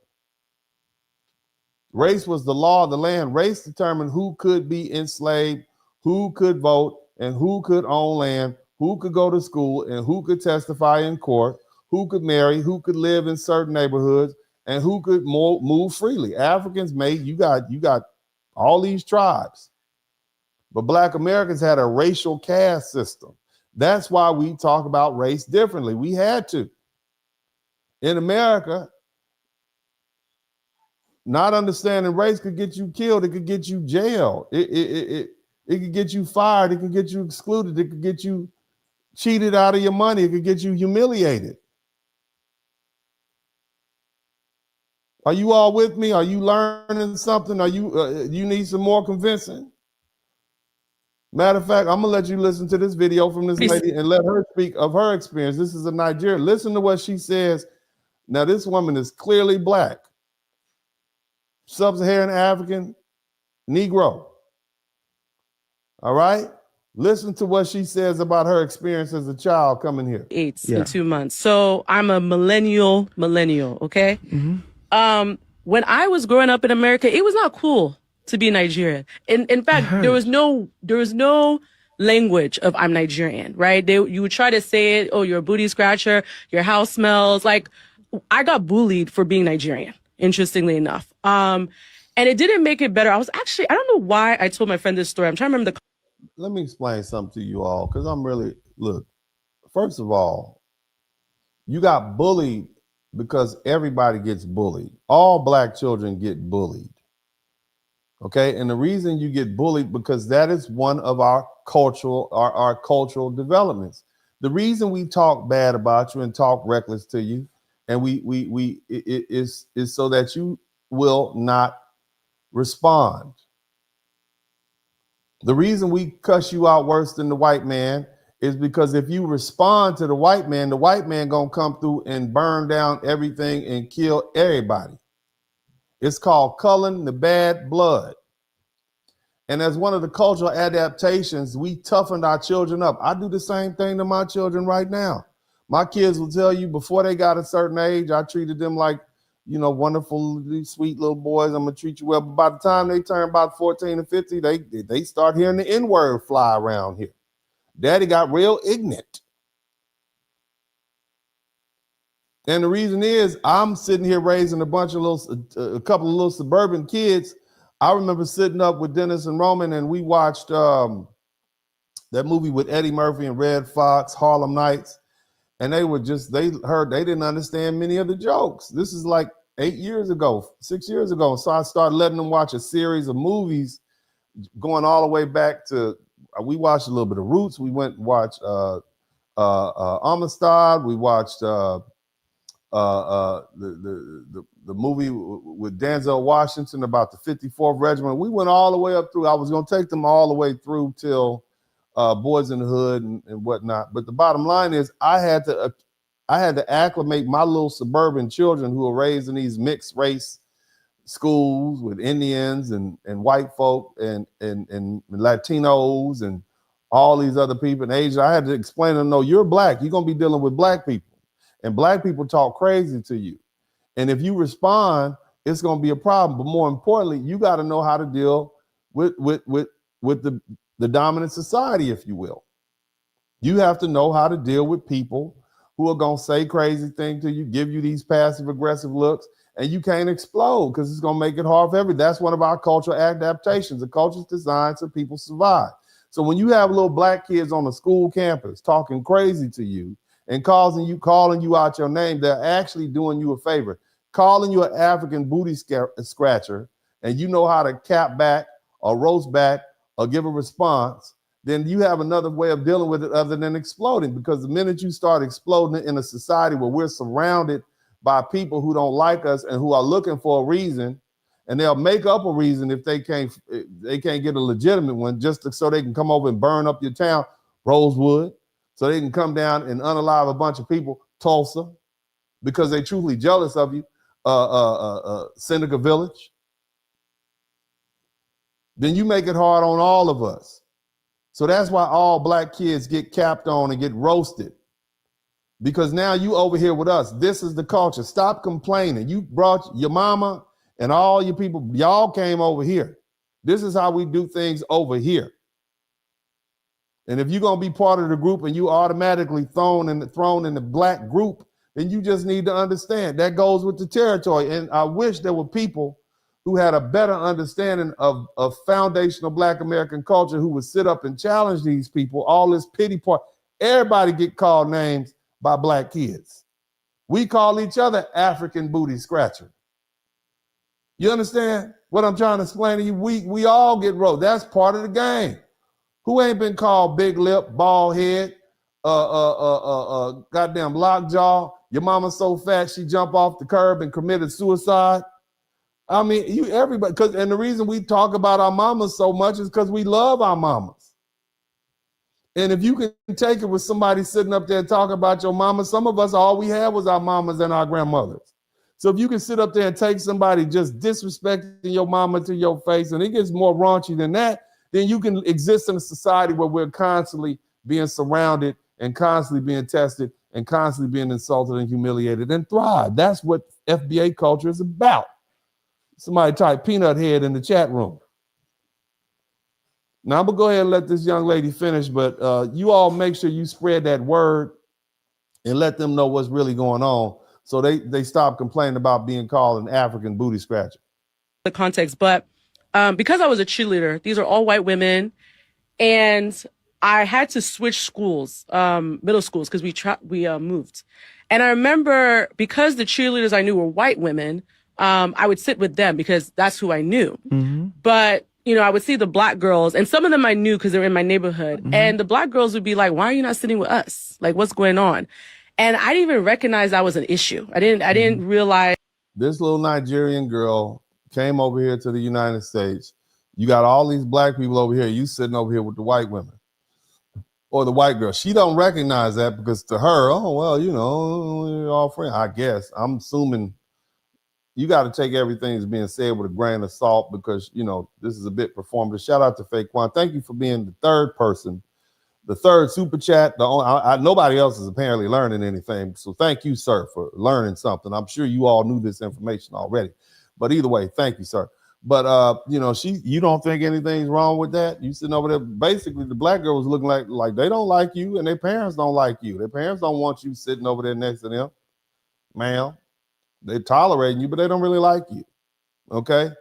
Race was the law of the land. Race determined who could be enslaved, who could vote, and who could own land, who could go to school, and who could testify in court, who could marry, who could live in certain neighborhoods, and who could move freely. Africans you got all these tribes. But Black Americans had a racial caste system. That's why we talk about race differently. We had to. In America, not understanding race could get you killed. It could get you jailed. It could get you fired. It could get you excluded. It could get you cheated out of your money. It could get you humiliated. Are you all with me? Are you learning something? Are you need some more convincing? Matter of fact, I'm gonna let you listen to this video from this lady and let her speak of her experience. This is a Nigerian. Listen to what she says. Now, this woman is clearly Black, sub-Saharan African, Negro. All right? Listen to what she says about her experience as a child coming here. In 2 months. So I'm a millennial, okay? Mm-hmm. When I was growing up in America, it was not cool to be Nigerian. In fact, there was no language of I'm Nigerian, right? You would try to say it, oh, you're a booty scratcher, your house smells. Like, I got bullied for being Nigerian, interestingly enough. And it didn't make it better. I don't know why I told my friend this story. I'm trying to remember Let me explain something to you all, because look, first of all, you got bullied because everybody gets bullied. All Black children get bullied. Okay, and the reason you get bullied because that is one of our cultural developments. The reason we talk bad about you and talk reckless to you, and it is so that you will not respond. The reason we cuss you out worse than the white man is because if you respond to the white man gonna come through and burn down everything and kill everybody. It's called culling the bad blood. And as one of the cultural adaptations, we toughened our children up. I do the same thing to my children right now. My kids will tell you before they got a certain age, I treated them like, you know, wonderful, sweet little boys. I'm gonna treat you well. But by the time they turn about 14 and 50, they start hearing the N-word fly around here. Daddy got real ignorant. And the reason is I'm sitting here raising a couple of little suburban kids. I remember sitting up with Dennis and Roman, and we watched that movie with Eddie Murphy and Red Fox, Harlem Nights. And they didn't understand many of the jokes. This is like 6 years ago. So I started letting them watch a series of movies going all the way back to, we watched a little bit of Roots. We went and watched Amistad. We watched the movie with Denzel Washington about the 54th Regiment. We went all the way up through. I was going to take them all the way through till Boys in the Hood and whatnot. But the bottom line is I had to acclimate my little suburban children who are raised in these mixed race schools with Indians and white folk and Latinos and all these other people in Asia. I had to explain to them, no, you're black. You're going to be dealing with black people. And black people talk crazy to you. And if you respond, it's going to be a problem. But more importantly, you got to know how to deal with the dominant society, if you will. You have to know how to deal with people who are going to say crazy things to you, give you these passive aggressive looks, and you can't explode because it's going to make it hard for everybody. That's one of our cultural adaptations. The culture is designed so people survive. So when you have little black kids on a school campus talking crazy to you, and calling you out your name, they're actually doing you a favor. Calling you an African booty scratcher, and you know how to cap back or roast back or give a response, then you have another way of dealing with it other than exploding. Because the minute you start exploding in a society where we're surrounded by people who don't like us and who are looking for a reason, and they'll make up a reason if they can't get a legitimate one, just so they can come over and burn up your town, Rosewood. So they can come down and unalive a bunch of people, Tulsa, because they're truly jealous of you, Seneca Village. Then you make it hard on all of us. So that's why all black kids get capped on and get roasted. Because now you over here with us. This is the culture. Stop complaining. You brought your mama and all your people, y'all came over here. This is how we do things over here. And if you're going to be part of the group and you automatically thrown in the black group, then you just need to understand that goes with the territory. And I wish there were people who had a better understanding of foundational black American culture who would sit up and challenge these people, all this pity part. Everybody get called names by black kids. We call each other African booty scratcher. You understand what I'm trying to explain to you? We all get rolled. That's part of the game. Who ain't been called big lip, bald head, goddamn lockjaw? Your mama's so fat she jumped off the curb and committed suicide. I mean, everybody, and the reason we talk about our mamas so much is because we love our mamas. And if you can take it with somebody sitting up there talking about your mama, some of us, all we had was our mamas and our grandmothers. So if you can sit up there and take somebody just disrespecting your mama to your face, and it gets more raunchy than that, then you can exist in a society where we're constantly being surrounded and constantly being tested and constantly being insulted and humiliated and thrive. That's what FBA culture is about. Somebody type peanut head in the chat room. Now I'm gonna go ahead and let this young lady finish, but you all make sure you spread that word and let them know what's really going on so they stop complaining about being called an African booty scratcher. The context, but because I was a cheerleader, these are all white women, and I had to switch schools, middle schools, because we moved. And I remember because the cheerleaders I knew were white women, I would sit with them because that's who I knew. Mm-hmm. But, I would see the black girls, and some of them I knew because they were in my neighborhood. Mm-hmm. And the black girls would be like, why are you not sitting with us? Like, what's going on? And I didn't even recognize that was an issue. I didn't realize. This little Nigerian girl came over here to the United States. You got all these black people over here. You sitting over here with the white women or the white girl. She don't recognize that because to her, oh, well, we're all friends. I guess I'm assuming you got to take everything that's being said with a grain of salt because, you know, this is a bit performative. Shout out to Faquan. Thank you for being the third person, the third super chat. Nobody else is apparently learning anything. So thank you, sir, for learning something. I'm sure you all knew this information already. But either way, thank you, sir. But, you know, you don't think anything's wrong with that? You sitting over there, basically the black girl was looking like they don't like you and their parents don't like you. Their parents don't want you sitting over there next to them, ma'am. They're tolerating you, but they don't really like you, okay?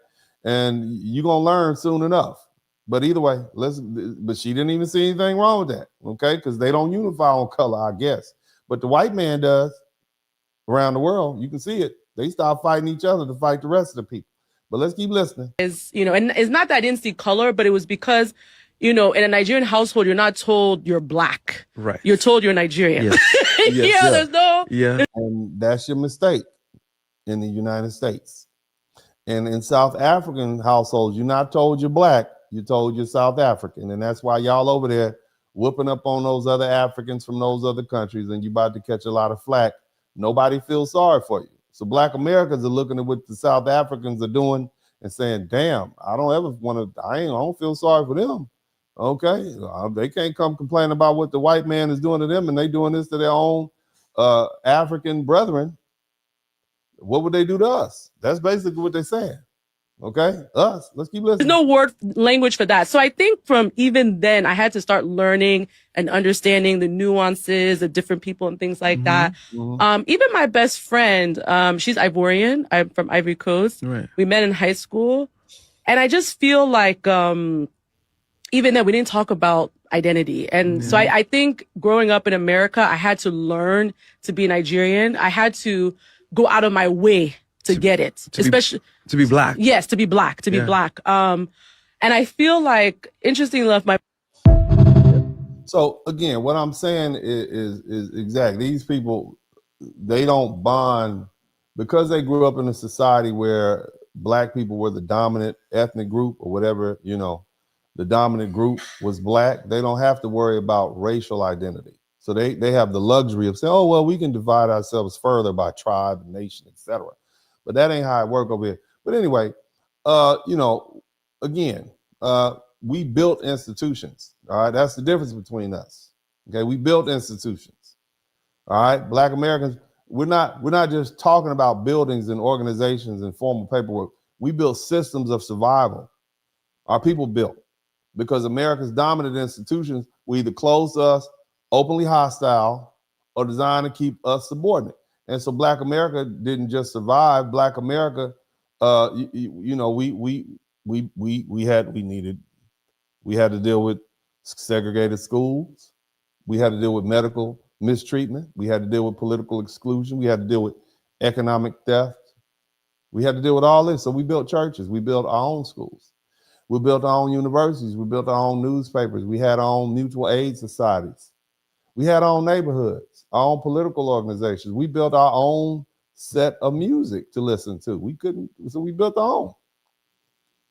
And you're going to learn soon enough. But either way, but she didn't even see anything wrong with that, okay? Because they don't unify on color, I guess. But the white man does around the world. You can see it. They start fighting each other to fight the rest of the people. But let's keep listening. You know, and it's not that I didn't see color, but it was because, you know, in a Nigerian household, you're not told you're black. Right. You're told you're Nigerian. Yes. There's no. Yeah. And that's your mistake in the United States. And in South African households, you're not told you're black, you're told you're South African. And that's why y'all over there whooping up on those other Africans from those other countries, and you're about to catch a lot of flack. Nobody feels sorry for you. So black Americans are looking at what the South Africans are doing and saying, damn, I don't feel sorry for them. Okay. They can't come complain about what the white man is doing to them, and they doing this to their own African brethren. What would they do to us? That's basically what they're saying. Okay, us. Let's keep listening. There's no language for that. So I think from even then, I had to start learning and understanding the nuances of different people and things like that. Even my best friend, she's Ivorian. I'm from Ivory Coast. Right. We met in high school. And I just feel like even then, we didn't talk about identity. And so I think growing up in America, I had to learn to be Nigerian. I had to go out of my way to get it, especially to be black. Yes, to be black, to be black. And I feel like, interesting enough, So again, what I'm saying is exactly, these people, they don't bond because they grew up in a society where black people were the dominant ethnic group or whatever, you know, the dominant group was black. They don't have to worry about racial identity. So they have the luxury of saying, oh, well, we can divide ourselves further by tribe, nation, etc. But that ain't how it works over here. But anyway, you know, again, we built institutions. All right, that's the difference between us. Okay, we built institutions. All right, Black Americans, we're not just talking about buildings and organizations and formal paperwork. We built systems of survival. Our people built, because America's dominant institutions were either closed to us, openly hostile, or designed to keep us subordinate. And so Black America didn't just survive. Black America, you know, we had to deal with segregated schools. We had to deal with medical mistreatment. We had to deal with political exclusion. We had to deal with economic theft. We had to deal with all this. So we built churches. We built our own schools. We built our own universities. We built our own newspapers. We had our own mutual aid societies. We had our own neighborhoods, our own political organizations. We built our own set of music to listen to. So we built our own.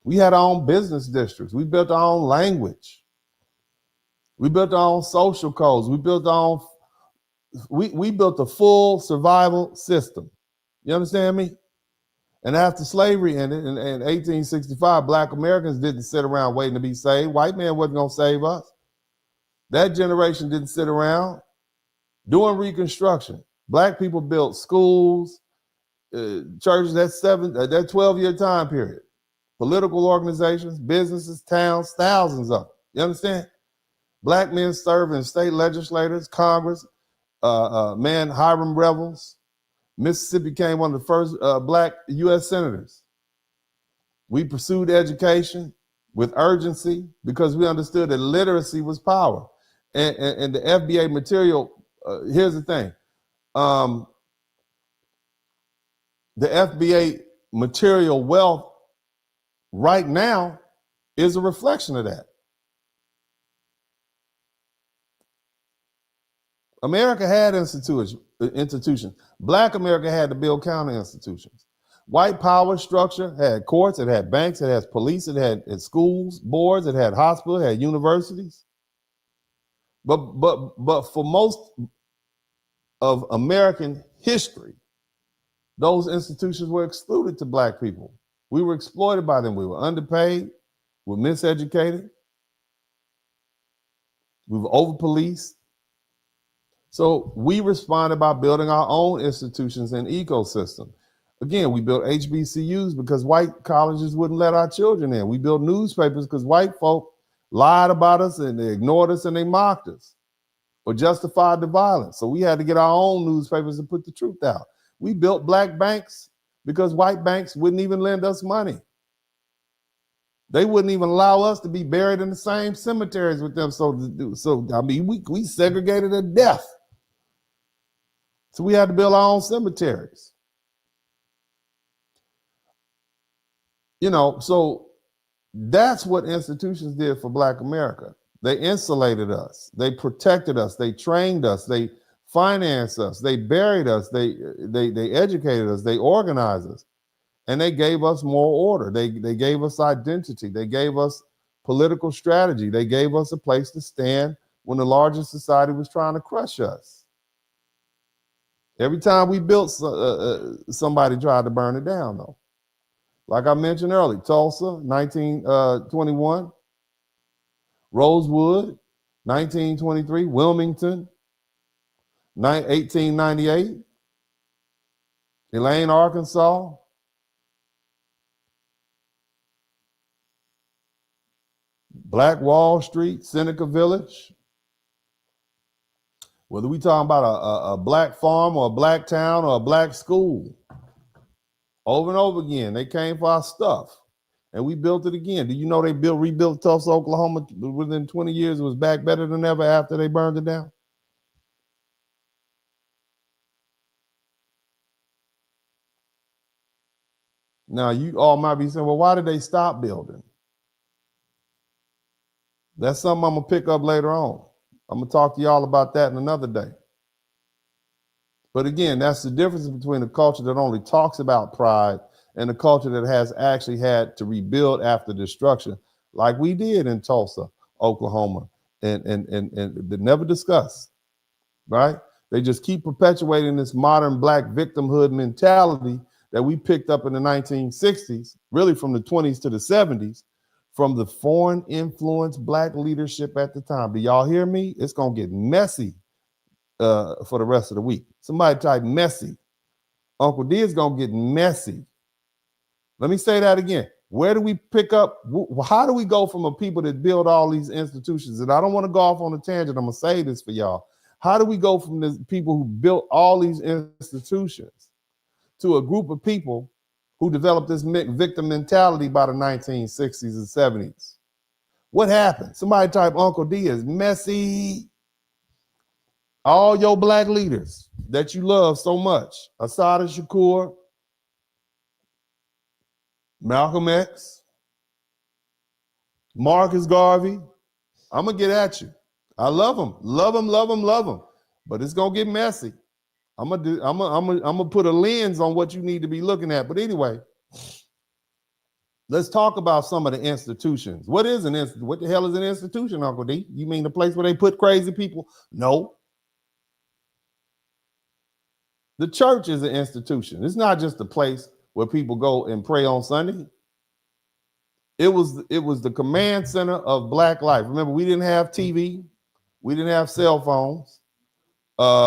We had our own business districts. We built our own language. We built our own social codes. We built our own, we built a full survival system. You understand me? And after slavery ended in 1865, Black Americans didn't sit around waiting to be saved. White man wasn't gonna save us. That generation didn't sit around. During Reconstruction, Black people built schools, churches, that 12-year time period. Political organizations, businesses, towns, thousands of them. You understand? Black men served in state legislators, Congress, Hiram rebels. Mississippi became one of the first Black U.S. senators. We pursued education with urgency because we understood that literacy was power. And the FBA material, here's the thing. The FBA material wealth right now is a reflection of that. America had institutions. Black America had to build counter institutions. White power structure had courts, it had banks, it had police, it had schools, boards, it had hospitals, it had universities. But for most of American history, those institutions were excluded to black people. We were exploited by them. We were underpaid. We were miseducated. We were over-policed. So we responded by building our own institutions and ecosystem. Again, we built HBCUs because white colleges wouldn't let our children in. We built newspapers because white folk lied about us and they ignored us and they mocked us or justified the violence. So we had to get our own newspapers and put the truth out. We built black banks because white banks wouldn't even lend us money. They wouldn't even allow us to be buried in the same cemeteries with them. So I mean, we segregated to death. So we had to build our own cemeteries. You know, so that's what institutions did for Black America. They insulated us. They protected us. They trained us. They financed us. They buried us. They educated us. They organized us. And they gave us moral order. They gave us identity. They gave us political strategy. They gave us a place to stand when the larger society was trying to crush us. Every time we built, somebody tried to burn it down, though. Like I mentioned earlier, Tulsa, 1921. Rosewood, 1923. Wilmington, 1898. Elaine, Arkansas. Black Wall Street, Seneca Village. Whether we talking about a black farm or a black town or a black school, over and over again, they came for our stuff, and we built it again. Do you know they rebuilt Tulsa, Oklahoma within 20 years? It was back better than ever after they burned it down. Now, you all might be saying, well, why did they stop building? That's something I'm going to pick up later on. I'm going to talk to y'all about that in another day. But again, that's the difference between a culture that only talks about pride and a culture that has actually had to rebuild after destruction, like we did in Tulsa, Oklahoma, and they never discuss, right? They just keep perpetuating this modern Black victimhood mentality that we picked up in the 1960s, really from the 20s to the 70s, from the foreign influence Black leadership at the time. Do y'all hear me? It's going to get messy for the rest of the week. Somebody type messy. Uncle D is going to get messy. Let me say that again. Where do we pick up? How do we go from a people that build all these institutions? And I don't want to go off on a tangent. I'm going to say this for y'all. How do we go from the people who built all these institutions to a group of people who developed this victim mentality by the 1960s and 70s? What happened? Somebody type Uncle D is messy. All your Black leaders that you love so much, Assata Shakur, Malcolm X, Marcus Garvey, I'm going to get at you. I love them, love them, love them, love them. But it's going to get messy. I'm gonna put a lens on what you need to be looking at. But anyway, let's talk about some of the institutions. What is an institution? What the hell is an institution, Uncle D? You mean the place where they put crazy people? No. The church is an institution. It's not just a place where people go and pray on Sunday. It was the command center of Black life. Remember, we didn't have TV. We didn't have cell phones.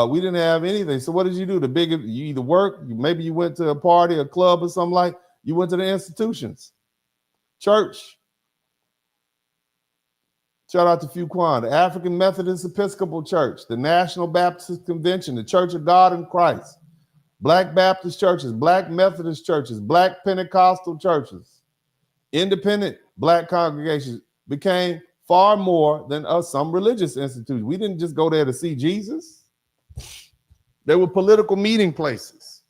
We didn't have anything. So what did you do? You either work, maybe you went to a party, a club or something like, you went to the institutions. Church. Shout out to Fuquan, the African Methodist Episcopal Church, the National Baptist Convention, the Church of God in Christ, Black Baptist churches, Black Methodist churches, Black Pentecostal churches, independent Black congregations became far more than some religious institutions. We didn't just go there to see Jesus. They were political meeting places.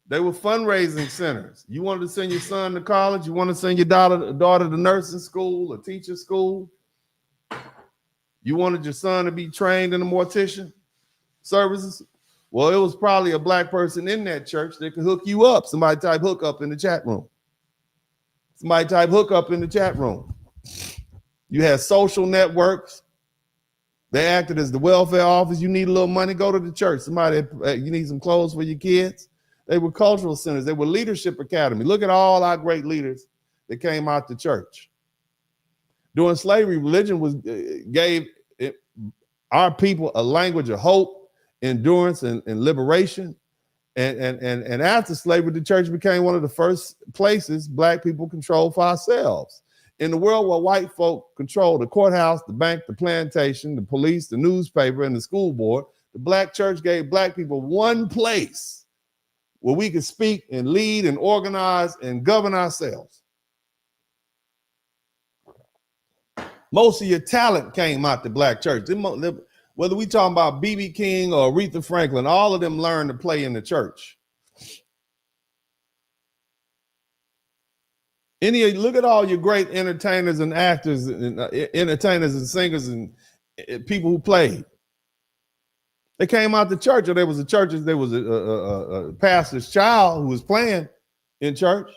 They were fundraising centers. You wanted to send your son to college. You want to send your daughter to nursing school or teacher school. You wanted your son to be trained in the mortician services. Well, it was probably a Black person in that church that could hook you up. Somebody type hook up in the chat room. Somebody type hook up in the chat room. You had social networks. They acted as the welfare office. You need a little money, go to the church. Somebody, you need some clothes for your kids. They were cultural centers. They were leadership academy. Look at all our great leaders that came out the church. During slavery, religion gave our people a language of hope, endurance, and liberation. And after slavery, the church became one of the first places black people controlled for ourselves. In the world where white folk controlled the courthouse, the bank, the plantation, the police, the newspaper, and the school board, the black church gave black people one place where we could speak and lead and organize and govern ourselves. Most of your talent came out the black church. Whether we talking about B.B. King or Aretha Franklin, all of them learned to play in the church. Look at all your great entertainers and actors and entertainers and singers and people who played. They came out the church, or there was a pastor's child who was playing in church.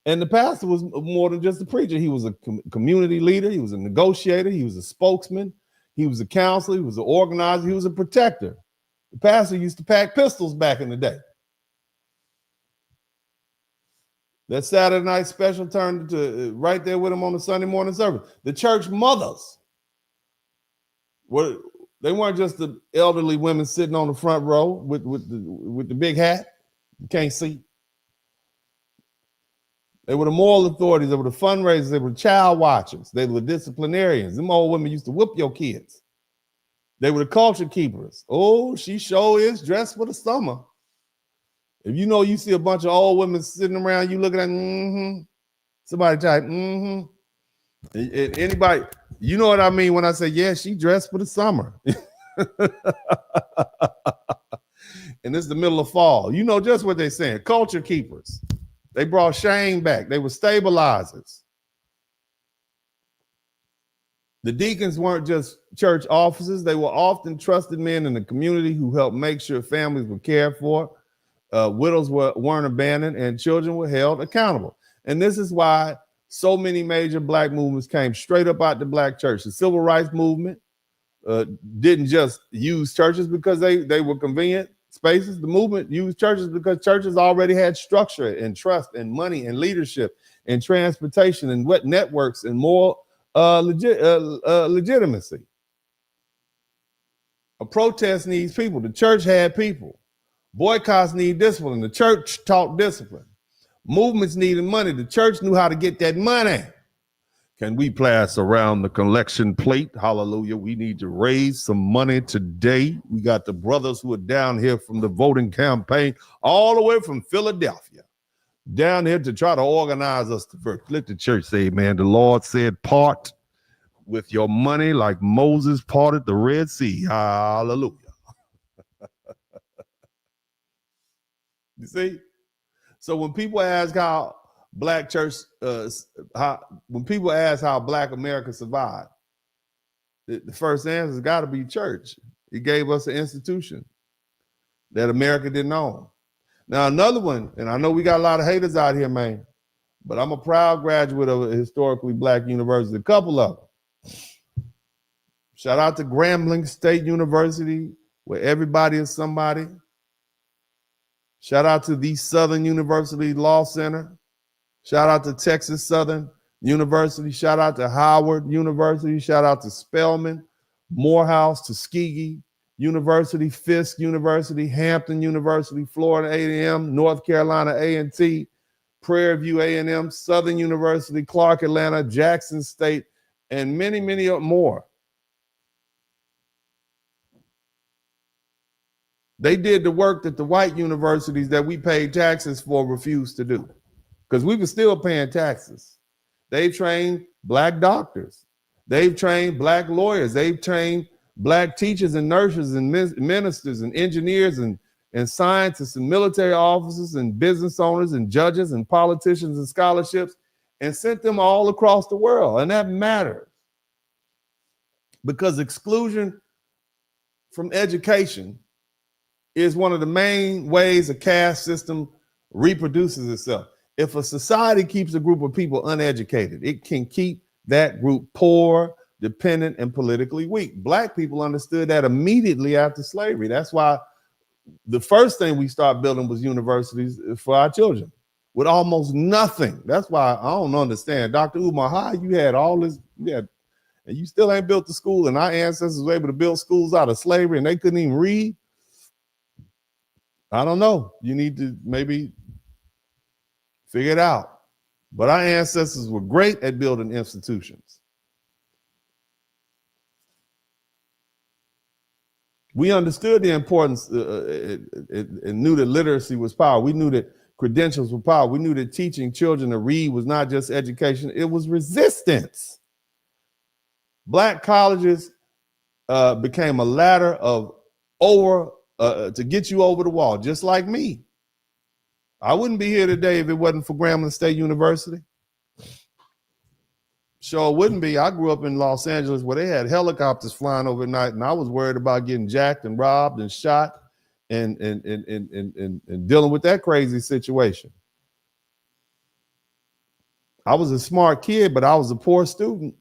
And the pastor was more than just a preacher. He was a community leader. He was a negotiator. He was a spokesman. He was a counselor. He was an organizer. He was a protector. The pastor used to pack pistols back in the day. That Saturday night special turned to right there with him on the Sunday morning service. The church mothers they weren't just the elderly women sitting on the front row with the big hat. You can't see. They were the moral authorities. They were the fundraisers. They were child watchers. They were disciplinarians. Them old women used to whip your kids. They were the culture keepers. Oh, she sure is dressed for the summer. If you know you see a bunch of old women sitting around, you looking at, somebody type, Anybody, you know what I mean when I say, yeah, she dressed for the summer. And it's the middle of fall. You know just what they're saying. Culture keepers. They brought shame back. They were stabilizers. The deacons weren't just church officers. They were often trusted men in the community who helped make sure families were cared for, widows weren't abandoned, and children were held accountable. And this is why so many major black movements came straight up out the black church. The civil rights movement didn't just use churches because they were convenient spaces. The movement used churches because churches already had structure and trust and money and leadership and transportation and what networks and more legitimacy. A protest needs people. The church had people. Boycotts need discipline. The church taught discipline. Movements needed money. The church knew how to get that money. Can we pass around the collection plate? Hallelujah. We need to raise some money today. We got the brothers who are down here from the voting campaign, all the way from Philadelphia, down here to try to organize us to work. Let the church say, man, the Lord said, part with your money like Moses parted the Red Sea. Hallelujah. You see? So when people ask how black church, when people ask how black America survived, the first answer has got to be church. It gave us an institution that America didn't own. Now another one, and I know we got a lot of haters out here, man, but I'm a proud graduate of a historically black university, a couple of them. Shout out to Grambling State University, where everybody is somebody. Shout out to the Southern University Law Center. Shout out to Texas Southern University. Shout out to Howard University. Shout out to Spelman, Morehouse, Tuskegee University, Fisk University, Hampton University, Florida A&M, North Carolina A&T, Prairie View A&M, Southern University, Clark Atlanta, Jackson State, and many, many more. They did the work that the white universities that we paid taxes for refused to do, because we were still paying taxes. They've trained black doctors. They've trained black lawyers. They've trained black teachers and nurses and ministers and engineers and scientists and military officers and business owners and judges and politicians and scholarships, and sent them all across the world. And that matters, because exclusion from education is one of the main ways a caste system reproduces itself. If a society keeps a group of people uneducated, it can keep that group poor, dependent, and politically weak. Black people understood that immediately after slavery. That's why the first thing we started building was universities for our children with almost nothing. That's why I don't understand. Dr. Umar, how you had all this, and you still ain't built the school, and our ancestors were able to build schools out of slavery and they couldn't even read? I don't know. You need to maybe figure it out. But our ancestors were great at building institutions. We understood the importance and knew that literacy was power. We knew that credentials were power. We knew that teaching children to read was not just education, it was resistance. Black colleges became a ladder of to get you over the wall, just like me. I wouldn't be here today if it wasn't for Grambling State University. Sure wouldn't be. I grew up in Los Angeles where they had helicopters flying overnight, and I was worried about getting jacked and robbed and shot and dealing with that crazy situation. I was a smart kid, but I was a poor student.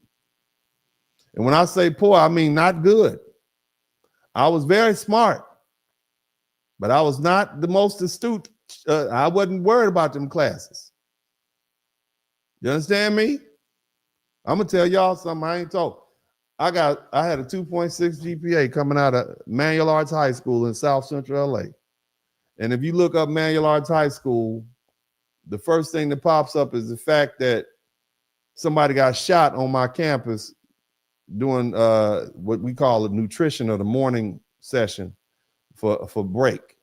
And when I say poor, I mean not good. I was very smart, but I was not the most astute. I wasn't worried about them classes. You understand me? I'm gonna tell y'all something I ain't told. I had a 2.6 GPA coming out of Manual Arts High School in South Central LA. And if you look up Manual Arts High School, the first thing that pops up is the fact that somebody got shot on my campus doing what we call a nutrition or the morning session for break.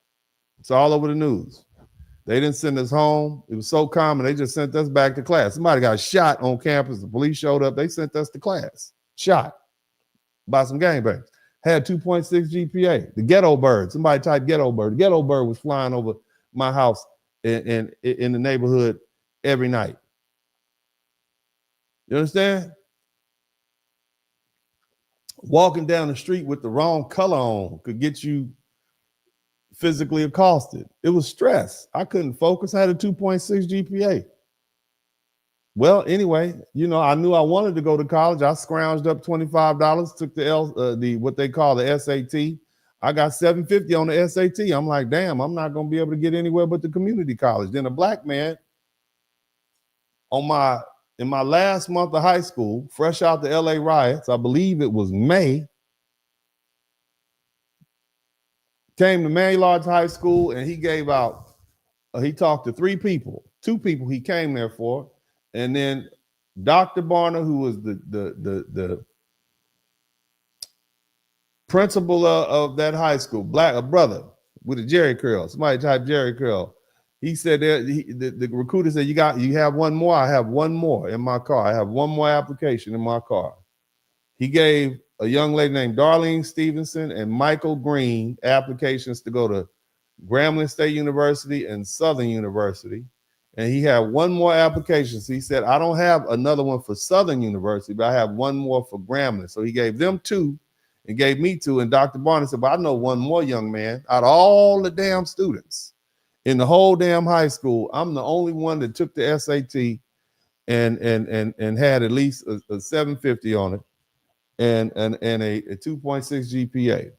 It's all over the news. They didn't send us home. It was so common, they just sent us back to class. Somebody got shot on campus. The police showed up. They sent us to class. Shot by some gangbangers. Had 2.6 GPA. The ghetto bird. Somebody typed ghetto bird. The ghetto bird was flying over my house in the neighborhood every night. You understand? Walking down the street with the wrong color on could get you physically accosted. It was stress. I couldn't focus. I had a 2.6 GPA. Well, anyway, I knew I wanted to go to college. I scrounged up $25, took the what they call the SAT. I got $750 on the SAT. I'm like, damn, I'm not going to be able to get anywhere but the community college. Then a black man in my last month of high school, fresh out the LA riots, I believe it was May, came to Manual Arts High School, and he gave out, he talked to two people he came there for, and then Dr. Barner, who was the principal of that high school, a brother with a Jerry curl. Somebody typed Jerry curl. He said the recruiter said, you have one more? I have one more in my car. I have one more application in my car. He gave a young lady named Darlene Stevenson and Michael Green applications to go to Grambling State University and Southern University. And he had one more application. So he said, I don't have another one for Southern University, but I have one more for Grambling. So he gave them two and gave me two. And Dr. Barnes said, well, I know one more young man out of all the damn students in the whole damn high school. I'm the only one that took the SAT and had at least a 750 on it. And a 2.6 GPA.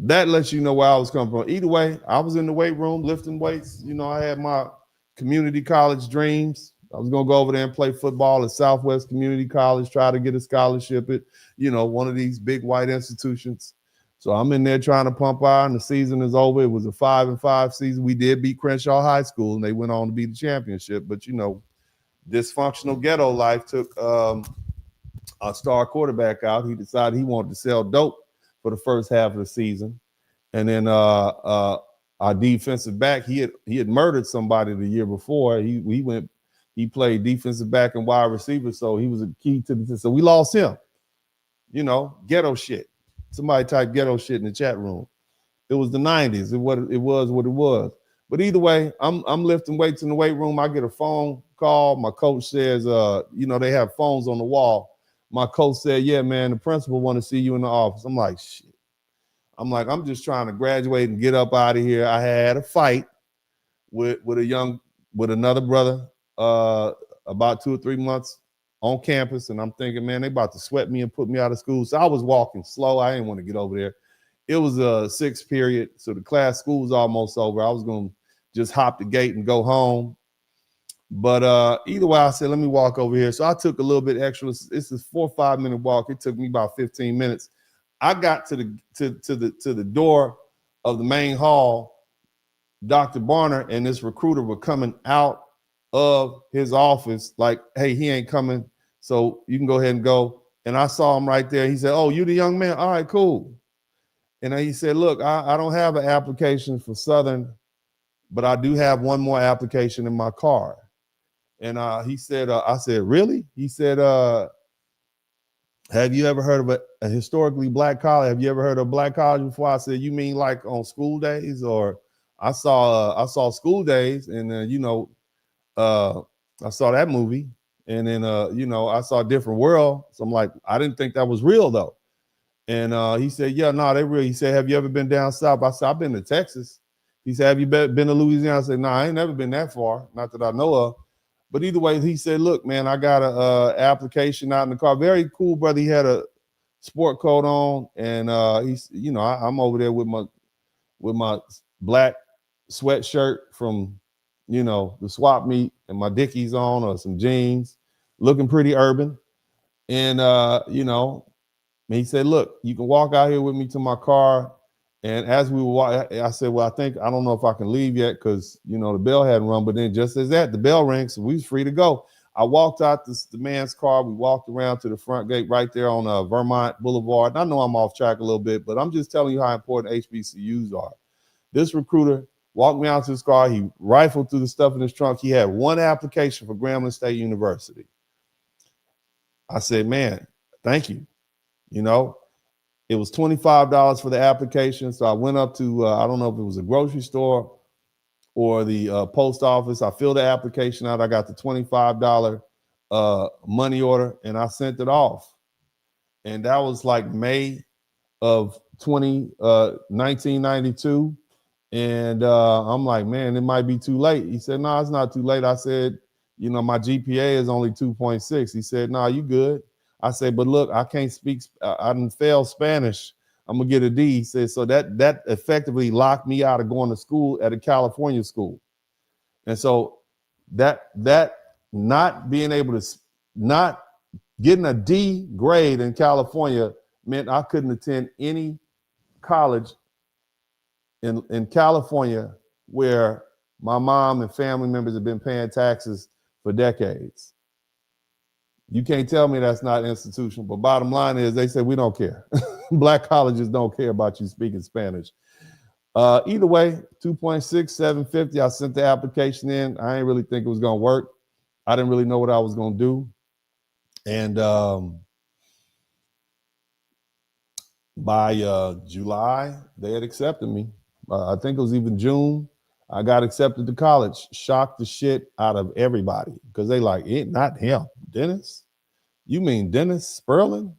That lets you know where I was coming from. Either way, I was in the weight room lifting weights. I had my community college dreams. I was going to go over there and play football at Southwest Community College, try to get a scholarship at, one of these big white institutions. So I'm in there trying to pump iron. The season is over. It was a 5-5 season. We did beat Crenshaw High School, and they went on to beat the championship. But, dysfunctional ghetto life took our star quarterback out. He decided he wanted to sell dope for the first half of the season. And then our defensive back, he had murdered somebody the year before. He played defensive back and wide receiver, so he was a key to the. So we lost him. Ghetto shit. Somebody typed ghetto shit in the chat room. It was the 90s. It was what it was. But either way, I'm lifting weights in the weight room. I get a phone call. My coach says, they have phones on the wall. My coach said, yeah, man, the principal want to see you in the office. I'm like, shit. I'm just trying to graduate and get up out of here. I had a fight with another brother about 2 or 3 months on campus, and I'm thinking, man, they about to sweat me and put me out of school. So I was walking slow. I didn't want to get over there. It was a 6th period, so the school was almost over. I was going to just hop the gate and go home. But either way, I said, let me walk over here. So I took a little bit extra. It's a 4 or 5 minute walk. It took me about 15 minutes. I got to the door of the main hall. Dr. Barner and this recruiter were coming out of his office like, hey, he ain't coming, so you can go ahead and go. And I saw him right there. He said, oh, you the young man? All right, cool. And he said, look, I don't have an application for Southern, but I do have one more application in my car. And he said, I said, really? He said, have you ever heard of a historically black college? Have you ever heard of black college before? I said, you mean like on school days? Or I saw School Days, and then, I saw that movie, and then, I saw Different World. So I'm like, I didn't think that was real though. And he said, yeah, no, they real. He said, have you ever been down south? I said, I've been to Texas. He said, have you been to Louisiana? I said, no, I ain't never been that far. Not that I know of. But either way, he said, look, man, I got a application out in the car. Very cool, brother. He had a sport coat on, and he's, I'm over there with my black sweatshirt from, the swap meet, and my Dickies on, or some jeans, looking pretty urban. And he said, look, you can walk out here with me to my car. And as we were walking, I said, well, I don't know if I can leave yet, because the bell hadn't rung. But then just as that, the bell rang, so we was free to go. I walked out the man's car. We walked around to the front gate right there on Vermont Boulevard. And I know I'm off track a little bit, but I'm just telling you how important HBCUs are. This recruiter walked me out to his car. He rifled through the stuff in his trunk. He had one application for Grambling State University. I said, man, thank you. It was $25 for the application. So I went up to, I don't know if it was a grocery store or the post office. I filled the application out. I got the $25 money order, and I sent it off. And that was like May of 1992. And I'm like, man, it might be too late. He said, no, it's not too late. I said, my GPA is only 2.6. He said, no, you good. I said, but look, I can't speak. I didn't fail Spanish. I'm gonna get a D. He said, so that effectively locked me out of going to school at a California school. And so that not being able to, not getting a D grade in California meant I couldn't attend any college in California where my mom and family members have been paying taxes for decades. You can't tell me that's not institutional, but bottom line is they say we don't care. Black colleges don't care about you speaking Spanish. Either way, 2.6, 750, I sent the application in. I didn't really think it was gonna work. I didn't really know what I was gonna do. And by July, they had accepted me. I think it was even June. I got accepted to college. Shocked the shit out of everybody, because they like, it not him. Dennis? You mean Dennis Spurling?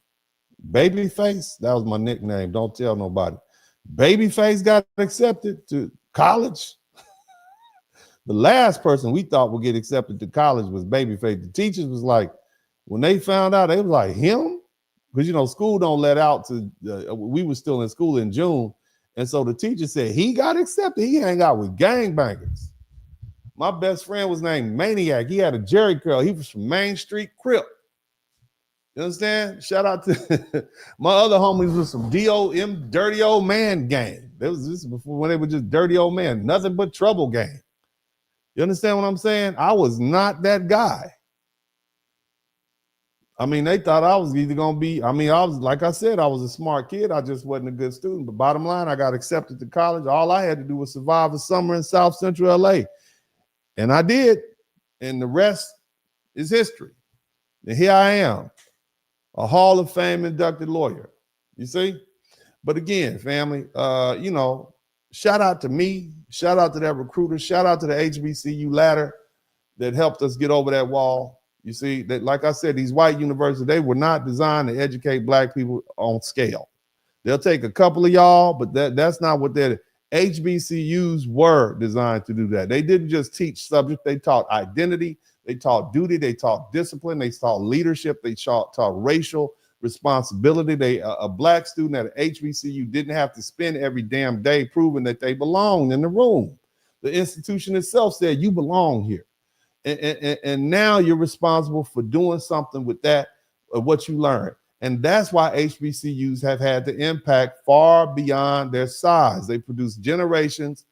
Babyface? That was my nickname. Don't tell nobody. Babyface got accepted to college. The last person we thought would get accepted to college was Babyface. The teachers was like, when they found out, they was like, him? Because, school don't let out to, we were still in school in June. And so the teacher said, he got accepted. He hang out with gangbangers. My best friend was named Maniac. He had a Jerry curl. He was from Main Street Crip. You understand? Shout out to my other homies with some DOM, dirty old man gang. This is before when they were just dirty old man, nothing but trouble gang. You understand what I'm saying? I was not that guy. I mean, they thought I was either going to be, I was, like I said, I was a smart kid. I just wasn't a good student. But bottom line, I got accepted to college. All I had to do was survive a summer in South Central LA. And I did. And the rest is history. And here I am, a Hall of Fame inducted lawyer. You see? But again, family, shout out to me. Shout out to that recruiter. Shout out to the HBCU ladder that helped us get over that wall. You see, that, like I said, these white universities, they were not designed to educate black people on scale. They'll take a couple of y'all, but that's not what they're. HBCUs were designed to do that. They didn't just teach subjects, they taught identity, They taught duty. They taught discipline. They taught leadership. They taught racial responsibility. A black student at an HBCU didn't have to spend every damn day proving that they belonged in the room. The institution itself said, you belong here. And now you're responsible for doing something with that, what you learned. And that's why HBCUs have had the impact far beyond their size. They produced generations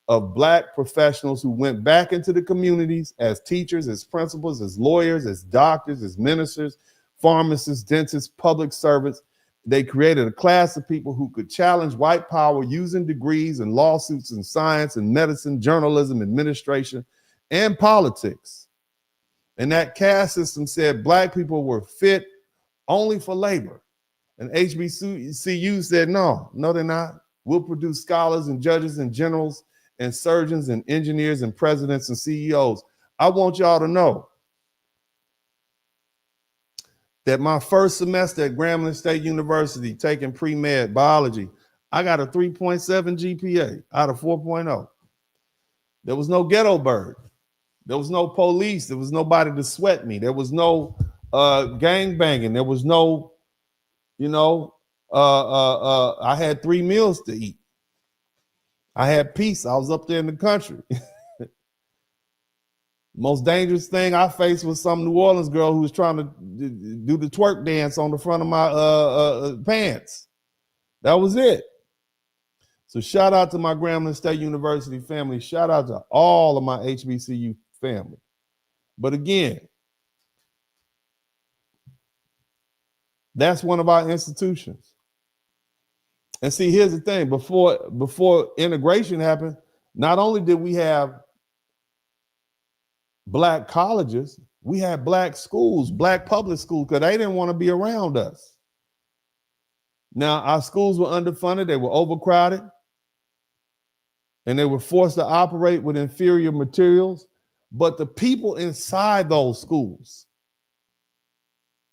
of black professionals who went back into the communities as teachers, as principals, as lawyers, as doctors, as ministers, pharmacists, dentists, public servants. They created a class of people who could challenge white power using degrees and lawsuits in science and medicine, journalism, administration, and politics. And that caste system said black people were fit only for labor. And HBCU said, no, they're not. We'll produce scholars and judges and generals and surgeons and engineers and presidents and CEOs. I want y'all to know that my first semester at Grambling State University, taking pre-med biology, I got a 3.7 GPA out of 4.0. There was no ghetto bird. There was no police. There was nobody to sweat me. There was no gang banging. There was no, I had 3 meals to eat. I had peace. I was up there in the country. Most dangerous thing I faced was some New Orleans girl who was trying to do the twerk dance on the front of my pants. That was it. So shout out to my Grambling State University family. Shout out to all of my HBCU family. But again, that's one of our institutions. And see, here's the thing. Before integration happened, not only did we have black colleges, we had black schools, black public schools, because they didn't want to be around us. Now, our schools were underfunded, they were overcrowded, and they were forced to operate with inferior materials. But the people inside those schools,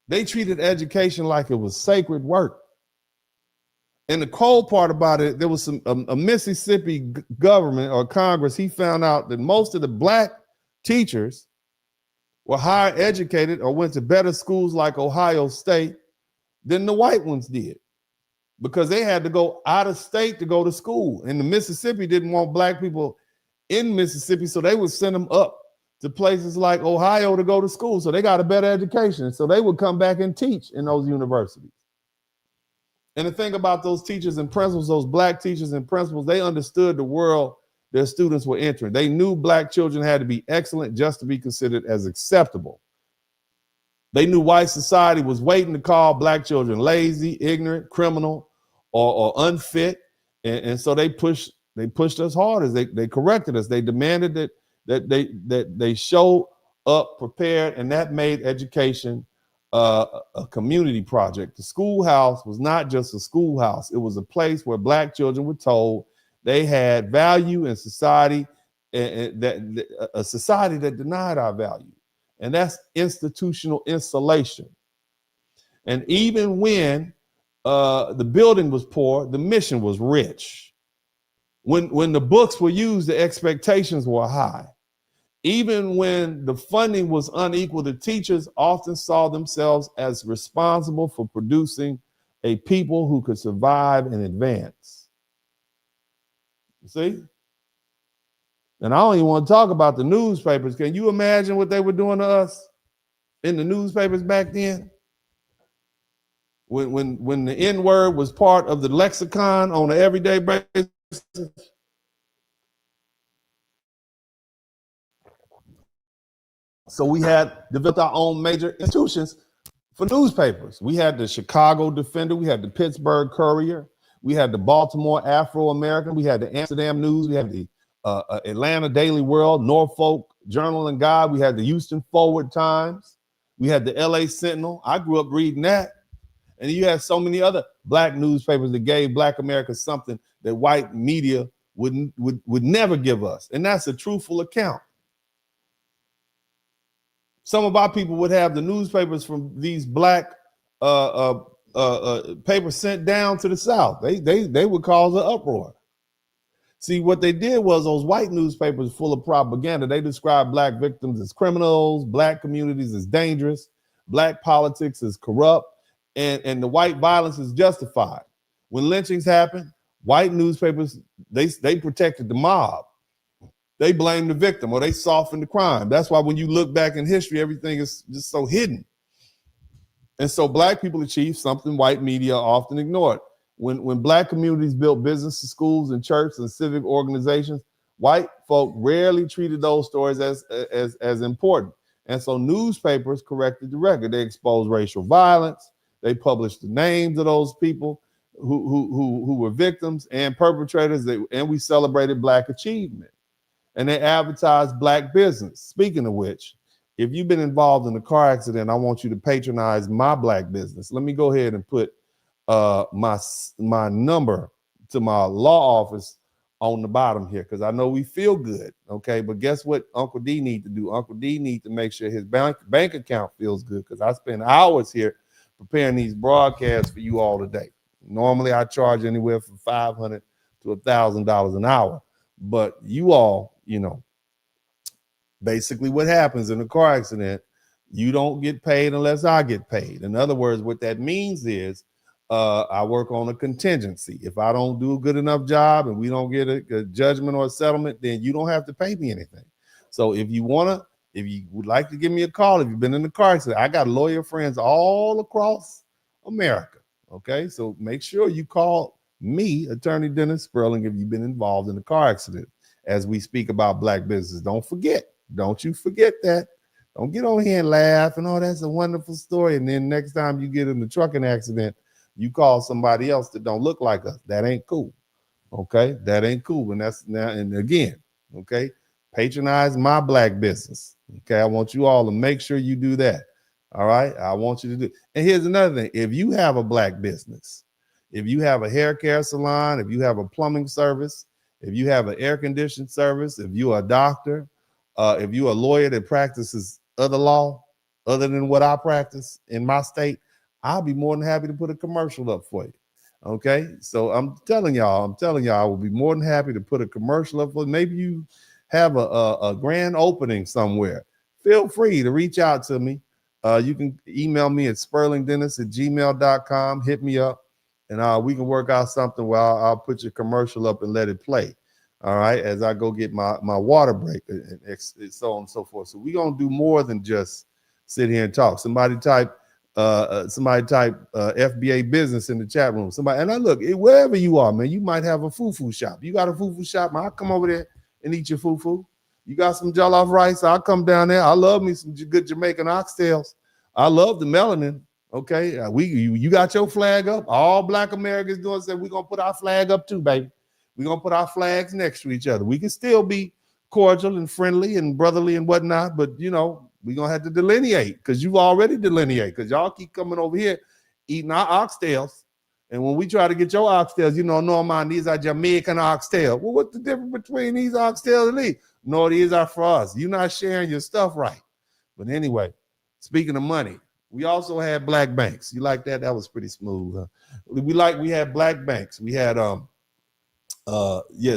they treated education like it was sacred work. And the cold part about it, there was a Mississippi government or Congress, he found out that most of the black teachers were higher educated or went to better schools like Ohio State than the white ones did, because they had to go out of state to go to school. And the Mississippi didn't want black people in Mississippi, so they would send them up to places like Ohio to go to school. So they got a better education. So they would come back and teach in those universities. And the thing about those teachers and principals, those black teachers and principals, they understood the world their students were entering. They knew black children had to be excellent just to be considered as acceptable. They knew white society was waiting to call black children lazy, ignorant, criminal, or unfit. And so they pushed us hard as they corrected us. They demanded that they show up prepared, and that made education a community project. The schoolhouse was not just a schoolhouse. It was a place where black children were told they had value in society, and a society that denied our value. And that's institutional installation. And even when the building was poor, the mission was rich. When the books were used, the expectations were high. Even when the funding was unequal, the teachers often saw themselves as responsible for producing a people who could survive and advance. You see? And I don't even want to talk about the newspapers. Can you imagine what they were doing to us in the newspapers back then? When the N-word was part of the lexicon on an everyday basis. So we had developed our own major institutions for newspapers. We had the Chicago Defender, we had the Pittsburgh Courier, we had the Baltimore Afro-American, we had the Amsterdam News, we had the Atlanta Daily World, Norfolk Journal and Guide, we had the Houston Forward Times, we had the LA Sentinel. I grew up reading that. And you had so many other black newspapers that gave black America something that white media would never give us. And that's a truthful account. Some of our people would have the newspapers from these black papers sent down to the South. They would cause an uproar. See, what they did was those white newspapers full of propaganda. They described black victims as criminals, black communities as dangerous, black politics as corrupt, and the white violence is justified. When lynchings happen, white newspapers, they protected the mob. They blamed the victim or they softened the crime. That's why when you look back in history, everything is just so hidden. And so black people achieved something white media often ignored. When black communities built businesses, schools, and churches and civic organizations, white folk rarely treated those stories as important. And so newspapers corrected the record. They exposed racial violence. They published the names of those people who were victims and perpetrators, and we celebrated black achievement. And they advertised black business. Speaking of which, if you've been involved in a car accident, I want you to patronize my black business. Let me go ahead and put my number to my law office on the bottom here, because I know we feel good, okay? But guess what Uncle D need to do? Uncle D need to make sure his bank account feels good, because I spend hours here preparing these broadcasts for you all today. Normally, I charge anywhere from $500 to $1,000 an hour. But you all, you know, basically what happens in a car accident, you don't get paid unless I get paid. In other words, what that means is I work on a contingency. If I don't do a good enough job and we don't get a judgment or a settlement, then you don't have to pay me anything. So if you would like to give me a call, if you've been in the car accident, I got lawyer friends all across America. Okay, so make sure you call me, Attorney Dennis Spurling, if you've been involved in a car accident. As we speak about black business, don't you forget that. Don't get on here and laugh and, oh, that's a wonderful story. And then next time you get in a trucking accident, you call somebody else that don't look like us. That ain't cool. Okay, that ain't cool. And that's now, and again, okay, patronize my black business. Okay, I want you all to make sure you do that. All right, I want you to do. And here's another thing: if you have a black business, if you have a hair care salon, if you have a plumbing service, if you have an air conditioning service, if you're a doctor, if you're a lawyer that practices other law other than what I practice in my state, I'll be more than happy to put a commercial up for you. Okay, so I'm telling y'all, I will be more than happy to put a commercial up for you. Maybe you have a grand opening somewhere. Feel free to reach out to me. You can email me at spurlingdennis@gmail.com. Hit me up, and we can work out something where I'll put your commercial up and let it play. All right, as I go get my water break and so on and so forth. So we're gonna do more than just sit here and talk. Somebody type FBA business in the chat room. Somebody, and I look, wherever you are, man, you might have a fufu shop. You got a fufu shop, man, I'll come over there and eat your fufu. You got some jollof rice, I'll come down there. I love me some good Jamaican oxtails. I love the melanin. Okay, you got your flag up. All black Americans doing said we're gonna put our flag up too, baby. We're gonna put our flags next to each other. We can still be cordial and friendly and brotherly and whatnot, but you know, we're gonna have to delineate, because you've already delineated, because y'all keep coming over here eating our oxtails. And when we try to get your oxtails, you know, no, man, these are Jamaican oxtails. Well, what's the difference between these oxtails and these? No, these are for us. You're not sharing your stuff right. But anyway, speaking of money, we also had black banks. You like that? That was pretty smooth. Huh? We had black banks. We had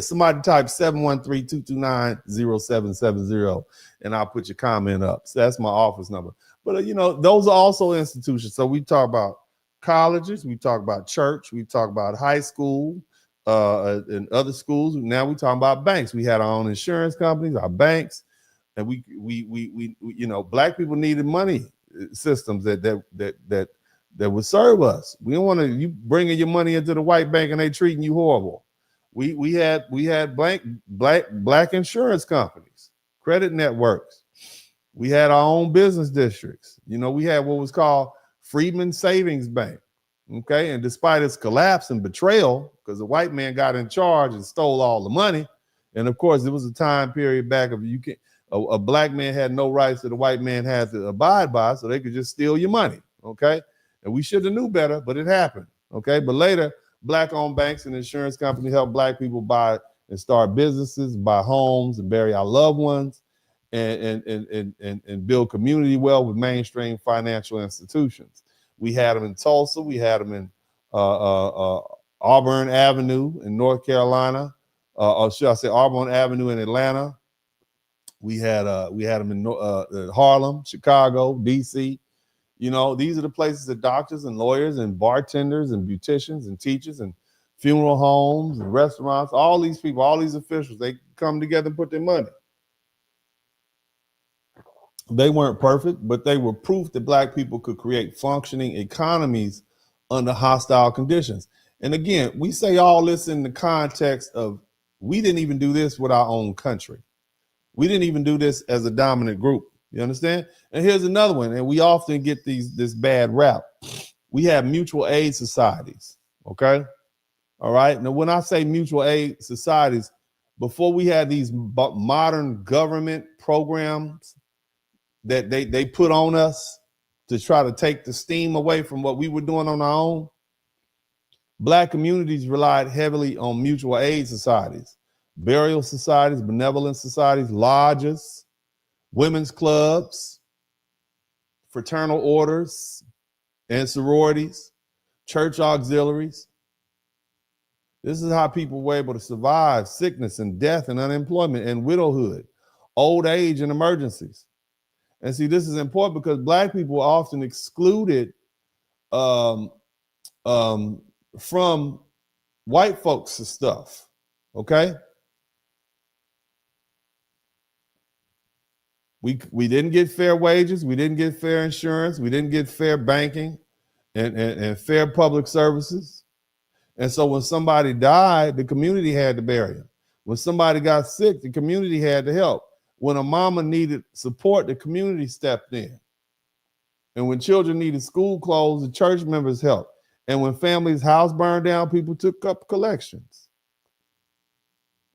somebody type 713-229-0770 and I'll put your comment up. So that's my office number. But you know, those are also institutions. So we talk about colleges, we talk about church, we talk about high school, and other schools. Now we talk about banks. We had our own insurance companies, our banks, and we you know, black people needed money systems that would serve us. We don't want to you bringing your money into the white bank and they treating you horrible. We had black insurance companies, credit networks. We had our own business districts. You know, we had what was called Freedman Savings Bank. Okay, and despite its collapse and betrayal, because the white man got in charge and stole all the money, and of course, there was a time period back of a black man had no rights that a white man had to abide by, so they could just steal your money. Okay, and we should have knew better, but it happened. Okay, but later, black-owned banks and insurance companies help black people buy and start businesses, buy homes, and bury our loved ones, and build community wealth with mainstream financial institutions. We had them in Tulsa. We had them in Auburn Avenue in North Carolina. or should I say Auburn Avenue in Atlanta. We had them in Harlem, Chicago, DC. You know, these are the places that doctors and lawyers and bartenders and beauticians and teachers and funeral homes and restaurants, all these people, all these officials, they come together and put their money. They weren't perfect, but they were proof that Black people could create functioning economies under hostile conditions. And again, we say all this in the context of we didn't even do this with our own country. We didn't even do this as a dominant group. You understand? And here's another one, and we often get this bad rap. We have mutual aid societies, okay? All right? Now, when I say mutual aid societies, before we had these modern government programs that they put on us to try to take the steam away from what we were doing on our own, Black communities relied heavily on mutual aid societies, burial societies, benevolent societies, lodges, women's clubs, fraternal orders and sororities, church auxiliaries. This is how people were able to survive sickness and death and unemployment and widowhood, old age and emergencies. And see, this is important because Black people are often excluded from white folks' stuff, okay? We didn't get fair wages, we didn't get fair insurance, we didn't get fair banking and fair public services. And so when somebody died, the community had to bury him. When somebody got sick, the community had to help. When a mama needed support, the community stepped in. And when children needed school clothes, the church members helped. And when families' house burned down, people took up collections.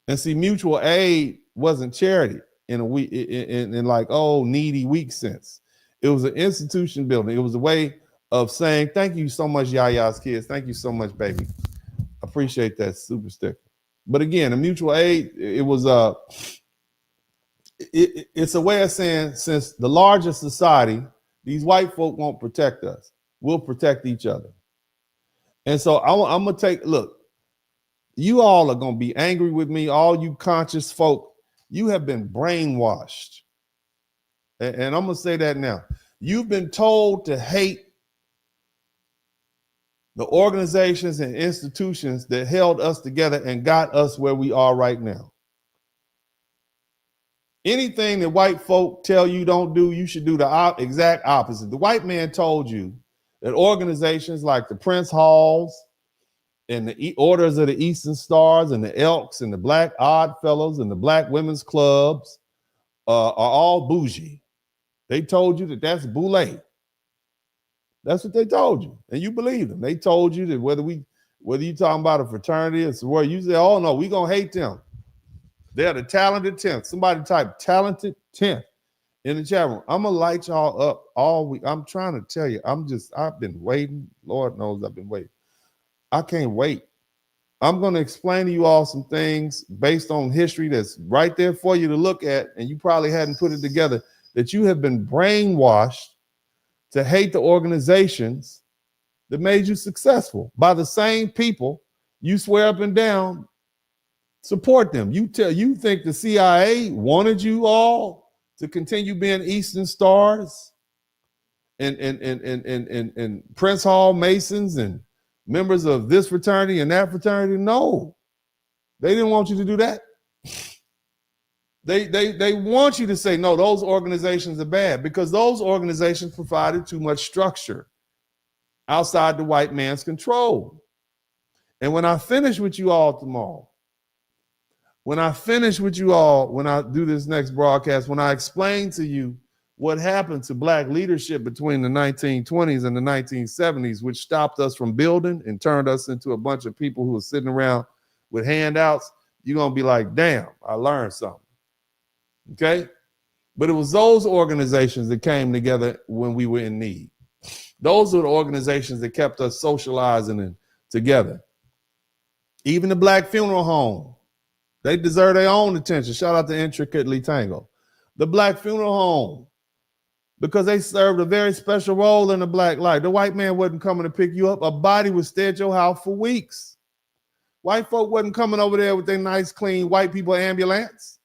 And see, mutual aid wasn't charity in like, oh, needy, weak sense. It was an institution building. It was a way of saying, thank you so much, Yaya's kids. Thank you so much, baby. Appreciate that super sticker. But again, a mutual aid, it's a way of saying, since the larger society, these white folk won't protect us. We'll protect each other. And so I'm going to take, look, you all are going to be angry with me, all you conscious folk. You have been brainwashed. And I'm going to say that now. You've been told to hate the organizations and institutions that held us together and got us where we are right now. Anything that white folk tell you don't do, you should do the exact opposite. The white man told you that organizations like the Prince Halls and the Orders of the Eastern Stars and the Elks and the Black Odd Fellows and the Black Women's Clubs are all bougie. They told you that that's boule. That's what they told you, and you believe them. They told you that whether you talking about a fraternity or sorority, you say, oh no, we gonna hate them. They're the talented 10th. Somebody type talented 10th in the chat room. I'm gonna light y'all up all week. I'm trying to tell you, I've been waiting. Lord knows I've been waiting. I can't wait. I'm gonna explain to you all some things based on history that's right there for you to look at, and you probably hadn't put it together, that you have been brainwashed to hate the organizations that made you successful by the same people you swear up and down support them. You think the CIA wanted you all to continue being Eastern Stars and Prince Hall Masons and members of this fraternity and that fraternity? No, they didn't want you to do that. They want you to say, no, those organizations are bad, because those organizations provided too much structure outside the white man's control. And when I finish with you all tomorrow, when I do this next broadcast, when I explain to you what happened to Black leadership between the 1920s and the 1970s, which stopped us from building and turned us into a bunch of people who were sitting around with handouts, you're going to be like, damn, I learned something. Okay? But it was those organizations that came together when we were in need. Those are the organizations that kept us socializing and together. Even the Black Funeral Home, they deserve their own attention. Shout out to Intricately Tangled. The Black Funeral Home, because they served a very special role in the Black life. The white man wasn't coming to pick you up. A body would stay at your house for weeks. White folk wasn't coming over there with their nice, clean white people ambulance.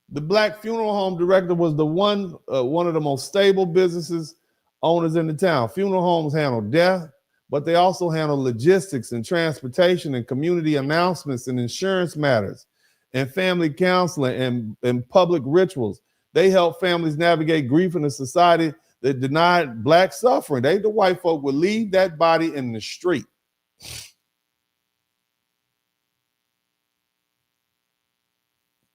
The black funeral home director was the one of the most stable businesses owners in the town. Funeral homes handle death, but they also handle logistics and transportation and community announcements and insurance matters and family counseling and public rituals. They help families navigate grief in a society that denied black suffering. The white folk would leave that body in the street.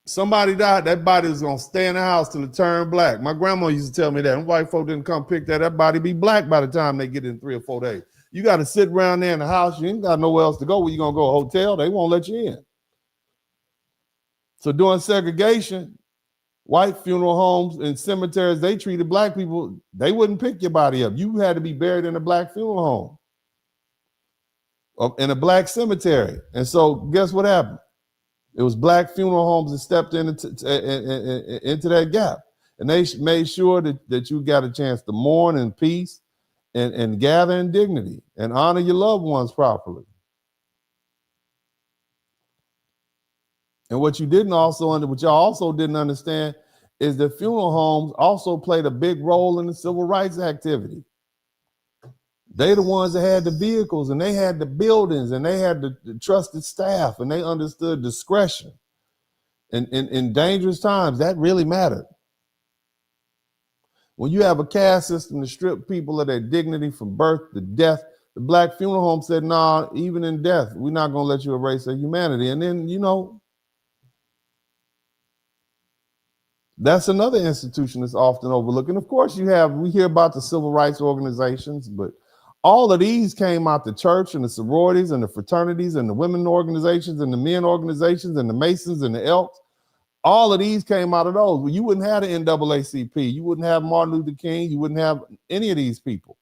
Somebody died, that body was gonna stay in the house till it turned black. My grandma used to tell me that. When white folk didn't come pick that body be black by the time they get in 3 or 4 days. You got to sit around there in the house. You ain't got nowhere else to go. Where you gonna go? A hotel? They won't let you in. So during segregation, white funeral homes and cemeteries, they treated black people, they wouldn't pick your body up. You had to be buried in a black funeral home, in a black cemetery. And so guess what happened? It was black funeral homes that stepped into that gap. And they made sure that you got a chance to mourn in peace and gather in dignity and honor your loved ones properly. And what y'all also didn't understand is that funeral homes also played a big role in the civil rights activity. They the ones that had the vehicles and they had the buildings and they had the trusted staff and they understood discretion. And in dangerous times, that really mattered. When you have a caste system to strip people of their dignity from birth to death, the black funeral home said, nah, even in death, we're not going to let you erase their humanity. And then, that's another institution that's often overlooked. And of course, we hear about the civil rights organizations, but all of these came out the church and the sororities and the fraternities and the women organizations and the men organizations and the Masons and the Elks. All of these came out of those. You wouldn't have the NAACP. You wouldn't have Martin Luther King. You wouldn't have any of these people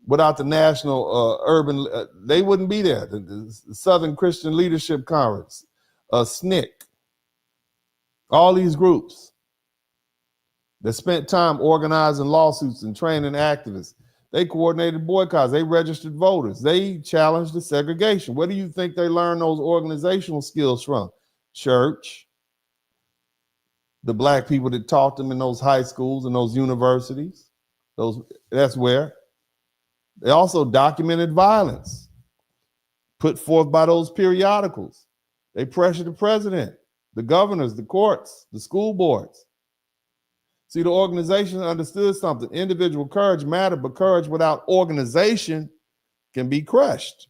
without the National Urban. They wouldn't be there. The Southern Christian Leadership Conference, SNCC, all these groups that spent time organizing lawsuits and training activists. They coordinated boycotts. They registered voters. They challenged the segregation. Where do you think they learned those organizational skills from? Church. The black people that taught them in those high schools and those universities. That's where. They also documented violence put forth by those periodicals. They pressured the president, the governors, the courts, the school boards. See, the organization understood something. Individual courage mattered, but courage without organization can be crushed.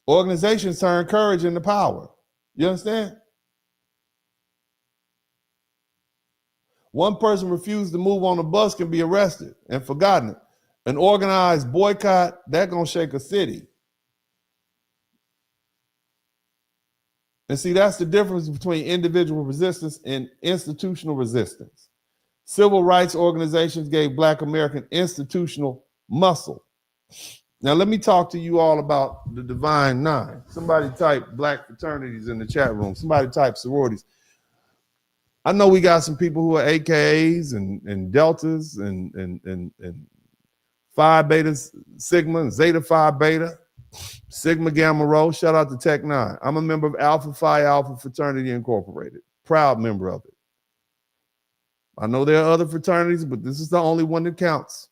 Organizations turn courage into power. You understand? One person refused to move on a bus can be arrested and forgotten. An organized boycott, that's gonna shake a city. And see, that's the difference between individual resistance and institutional resistance. Civil rights organizations gave Black American institutional muscle. Now, let me talk to you all about the Divine Nine. Somebody type black fraternities in the chat room. Somebody type sororities. I know we got some people who are AKAs and Deltas and Phi Beta Sigma and Zeta Phi Beta. Sigma Gamma Rho, shout out to Tech 9. I'm a member of Alpha Phi Alpha Fraternity Incorporated, proud member of it. I know there are other fraternities, but this is the only one that counts.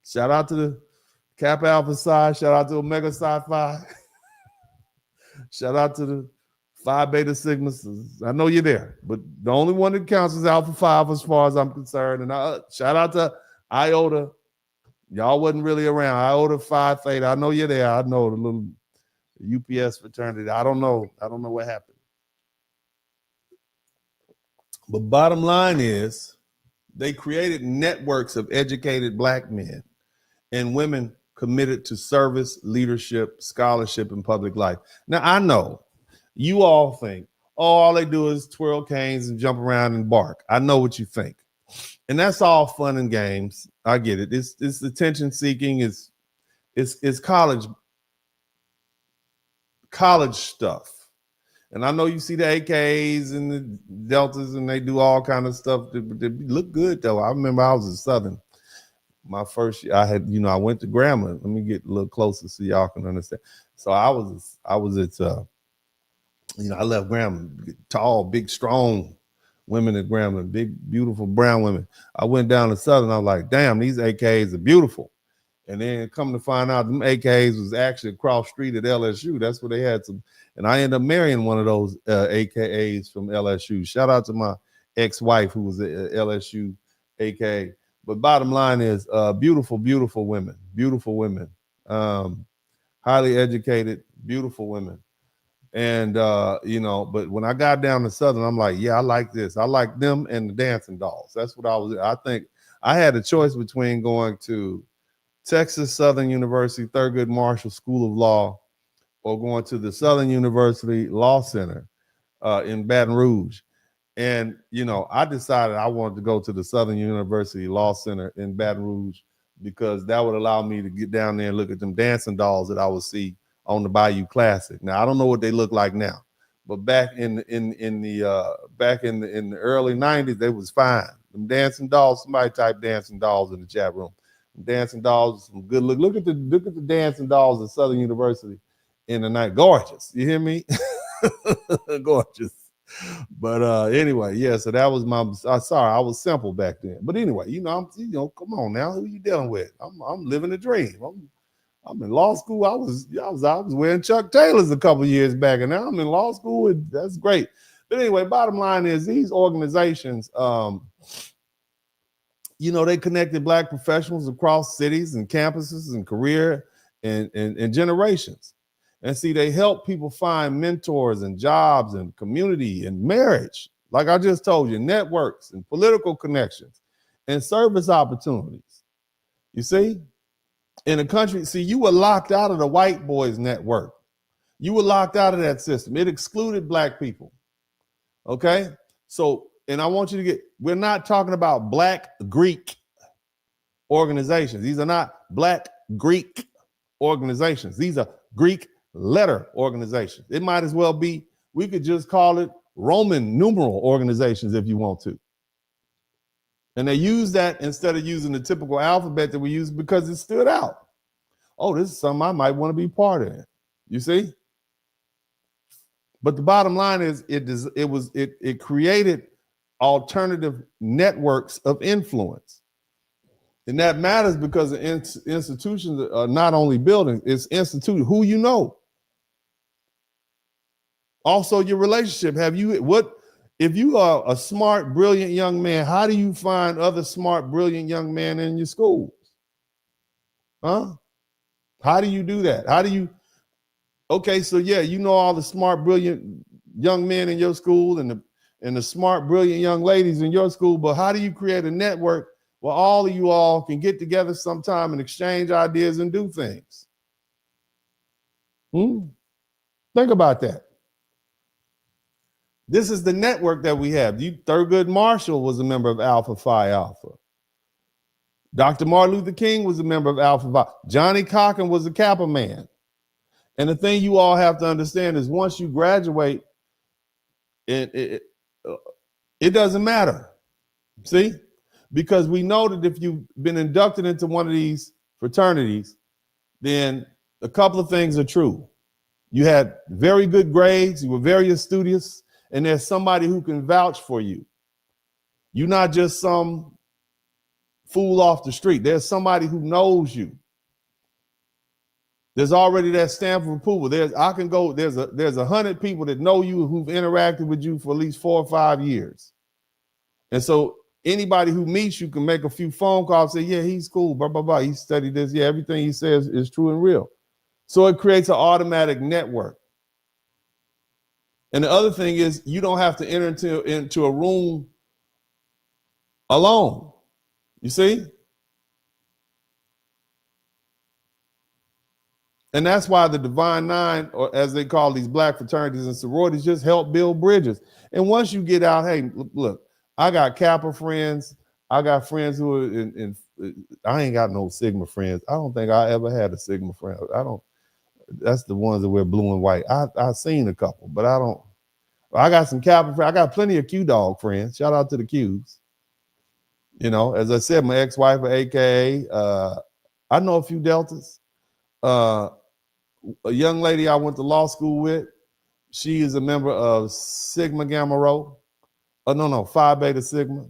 Shout out to the Kappa Alpha Psi, shout out to Omega Psi Phi, shout out to the Phi Beta Sigma. I know you're there, but the only one that counts is Alpha Phi Alpha as far as I'm concerned. And shout out to Iota. Y'all wasn't really around. Iota Phi Theta. I know you're there. I know the little UPS fraternity. I don't know what happened. But bottom line is they created networks of educated Black men and women committed to service, leadership, scholarship, and public life. Now, I know you all think, all they do is twirl canes and jump around and bark. I know what you think. And that's all fun and games. I get it. It's attention seeking. It's college stuff. And I know you see the AKs and the Deltas and they do all kind of stuff. They look good though. I remember I was in Southern. my first year, I had, I went to Grambling. Let me get a little closer so y'all can understand. So I was at, I left Grambling, tall, big, strong women at Grambling, big, beautiful brown women. I went down to Southern. I was like, damn, these AKs are beautiful. And then come to find out, them AKs was actually across the street at LSU. That's where they had some. And I ended up marrying one of those AKAs from LSU. Shout out to my ex-wife who was at LSU AKA. But bottom line is beautiful, beautiful women, highly educated, beautiful women. And, but when I got down to Southern, I'm like, yeah, I like this. I like them and the dancing dolls. That's what I think I had a choice between going to Texas Southern University, Thurgood Marshall School of Law, or going to the Southern University Law Center in Baton Rouge. And, I decided I wanted to go to the Southern University Law Center in Baton Rouge because that would allow me to get down there and look at them dancing dolls that I would see on the Bayou Classic. Now, I don't know what they look like now, but back in the early 90s, they was fine. Them dancing dolls, somebody type dancing dolls in the chat room. Dancing dolls, some good look. Look at the dancing dolls at Southern University in the night. Gorgeous. You hear me? Gorgeous. But anyway, yeah, so that was I was simple back then. But anyway, come on now, who you dealing with? I'm living a dream. I'm in law school. I was wearing Chuck Taylors a couple years back, and now I'm in law school. That's great. But anyway, bottom line is these organizations, they connected Black professionals across cities and campuses and career and generations. And see, they help people find mentors and jobs and community and marriage. Like I just told you, networks and political connections and service opportunities. You see, in a country, you were locked out of the white boys network. You were locked out of that system. It excluded Black people. Okay. So, and I want you to we're not talking about Black Greek organizations. These are not Black Greek organizations. These are Greek letter organizations. It might as well be, we could just call it Roman numeral organizations if you want to. And they use that instead of using the typical alphabet that we use because it stood out. Oh, this is something I might want to be part of it. You see? But the bottom line is it created alternative networks of influence. And that matters because the institutions are not only buildings, it's instituted who you know. Also, your relationship. If you are a smart, brilliant young man, how do you find other smart, brilliant young men in your schools? Huh? How do you do that? Okay, so yeah, all the smart, brilliant young men in your school and the smart, brilliant young ladies in your school, but how do you create a network where all of you all can get together sometime and exchange ideas and do things? Think about that. This is the network that we have. Thurgood Marshall was a member of Alpha Phi Alpha. Dr. Martin Luther King was a member of Alpha Phi. Johnny Cochran was a Kappa man. And the thing you all have to understand is once you graduate, it doesn't matter. See? Because we know that if you've been inducted into one of these fraternities, then a couple of things are true. You had very good grades, you were very studious, and there's somebody who can vouch for you. You're not just some fool off the street. There's somebody who knows you. There's already that stamp of approval. There's 100 people that know you who've interacted with you for at least 4 or 5 years. And so anybody who meets you can make a few phone calls, say, yeah, he's cool, blah, blah, blah. He studied this. Yeah, everything he says is true and real. So it creates an automatic network. And the other thing is you don't have to enter into a room alone. You see? And that's why the Divine Nine, or as they call these Black fraternities and sororities, just help build bridges. And once you get out, hey, look, I got Kappa friends. I got friends who are in I ain't got no Sigma friends. I don't think I ever had a Sigma friend. That's the ones that wear blue and white. I've seen a couple, but I got some Kappa friends. I got plenty of Q Dog friends. Shout out to the Qs. You know, as I said, my ex-wife, AKA, I know a few Deltas. A young lady I went to law school with, she is a member of Sigma Gamma Rho. Phi Beta Sigma.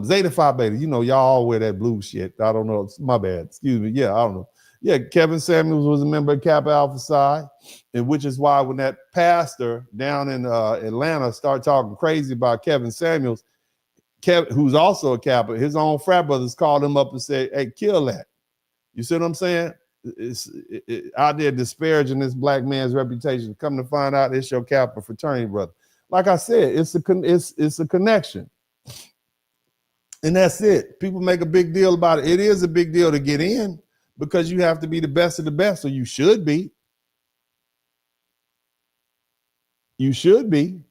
Zeta Phi Beta. You know, y'all all wear that blue shit. I don't know. My bad. Excuse me. Yeah, I don't know. Yeah, Kevin Samuels was a member of Kappa Alpha Psi, and which is why when that pastor down in Atlanta started talking crazy about Kevin Samuels, who's also a Kappa, his own frat brothers called him up and said, "Hey, kill that." You see what I'm saying? It's out there disparaging this black man's reputation. Come to find out, it's your Kappa fraternity brother. Like I said, it's a connection, and that's it. People make a big deal about it. It is a big deal to get in because you have to be the best of the best, or you should be. You should be.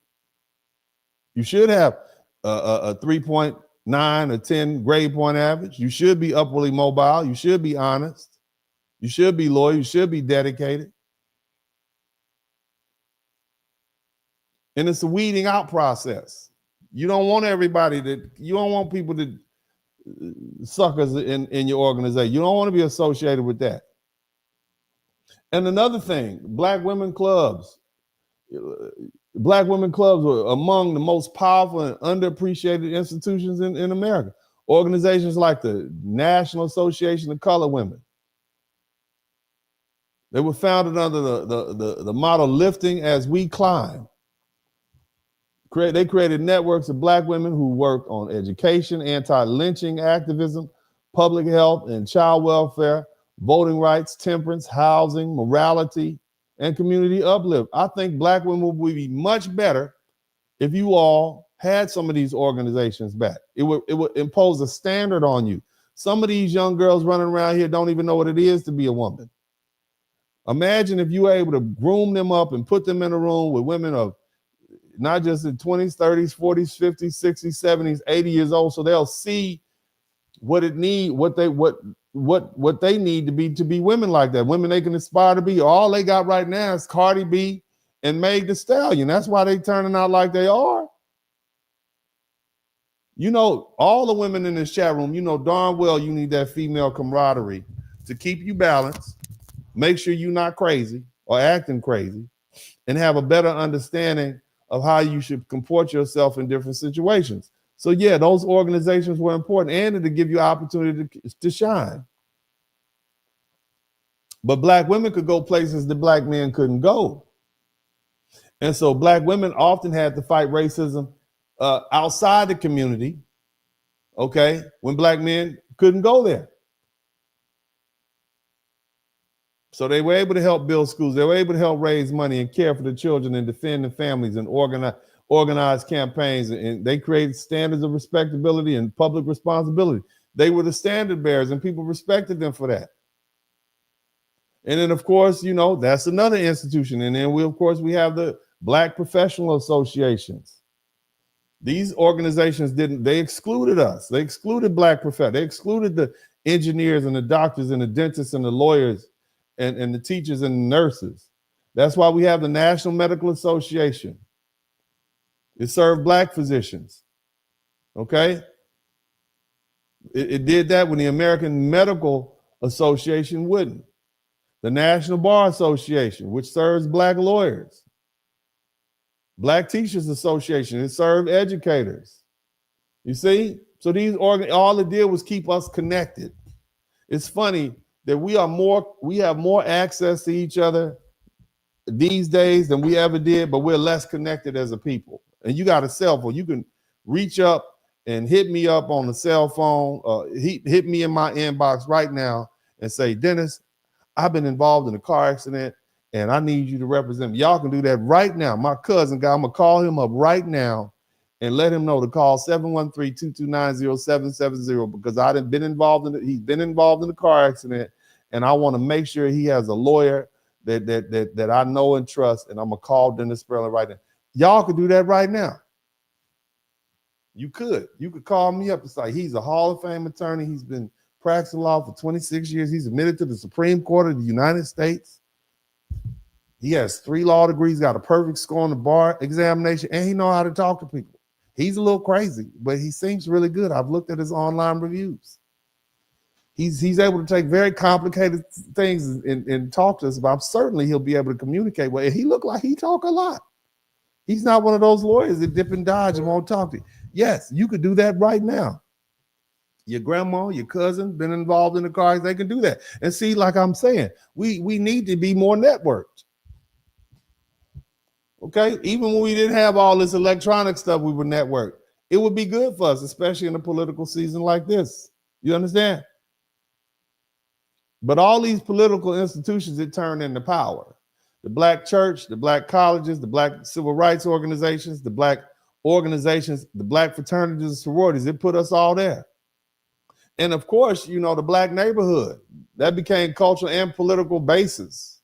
You should have a 3.9 or 10 grade point average. You should be upwardly mobile. You should be honest. You should be loyal. You should be dedicated. And it's a weeding out process. You don't want you don't want people to suckers in your organization. You don't want to be associated with that. And another thing, Black women clubs were among the most powerful and underappreciated institutions in America. Organizations like the National Association of Colored Women. They were founded under the motto, lifting as we climb. They created networks of Black women who worked on education, anti-lynching activism, public health and child welfare, voting rights, temperance, housing, morality, and community uplift. I think Black women would be much better if you all had some of these organizations back. It would impose a standard on you. Some of these young girls running around here don't even know what it is to be a woman. Imagine if you were able to groom them up and put them in a room with women of not just in 20s, 30s, 40s, 50s, 60s, 70s, 80 years old, so they'll see what they need to be women like that, women they can aspire to be. All they got right now is Cardi B and Meg Thee Stallion. That's why they turning out like they are. You know, all the women in this chat room, you know darn well you need that female camaraderie to keep you balanced, make sure you're not crazy or acting crazy, and have a better understanding of how you should comport yourself in different situations. So yeah, those organizations were important and to give you opportunity to shine. But Black women could go places that Black men couldn't go. And so Black women often had to fight racism outside the community, okay, when Black men couldn't go there. So they were able to help build schools. They were able to help raise money and care for the children and defend the families and organize campaigns. And they created standards of respectability and public responsibility. They were the standard bearers and people respected them for that. And then, of course, you know, that's another institution. And then we have the Black professional associations. These organizations they excluded us. They excluded Black professionals. They excluded the engineers and the doctors and the dentists and the lawyers and the teachers and the nurses. That's why we have the National Medical Association. It served Black physicians, okay? It did that when the American Medical Association wouldn't. The National Bar Association, which serves Black lawyers. Black Teachers Association, it served educators. You see? So all it did was keep us connected. It's funny that we have more access to each other these days than we ever did, but we're less connected as a people. And you got a cell phone. You can reach up and hit me up on the cell phone, hit me in my inbox right now and say, Dennis, I've been involved in a car accident and I need you to represent me. Y'all can do that right now. My cousin guy, I'm gonna call him up right now and let him know to call 713-229-0770 because he's been involved in a car accident, and I want to make sure he has a lawyer that I know and trust, and I'm gonna call Dennis Spurling right now. Y'all could do that right now. You could call me up and say he's a Hall of Fame attorney. He's been practicing law for 26 years. He's admitted to the Supreme Court of the United States. He has 3 law degrees, got a perfect score on the bar examination, and he knows how to talk to people. He's a little crazy, but he seems really good. I've looked at his online reviews. He's able to take very complicated things and talk to us about. Certainly he'll be able to communicate well. He looked like he talk a lot. He's not one of those lawyers that dip and dodge and won't talk to you. Yes, you could do that right now. Your grandma, your cousin been involved in the cars, they can do that. And see, like I'm saying, we need to be more networked. Okay, even when we didn't have all this electronic stuff, we were networked. It would be good for us, especially in a political season like this. You understand? But all these political institutions that turn into power, the black church, the black colleges, the black civil rights organizations, the black organizations, the black fraternities and sororities, it put us all there. And of course, you know, the black neighborhood, that became cultural and political basis.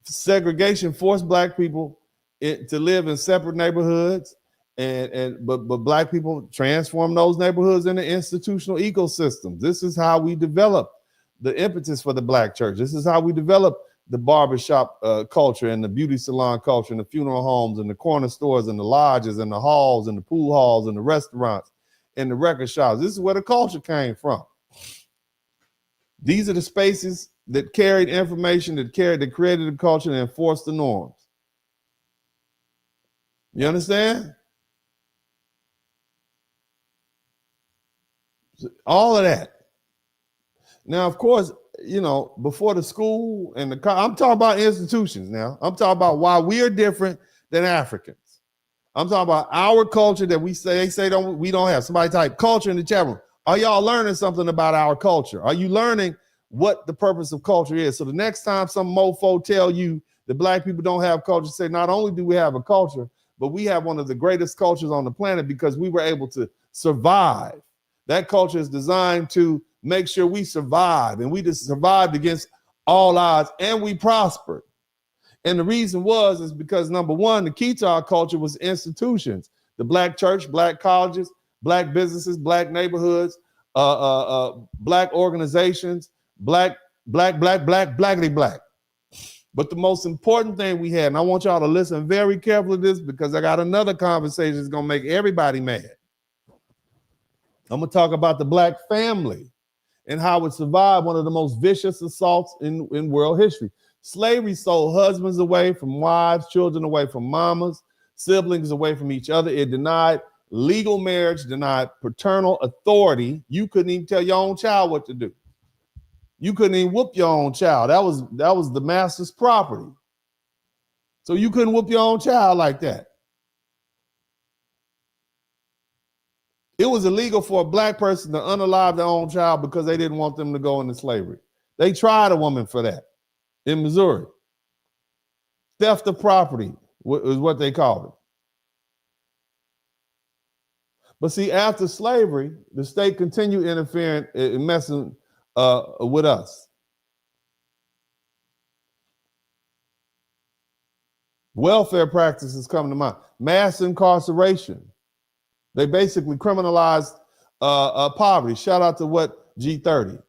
Segregation forced black people to live in separate neighborhoods, but black people transformed those neighborhoods into institutional ecosystems. This is how we develop the impetus for the black church. This is how we develop the barbershop culture and the beauty salon culture and the funeral homes and the corner stores and the lodges and the halls and the pool halls and the restaurants and the record shops. This is where the culture came from. These are the spaces that carried information, that created the culture and enforced the norms. You understand? All of that. Now, of course, you know, before the school and I'm talking about institutions now. I'm talking about why we are different than Africans. I'm talking about our culture that we say we don't have. Somebody type culture in the chat room. Are y'all learning something about our culture? Are you learning what the purpose of culture is? So the next time some mofo tell you that black people don't have culture, say not only do we have a culture, but we have one of the greatest cultures on the planet because we were able to survive. That culture is designed to make sure we survive, and we just survived against all odds, and we prospered. And the reason is because, number one, the key to our culture was institutions, the black church, black colleges, black businesses, black neighborhoods, black organizations, blackity black. But the most important thing we had, and I want y'all to listen very carefully to this because I got another conversation that's going to make everybody mad. I'm going to talk about the black family and how it survived one of the most vicious assaults in world history. Slavery sold husbands away from wives, children away from mamas, siblings away from each other. It denied legal marriage, denied paternal authority. You couldn't even tell your own child what to do. You couldn't even whoop your own child. That was the master's property. So you couldn't whoop your own child like that. It was illegal for a black person to unalive their own child because they didn't want them to go into slavery. They tried a woman for that in Missouri. Theft of property is what they called it. But see, after slavery, the state continued interfering and messing with us. Welfare practices come to mind. Mass incarceration. They basically criminalized poverty. Shout out to what? G30.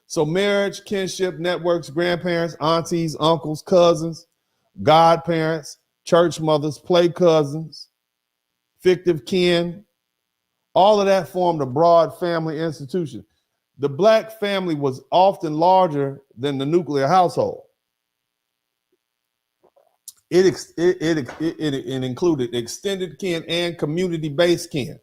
So marriage, kinship, networks, grandparents, aunties, uncles, cousins, godparents, church mothers, play cousins, fictive kin, all of that formed a broad family institution. The black family was often larger than the nuclear household. It included extended kin and community-based kin.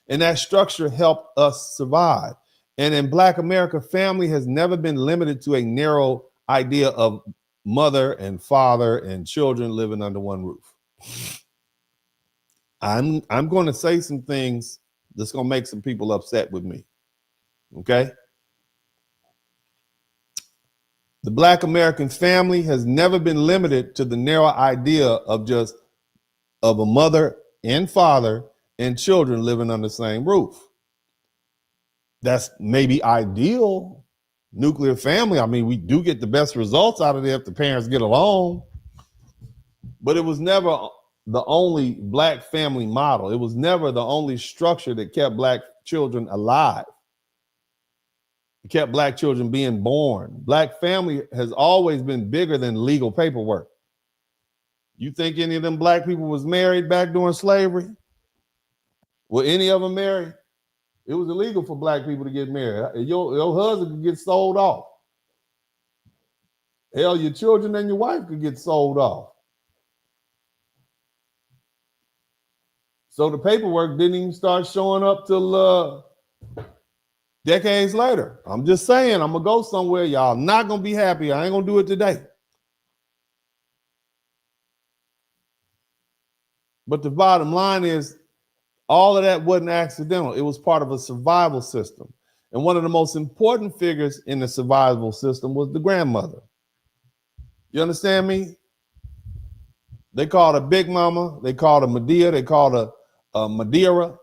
And that structure helped us survive. And in Black America, family has never been limited to a narrow idea of mother and father and children living under one roof. I'm going to say some things that's going to make some people upset with me. Okay? The Black American family has never been limited to the narrow idea of a mother and father and children living under the same roof. That's maybe ideal nuclear family. I mean, we do get the best results out of it if the parents get along, but it was never the only black family model. It was never the only structure that kept black children alive. It kept black children being born. Black family has always been bigger than legal paperwork. You think any of them black people was married back during slavery? Were any of them married? It was illegal for black people to get married. Your husband could get sold off. Hell, your children and your wife could get sold off. So the paperwork didn't even start showing up till decades later. I'm just saying, I'm gonna go somewhere. Y'all not gonna be happy. I ain't gonna do it today. But the bottom line is, all of that wasn't accidental. It was part of a survival system. And one of the most important figures in the survival system was the grandmother. You understand me? They called her Big Mama. They called her Medea. They called her Madeira.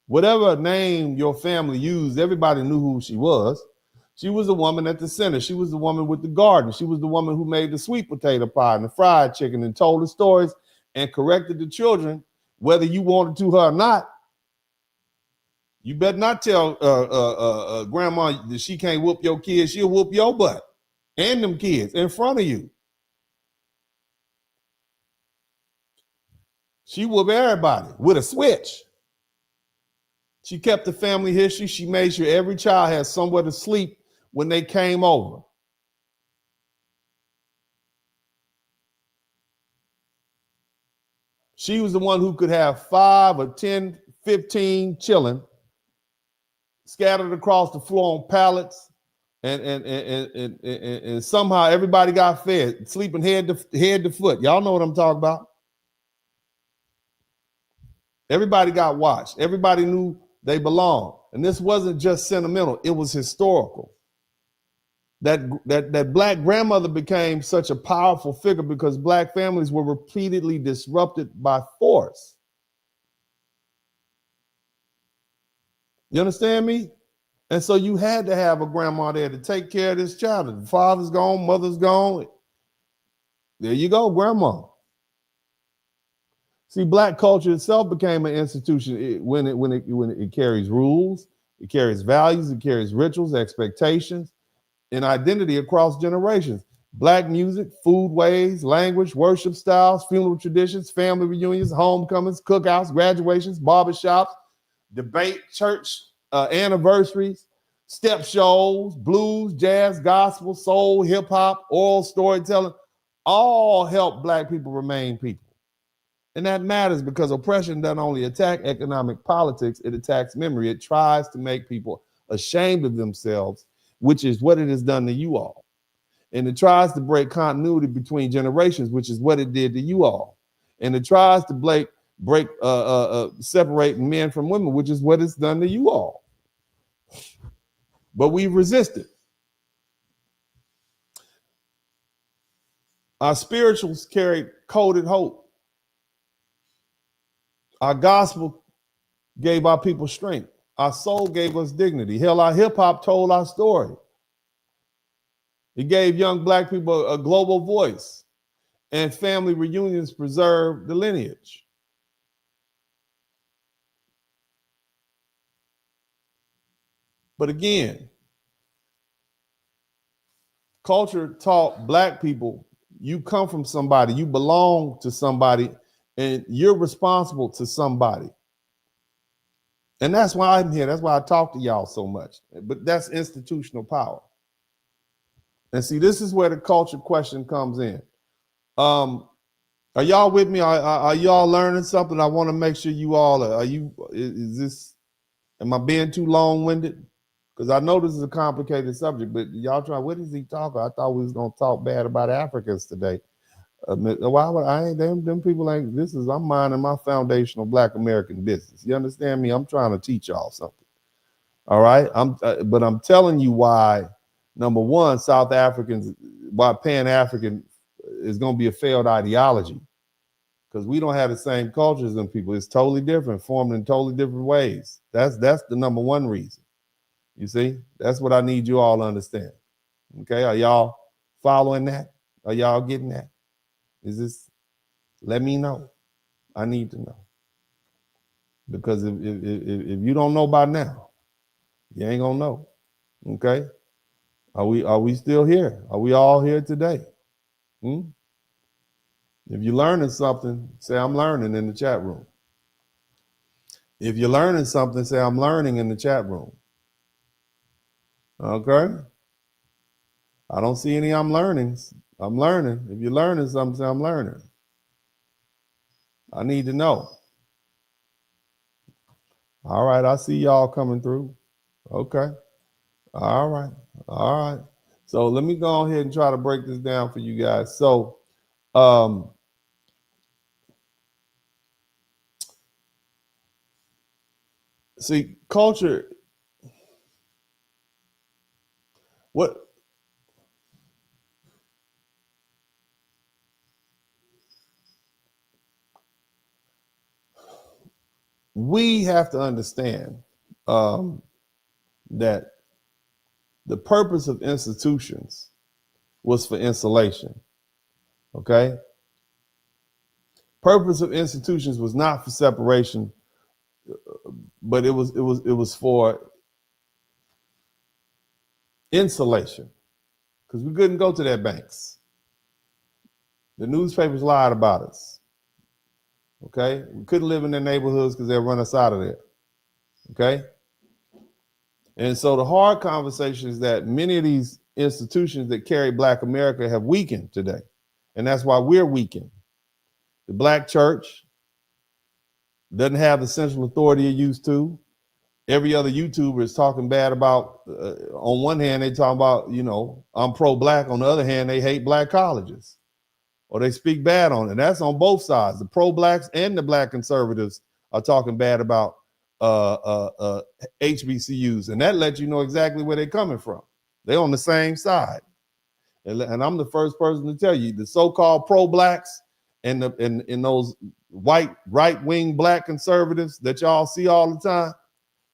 Whatever name your family used, everybody knew who she was. She was the woman at the center. She was the woman with the garden. She was the woman who made the sweet potato pie and the fried chicken and told the stories and corrected the children, whether you wanted to her or not. You better not tell grandma that she can't whoop your kids. She'll whoop your butt and them kids in front of you. She whooped everybody with a switch. She kept the family history. She made sure every child had somewhere to sleep when they came over. She was the one who could have 5 or 10, 15 children scattered across the floor on pallets, and somehow everybody got fed, sleeping head to foot. Y'all know what I'm talking about. Everybody got watched. Everybody knew they belonged. And this wasn't just sentimental, it was historical. That black grandmother became such a powerful figure because black families were repeatedly disrupted by force. You understand me? And so you had to have a grandma there to take care of this child. The father's gone, mother's gone. There you go, grandma. See, black culture itself became an institution when it carries rules, it carries values, it carries rituals, expectations, and identity across generations. Black music, foodways, language, worship styles, funeral traditions, family reunions, homecomings, cookouts, graduations, barbershops, debate, church anniversaries, step shows, blues, jazz, gospel, soul, hip hop, oral storytelling, all help black people remain people. And that matters because oppression doesn't only attack economic politics, it attacks memory. It tries to make people ashamed of themselves, which is what it has done to you all. And it tries to break continuity between generations, which is what it did to you all. And it tries to separate men from women, which is what it's done to you all. But we've resisted. Our spirituals carried coded hope. Our gospel gave our people strength. Our soul gave us dignity. Hell, our hip hop told our story. It gave young black people a global voice, and family reunions preserved the lineage. But again, culture taught black people, you come from somebody, you belong to somebody, and you're responsible to somebody. And that's why I'm here. That's why I talk to y'all so much. But that's institutional power. And see, this is where the culture question comes in. Are y'all with me? Are y'all learning something? I want to make sure you all are. Am I being too long-winded? Because I know this is a complicated subject, but y'all try, what is he talking? I thought we was going to talk bad about Africans today. Why would them people ain't, I'm minding my foundational black American business. You understand me? I'm trying to teach y'all something. All right. But I'm telling you why, number one, South Africans, why Pan-African is going to be a failed ideology, because we don't have the same cultures than people. It's totally different, formed in totally different ways. That's the number one reason. You see, that's what I need you all to understand. Okay. Are y'all following that? Are y'all getting that? Let me know. I need to know. Because if you don't know by now, you ain't gonna know. Okay? Are we still here? Are we all here today? If you're learning something, say I'm learning in the chat room. If you're learning something, say I'm learning in the chat room. Okay? I don't see any I'm learnings. I'm learning. If you're learning something, say I'm learning. I need to know. All right, I see y'all coming through. Okay. All right. All right. So let me go ahead and try to break this down for you guys. So see, culture, what we have to understand that the purpose of institutions was for insulation. Okay? Purpose of institutions was not for separation, but it was for insulation, because we couldn't go to their banks. The newspapers lied about us. Okay? We couldn't live in their neighborhoods because they'll run us out of there. Okay? And so the hard conversation is that many of these institutions that carry Black America have weakened today. And that's why we're weakened. The Black church doesn't have the central authority it used to. Every other YouTuber is talking bad about, on one hand, they talk about, you know, I'm pro-Black. On the other hand, they hate Black colleges, or they speak bad on it. And that's on both sides. The pro-Blacks and the Black conservatives are talking bad about HBCUs. And that lets you know exactly where they're coming from. They're on the same side. And I'm the first person to tell you, the so-called pro-Blacks and those white right-wing Black conservatives that y'all see all the time,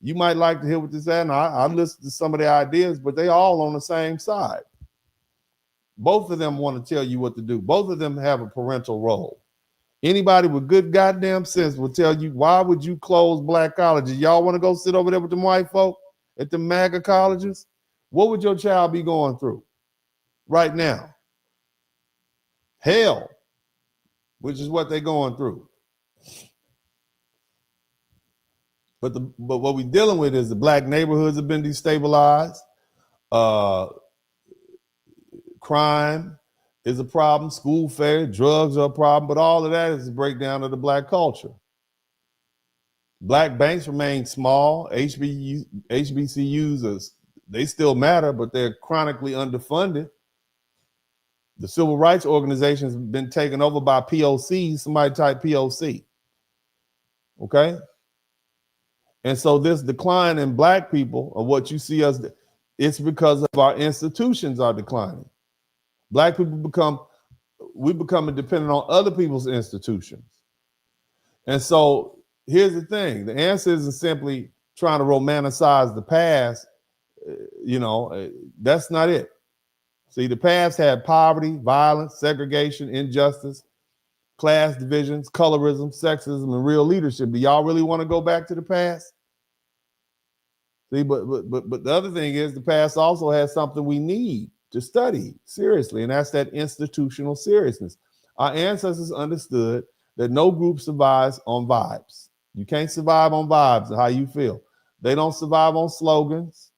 you might like to hear what they're saying. I listen to some of their ideas, but they all on the same side. Both of them want to tell you what to do. Both of them have a parental role. Anybody with good goddamn sense will tell you, why would you close Black colleges? Y'all want to go sit over there with them white folk at the MAGA colleges? What would your child be going through right now? Hell, which is what they're going through. But what we're dealing with is the Black neighborhoods have been destabilized. Crime is a problem. School fair, drugs are a problem. But all of that is a breakdown of the Black culture. Black banks remain small. HBCUs, they still matter, but they're chronically underfunded. The civil rights organizations have been taken over by POCs. Somebody type POC. Okay? And so this decline in Black people, or what you see us, it's because of our institutions are declining. Black people become dependent on other people's institutions. And so here's the thing. The answer isn't simply trying to romanticize the past. That's not it. See, the past had poverty, violence, segregation, injustice, class divisions, colorism, sexism, and real leadership. Do y'all really want to go back to the past? See, but the other thing is the past also has something we need to study seriously, and that's that institutional seriousness. Our ancestors understood that no group survives on vibes. You can't survive on vibes and how you feel. They don't survive on slogans,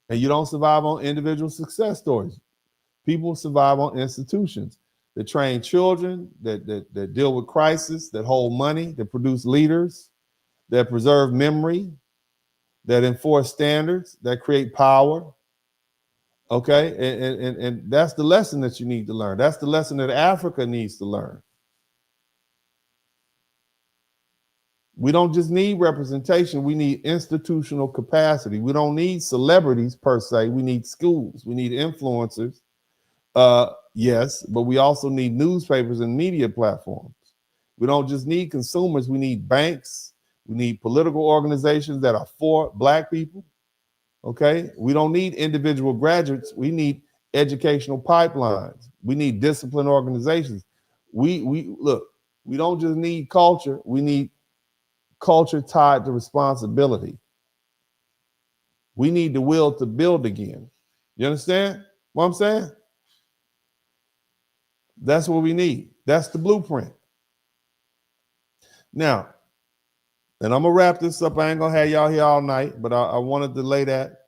and you don't survive on individual success stories. People survive on institutions that train children, that deal with crisis, that hold money, that produce leaders, that preserve memory, that enforce standards, that create power. Okay, and that's the lesson that you need to learn. That's the lesson that Africa needs to learn. We don't just need representation, we need institutional capacity. We don't need celebrities per se, we need schools, we need influencers. Yes, but we also need newspapers and media platforms. We don't just need consumers, we need banks, we need political organizations that are for Black people. Okay, we don't need individual graduates. We need educational pipelines. We need disciplined organizations. We don't just need culture. We need culture tied to responsibility. We need the will to build again. You understand what I'm saying? That's what we need. That's the blueprint. Now, And I'm gonna wrap this up. I ain't gonna have y'all here all night, but I wanted to lay that.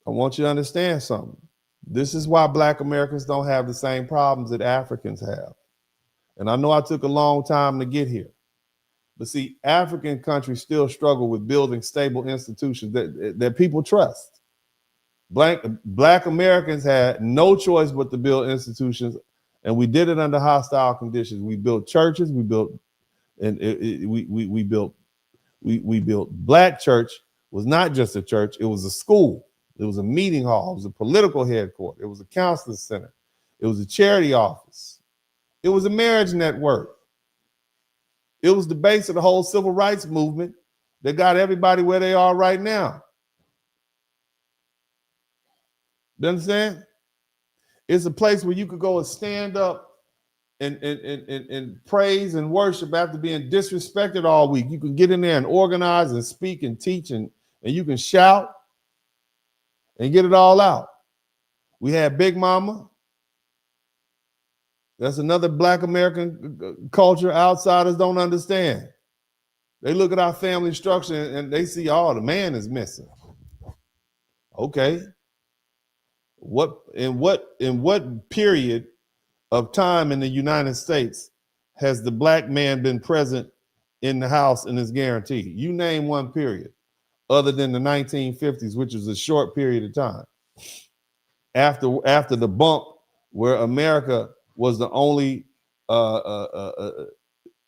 I want you to understand something. This is why Black Americans don't have the same problems that Africans have. And I know I took a long time to get here. But see, African countries still struggle with building stable institutions that people trust. Black Americans had no choice but to build institutions, and we did it under hostile conditions. We built churches, we built Black church was not just a church, it was a school. It was a meeting hall. It was a political headquarters. It was a counseling center. It was a charity office. It was a marriage network. It was the base of the whole civil rights movement that got everybody where they are right now. You understand? It's a place where you could go and stand up and praise and worship after being disrespected all week. You can get in there and organize and speak and teach, and you can shout and get it all out. We had Big Mama. That's another Black American culture outsiders don't understand. They look at our family structure and they see, oh, the man is missing. Okay. In what period of time in the United States has the Black man been present in the house and is guaranteed? You name one period other than the 1950s, which is a short period of time. After the bump where America was the only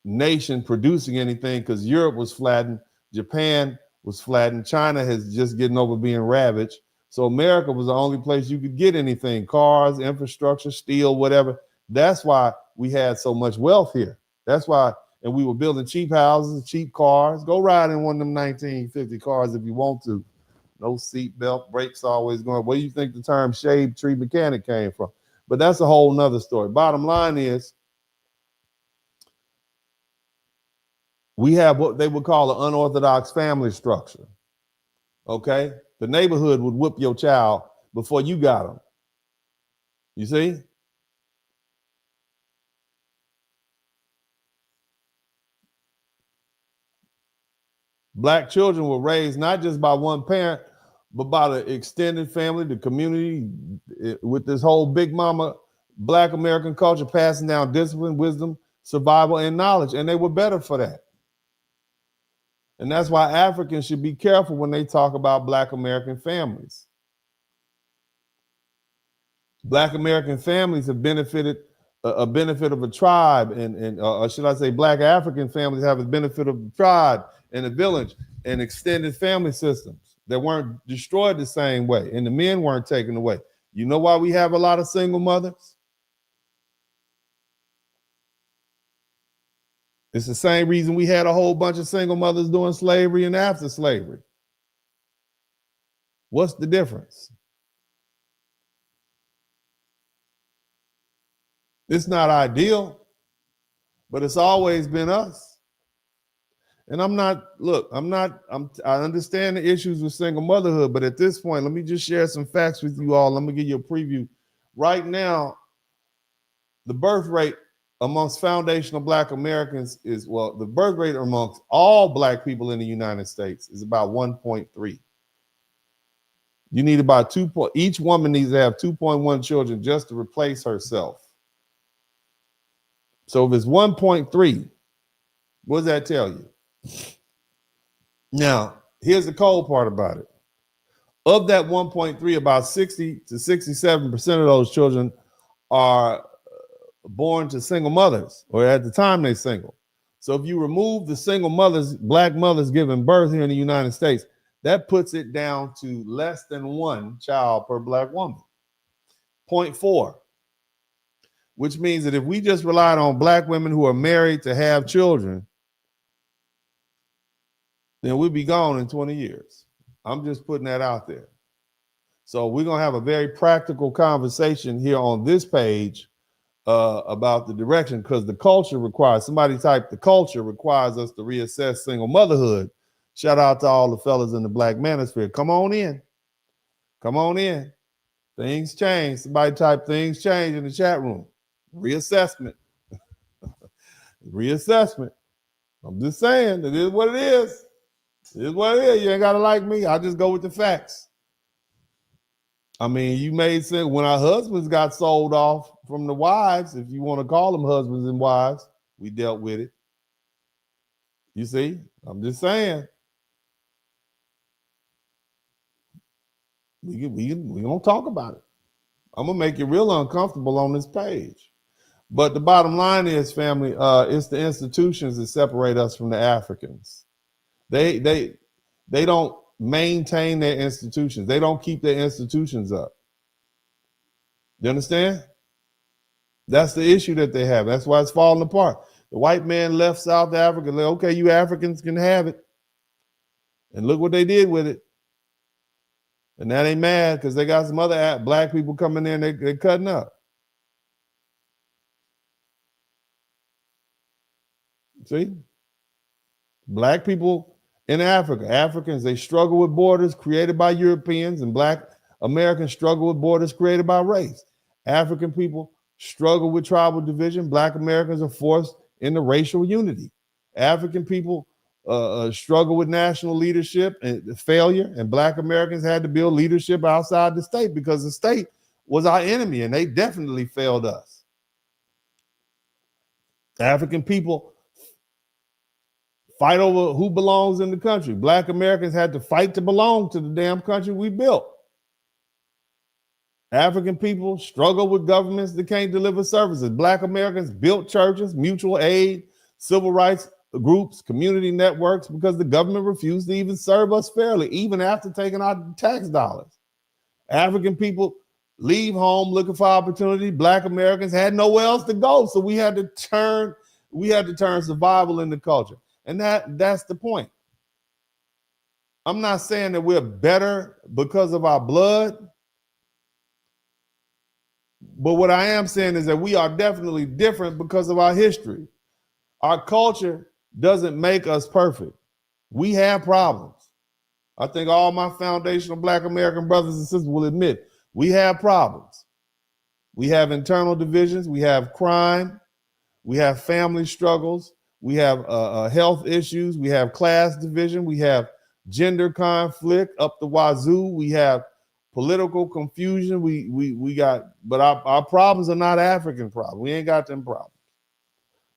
nation producing anything because Europe was flattened, Japan was flattened, China is just getting over being ravaged. So America was the only place you could get anything, cars, infrastructure, steel, whatever. That's why we had so much wealth here. That's why, and we were building cheap houses, cheap cars. Go ride in one of them 1950 cars if you want to. No seat belt, brakes always going. Where do you think the term shade tree mechanic came from? But that's a whole nother story. Bottom line is, we have what they would call an unorthodox family structure. Okay? The neighborhood would whip your child before you got them. You see? Black children were raised not just by one parent, but by the extended family, the community, with this whole Big Mama Black American culture passing down discipline, wisdom, survival, and knowledge. And they were better for that. And that's why Africans should be careful when they talk about Black American families. Black American families have benefited a benefit of a tribe, or should I say Black African families have a benefit of a tribe and a village and extended family systems that weren't destroyed the same way, and the men weren't taken away. You know why we have a lot of single mothers? It's the same reason we had a whole bunch of single mothers during slavery and after slavery. What's the difference? It's not ideal, but it's always been us. And I understand the issues with single motherhood, but at this point, let me just share some facts with you all. Let me give you a preview. Right now, the birth rate amongst foundational Black Americans is, the birth rate amongst all Black people in the United States is about 1.3. You need about each woman needs to have 2.1 children just to replace herself. So if it's 1.3, what does that tell you? Now, here's the cold part about it. Of that 1.3, about 60 to 67% of those children are born to single mothers, or at the time they're single. So if you remove the single mothers, Black mothers giving birth here in the United States, that puts it down to less than one child per Black woman. 0.4. Which means that if we just relied on Black women who are married to have children, then we'd be gone in 20 years. I'm just putting that out there. So we're going to have a very practical conversation here on this page about the direction, because the culture requires, somebody type, the culture requires us to reassess single motherhood. Shout out to all the fellas in the Black manosphere. Come on in. Come on in. Things change. Somebody type things change in the chat room. Reassessment. Reassessment. I'm just saying, it is what it is. It is what it is. You ain't got to like me. I just go with the facts. I mean, you made sense when our husbands got sold off from the wives, if you want to call them husbands and wives, we dealt with it. You see, I'm just saying. We gonna talk about it. I'm gonna make it real uncomfortable on this page. But the bottom line is, family, it's the institutions that separate us from the Africans. They don't maintain their institutions. They don't keep their institutions up. You understand? That's the issue that they have. That's why it's falling apart. The white man left South Africa. Like, okay, you Africans can have it. And look what they did with it. And now they mad because they got some other black people coming in, they're cutting up. See? Black people in Africa, Africans, they struggle with borders created by Europeans, and black Americans struggle with borders created by race. African people struggle with tribal division. Black Americans are forced into racial unity. African people struggle with national leadership and failure, and black Americans had to build leadership outside the state because the state was our enemy, and they definitely failed us. African people fight over who belongs in the country. Black Americans had to fight to belong to the damn country we built. African people struggle with governments that can't deliver services. Black Americans built churches, mutual aid, civil rights groups, community networks, because the government refused to even serve us fairly, even after taking our tax dollars. African people leave home looking for opportunity. Black Americans had nowhere else to go, so we had to turn survival into culture. And that's the point. I'm not saying that we're better because of our blood, but what I am saying is that we are definitely different because of our history. Our culture doesn't make us perfect. We have problems. I think all my foundational black American brothers and sisters will admit we have problems. We have internal divisions. We have crime. We have family struggles. We have health issues. We have class division. We have gender conflict up the wazoo. We have political confusion. We got, but our problems are not African problems. We ain't got them problems.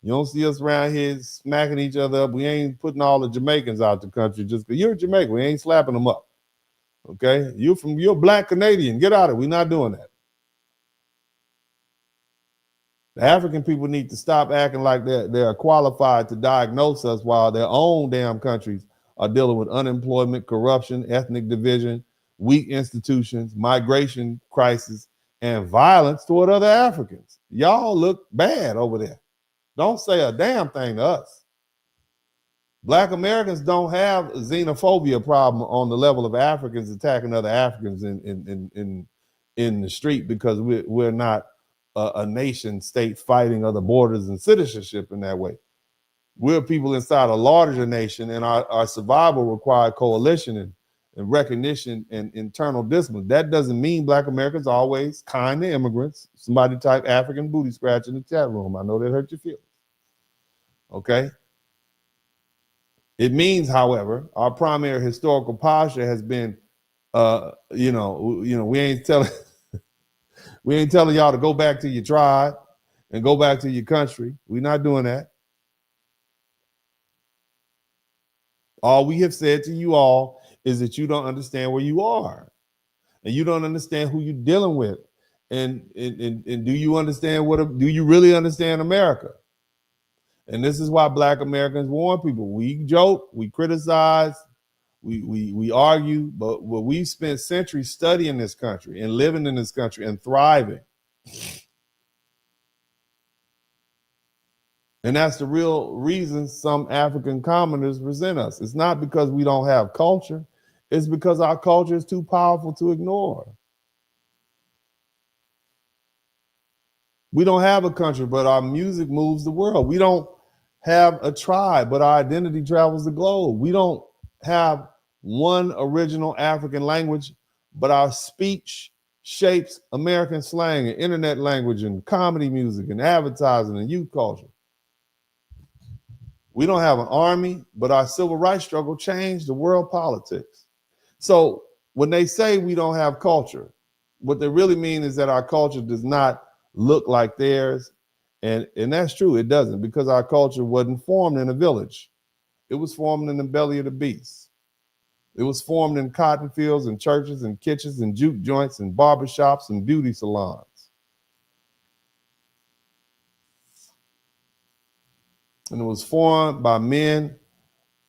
You don't see us around here smacking each other up. We ain't putting all the Jamaicans out the country just because you're a Jamaican. We ain't slapping them up. Okay? You're black Canadian. Get out of it. We're not doing that. The African people need to stop acting like they're qualified to diagnose us while their own damn countries are dealing with unemployment, corruption, ethnic division, weak institutions, migration crisis, and violence toward other Africans. Y'all look bad over there. Don't say a damn thing to us. Black Americans don't have a xenophobia problem on the level of Africans attacking other Africans in the street because we're not a nation state fighting other borders and citizenship in that way. We're people inside a larger nation, and our survival required coalition and recognition and internal discipline. That doesn't mean black Americans are always kind to immigrants. Somebody type African booty scratch in the chat room. I know that hurt your feelings. Okay. It means, however, our primary historical posture has been, we ain't telling y'all to go back to your tribe and go back to your country. We're not doing that. All we have said to you all is that you don't understand where you are, and you don't understand who you're dealing with, and do you understand do you really understand America? And this is why black Americans warn people. We joke, we criticize, we argue, but we've spent centuries studying this country and living in this country and thriving. And that's the real reason some African commoners resent us. It's not because we don't have culture. It's because our culture is too powerful to ignore. We don't have a country, but our music moves the world. We don't have a tribe, but our identity travels the globe. We don't have one original African language, but our speech shapes American slang and internet language and comedy music and advertising and youth culture. We don't have an army, but our civil rights struggle changed the world politics. So when they say we don't have culture, what they really mean is that our culture does not look like theirs. And that's true. It doesn't, because our culture wasn't formed in a village. It was formed in the belly of the beast. It was formed in cotton fields and churches and kitchens and juke joints and barbershops and beauty salons. And it was formed by men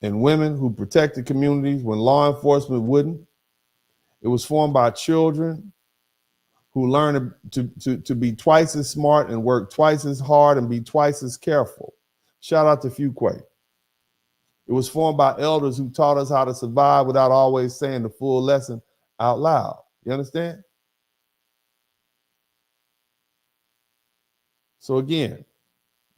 and women who protected communities when law enforcement wouldn't. It was formed by children who learned to be twice as smart and work twice as hard and be twice as careful. Shout out to Fuquay. It was formed by elders who taught us how to survive without always saying the full lesson out loud. You understand? So again,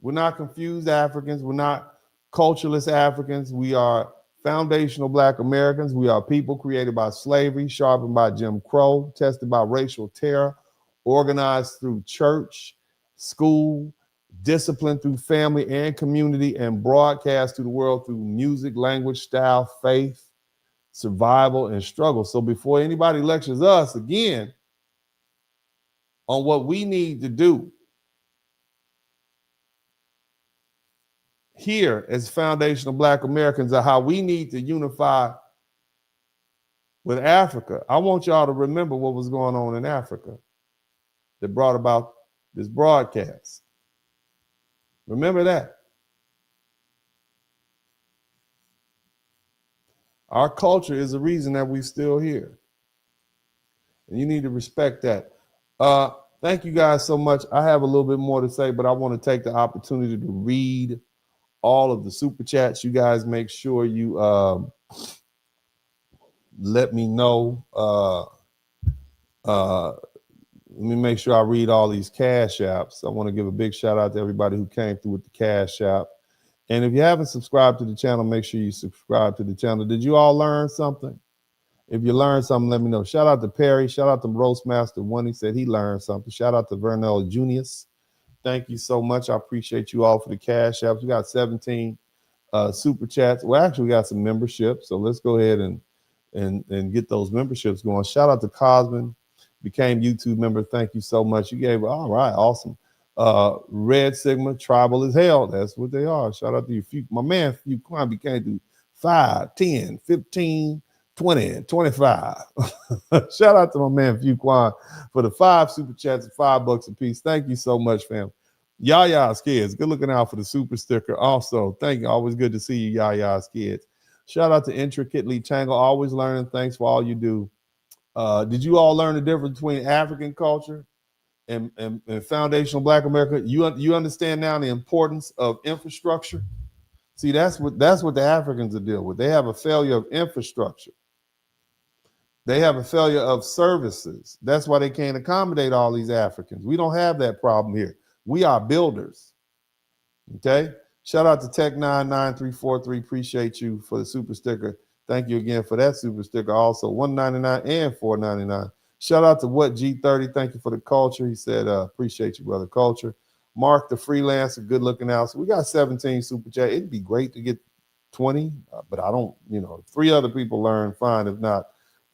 we're not confused Africans. We're not cultureless Africans. We are foundational Black Americans. We are people created by slavery, sharpened by Jim Crow, tested by racial terror, organized through church, school, disciplined through family and community, and broadcast to the world through music, language, style, faith, survival, and struggle. So before anybody lectures us again on what we need to do here as foundational Black Americans, or how we need to unify with Africa, I want y'all to remember what was going on in Africa that brought about this broadcast. Remember that. Our culture is the reason that we're still here. And you need to respect that. Thank you guys so much. I have a little bit more to say, but I want to take the opportunity to read all of the super chats. You guys make sure you let me know. Let me make sure I read all these cash apps. I want to give a big shout out to everybody who came through with the cash app. And if you haven't subscribed to the channel, make sure you subscribe to the channel. Did you all learn something? If you learned something, let me know. Shout out to Perry. Shout out to Roastmaster One. He said he learned something. Shout out to Vernell Junius. Thank you so much. I appreciate you all for the cash apps. We got 17 super chats. Well, actually, we got some memberships. So let's go ahead and get those memberships going. Shout out to Cosman, became YouTube member. Thank you so much. You gave, all right, awesome. Red Sigma, tribal as hell. That's what they are. Shout out to you. My man, Fuquan became to 5, 10, 15, 20, 25. Shout out to my man Fuquan for the 5 super chats at $5 a piece. Thank you so much, fam. Yaya's kids, good looking out for the super sticker. Also, thank you. Always good to see you, Yaya's kids. Shout out to Intricately Tangled, always learning. Thanks for all you do. Did you all learn the difference between African culture and foundational Black America? You understand now the importance of infrastructure? See, that's what the Africans are dealing with. They have a failure of infrastructure. They have a failure of services. That's why they can't accommodate all these Africans. We don't have that problem here. We are builders. Okay? Shout out to Tech99343. Appreciate you for the super sticker. Thank you again for that super sticker. Also, $1.99 and $4.99. Shout out to What G30. Thank you for the culture. He said, appreciate you, brother. Culture. Mark the freelancer, good looking out. So we got 17 super chat. It'd be great to get 20, but I don't, 3 other people learn, fine. If not,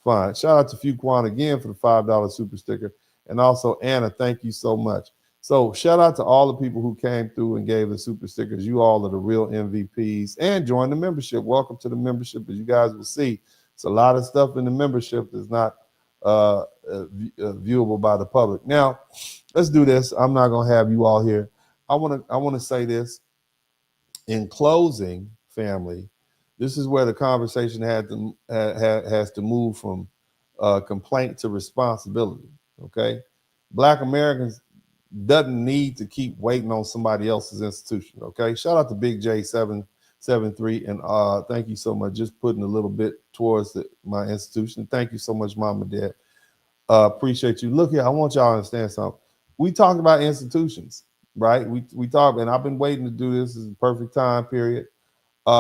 fine. Shout out to Fuquan again for the $5 super sticker. And also, Anna, thank you so much. So shout out to all the people who came through and gave the super stickers. You all are the real MVPs. And join the membership. Welcome to the membership. As you guys will see, it's a lot of stuff in the membership that's not viewable by the public. Now, let's do this. I'm not going to have you all here. I want to say this. In closing, family, this is where the conversation has to move from complaint to responsibility, okay? Black Americans doesn't need to keep waiting on somebody else's institution, okay? Shout out to Big J773, and thank you so much. Just putting a little bit towards my institution. Thank you so much, Mom and Dad. Appreciate you. Look here, I want y'all to understand something. We talk about institutions, right? We talk, and I've been waiting to do this. This is a perfect time period. We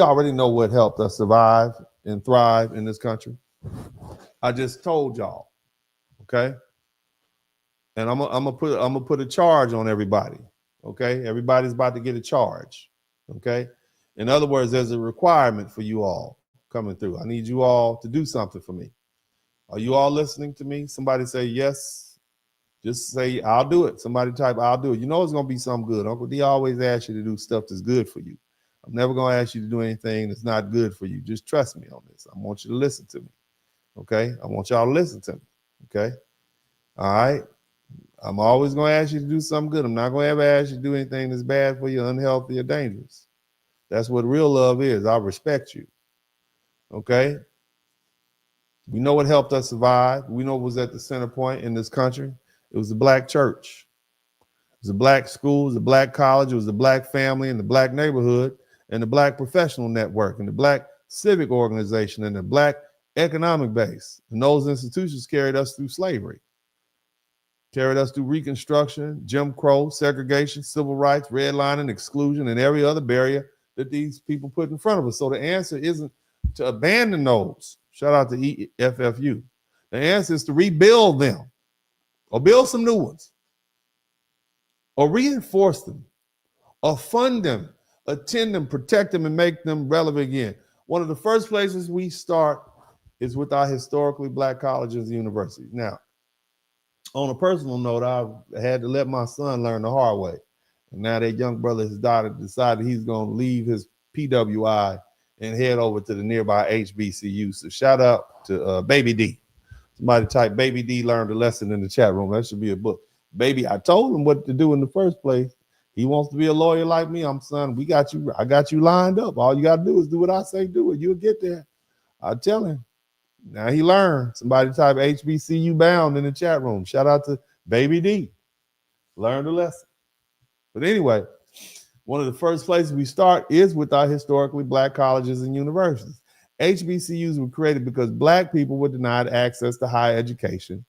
already know what helped us survive and thrive in this country. I just told y'all, okay? And I'm gonna put a charge on everybody, Okay, everybody's about to get a charge. Okay, in other words, there's a requirement for you all coming through. I need you all to do something for me. Are you all listening to me? Somebody say yes. Just say, I'll do it. Somebody type, I'll do it. You know it's going to be something good. Uncle D always asks you to do stuff that's good for you. I'm never going to ask you to do anything that's not good for you. Just trust me on this. I want you to listen to me. Okay? I want y'all to listen to me. Okay? All right? I'm always going to ask you to do something good. I'm not going to ever ask you to do anything that's bad for you, unhealthy, or dangerous. That's what real love is. I respect you. Okay? We know what helped us survive. We know what was at the center point in this country. It was the black church. It was the black school. It was the black college. It was the black family and the black neighborhood and the black professional network and the black civic organization and the black economic base. And those institutions carried us through slavery, carried us through Reconstruction, Jim Crow, segregation, civil rights, redlining, exclusion, and every other barrier that these people put in front of us. So the answer isn't to abandon those. Shout out to EFFU. The answer is to rebuild them or build some new ones or reinforce them or fund them, attend them, protect them, and make them relevant again. One of the first places we start is with our historically black colleges and universities. Now, on a personal note, I had to let my son learn the hard way. And now that young brother, his daughter, decided he's going to leave his PWI and head over to the nearby HBCU. So shout out to Baby D. Somebody type Baby D learned a lesson in the chat room. That should be a book. Baby, I told him what to do in the first place. He wants to be a lawyer like me. Son, we got you. I got you lined up. All you got to do is do what I say, do it. You'll get there. I tell him. Now he learned. Somebody type HBCU bound in the chat room. Shout out to Baby D. Learned a lesson. But anyway, one of the first places we start is with our historically black colleges and universities. HBCUs were created because black people were denied access to higher education,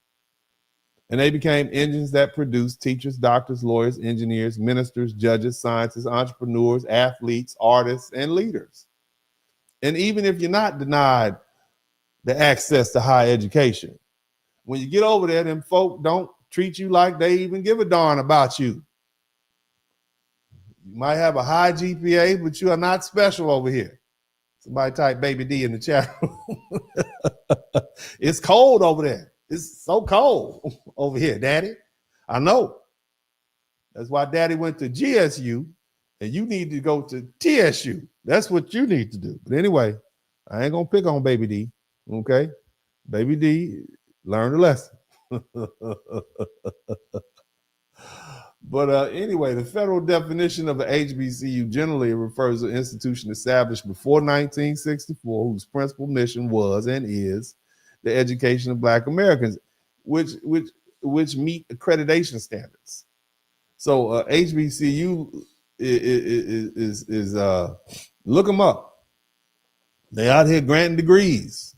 and they became engines that produced teachers, doctors, lawyers, engineers, ministers, judges, scientists, entrepreneurs, athletes, artists, and leaders. And even if you're not denied the access to higher education, when you get over there, them folk don't treat you like they even give a darn about you. You might have a high GPA, but you are not special over here. Somebody type Baby D in the chat room. It's cold over there. It's so cold over here, Daddy. I know. That's why Daddy went to GSU, and you need to go to TSU. That's what you need to do. But anyway, I ain't going to pick on Baby D, okay? Baby D learned a lesson. But anyway, the federal definition of an HBCU generally refers to an institution established before 1964 whose principal mission was and is the education of Black Americans, which meet accreditation standards. So HBCU is look them up. They out here granting degrees,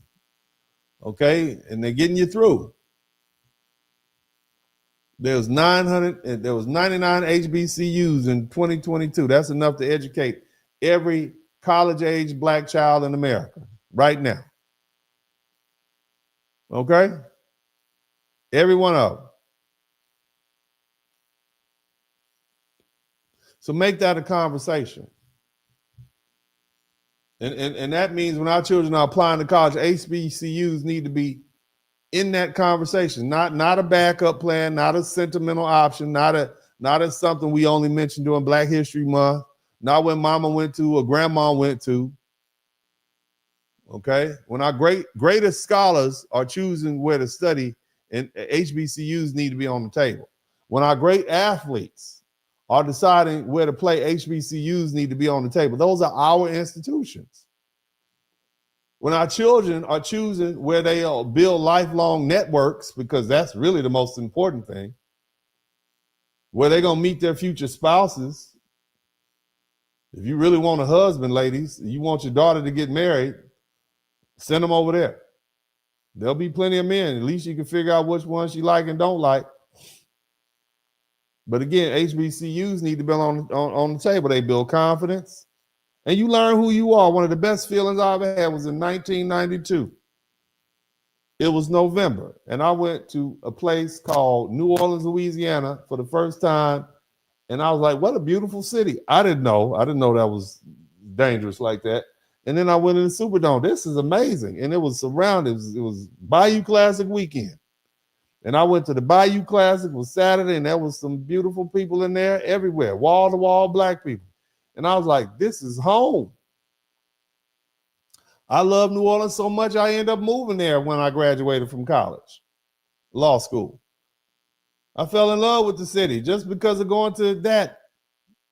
okay, and they're getting you through. There was 99 HBCUs in 2022. That's enough to educate every college-age black child in America right now. Okay? Every one of them. So make that a conversation. And that means when our children are applying to college, HBCUs need to be in that conversation, not a backup plan, not a sentimental option, not as something we only mention during Black History Month, not when mama went to or grandma went to. Okay, when our greatest scholars are choosing where to study, and HBCUs need to be on the table. When our great athletes are deciding where to play, HBCUs need to be on the table. Those are our institutions. When our children are choosing where they build lifelong networks, because that's really the most important thing, where they're going to meet their future spouses. If you really want a husband, ladies, you want your daughter to get married, send them over there. There'll be plenty of men. At least you can figure out which ones you like and don't like. But again, HBCUs need to be on the table. They build confidence. And you learn who you are. One of the best feelings I ever had was in 1992. It was November, and I went to a place called New Orleans, Louisiana for the first time And I was like, what a beautiful city. I didn't know that was dangerous like that. And then I went in the Superdome. This is amazing. And it was surrounded. It was Bayou Classic weekend. And I went to the Bayou Classic. It was Saturday, and there was some beautiful people in there everywhere, wall-to-wall black people. And I was like, this is home. I love New Orleans so much, I ended up moving there when I graduated from college, law school. I fell in love with the city just because of going to that.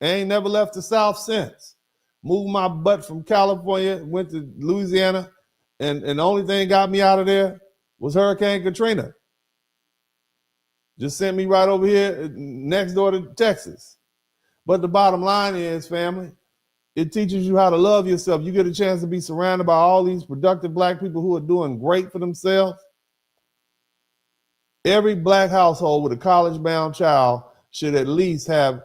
I ain't never left the South since. Moved my butt from California, went to Louisiana, and the only thing got me out of there was Hurricane Katrina. Just sent me right over here next door to Texas. But the bottom line is, family, it teaches you how to love yourself. You get a chance to be surrounded by all these productive black people who are doing great for themselves. Every black household with a college-bound child should at least have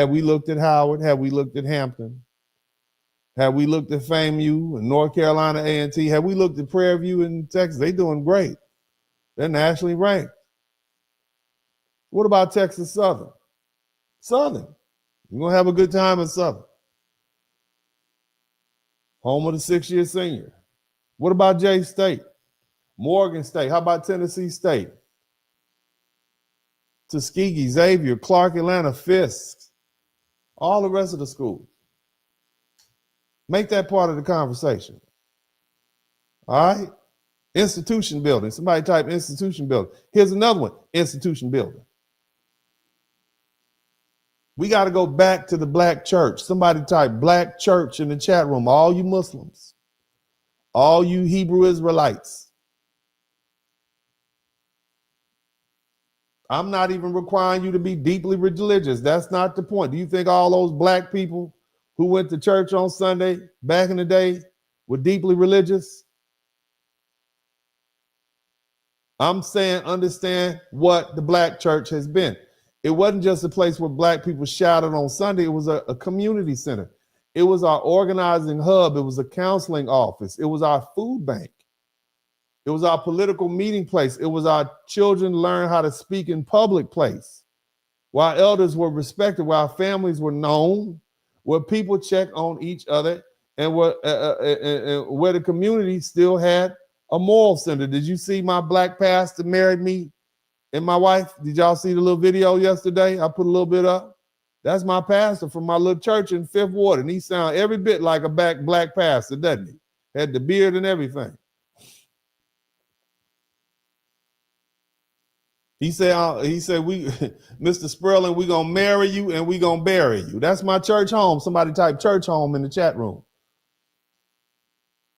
we looked at Howard? Have we looked at Hampton? Have we looked at FAMU and North Carolina A&T? Have we looked at Prairie View in Texas? They're doing great. They're nationally ranked. What about Texas Southern? Southern. You're going to have a good time in Southern. Home of the 6-year senior. What about J State? Morgan State. How about Tennessee State? Tuskegee, Xavier, Clark, Atlanta, Fisk. All the rest of the schools. Make that part of the conversation. All right? Institution building. Somebody type institution building. Here's another one. Institution building. We got to go back to the black church. Somebody type black church in the chat room. All you Muslims, all you Hebrew Israelites. I'm not even requiring you to be deeply religious. That's not the point. Do you think all those black people who went to church on Sunday back in the day were deeply religious? I'm saying understand what the black church has been. It wasn't just a place where black people shouted on Sunday. It was a community center. It was our organizing hub. It was a counseling office. It was our food bank. It was our political meeting place. It was our children learn how to speak in public place, where our elders were respected, where our families were known, where people checked on each other, and where the community still had a moral center. Did you see my black pastor married me and my wife? Did y'all see the little video yesterday? I put a little bit up. That's my pastor from my little church in 5th Ward, and he sounds every bit like a black pastor, doesn't he? Had the beard and everything. He said, we, Mr. Spurling, we're going to marry you and we're going to bury you. That's my church home. Somebody type church home in the chat room.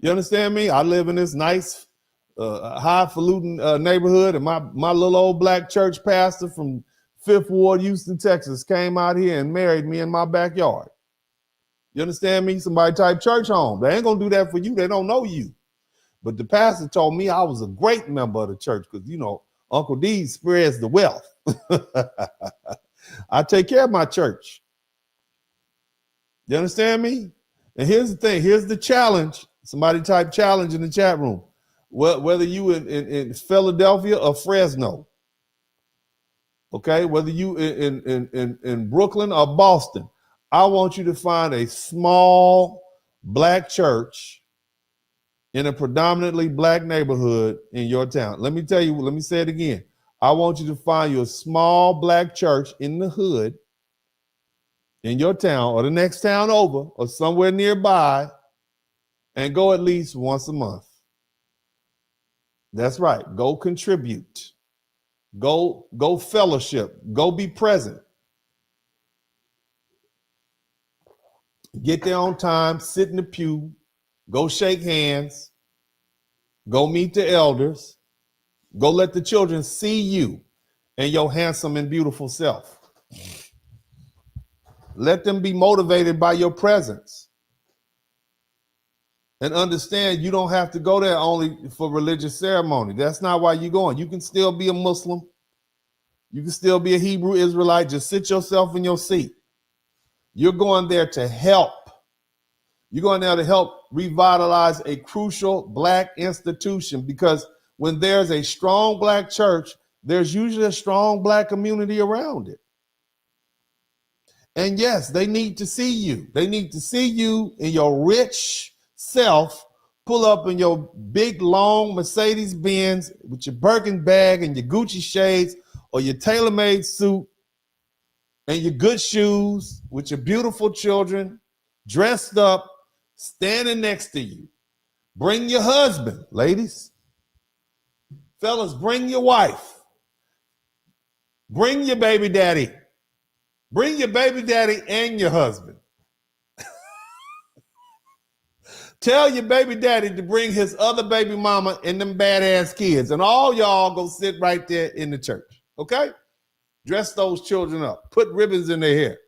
You understand me? I live in this nice, highfalutin neighborhood, and my little old black church pastor from 5th Ward, Houston, Texas, came out here and married me in my backyard. You understand me? Somebody type church home. They ain't going to do that for you. They don't know you. But the pastor told me I was a great member of the church because, you know, Uncle D spreads the wealth. I take care of my church. You understand me? And here's the thing. Here's the challenge. Somebody type challenge in the chat room. Whether you in Philadelphia or Fresno, okay? Whether you in Brooklyn or Boston, I want you to find a small black church in a predominantly black neighborhood in your town. Let me tell you, let me say it again. I want you to find you a small black church in the hood in your town or the next town over or somewhere nearby and go at least once a month. That's right. Go contribute. Go fellowship. Go be present. Get there on time, sit in the pew, go shake hands, go meet the elders, go let the children see you and your handsome and beautiful self. Let them be motivated by your presence. And understand you don't have to go there only for religious ceremony. That's not why you're going. You can still be a Muslim. You can still be a Hebrew Israelite. Just sit yourself in your seat. You're going there to help. You're going there to help revitalize a crucial black institution, because when there's a strong black church, there's usually a strong black community around it. And yes, they need to see you. They need to see you in your rich self, pull up in your big, long Mercedes Benz with your Birkin bag and your Gucci shades or your tailor-made suit and your good shoes with your beautiful children, dressed up, standing next to you. Bring your husband, ladies. Fellas, bring your wife. Bring your baby daddy. Bring your baby daddy and your husband. Tell your baby daddy to bring his other baby mama and them badass kids, and all y'all go sit right there in the church, okay? Dress those children up. Put ribbons in their hair.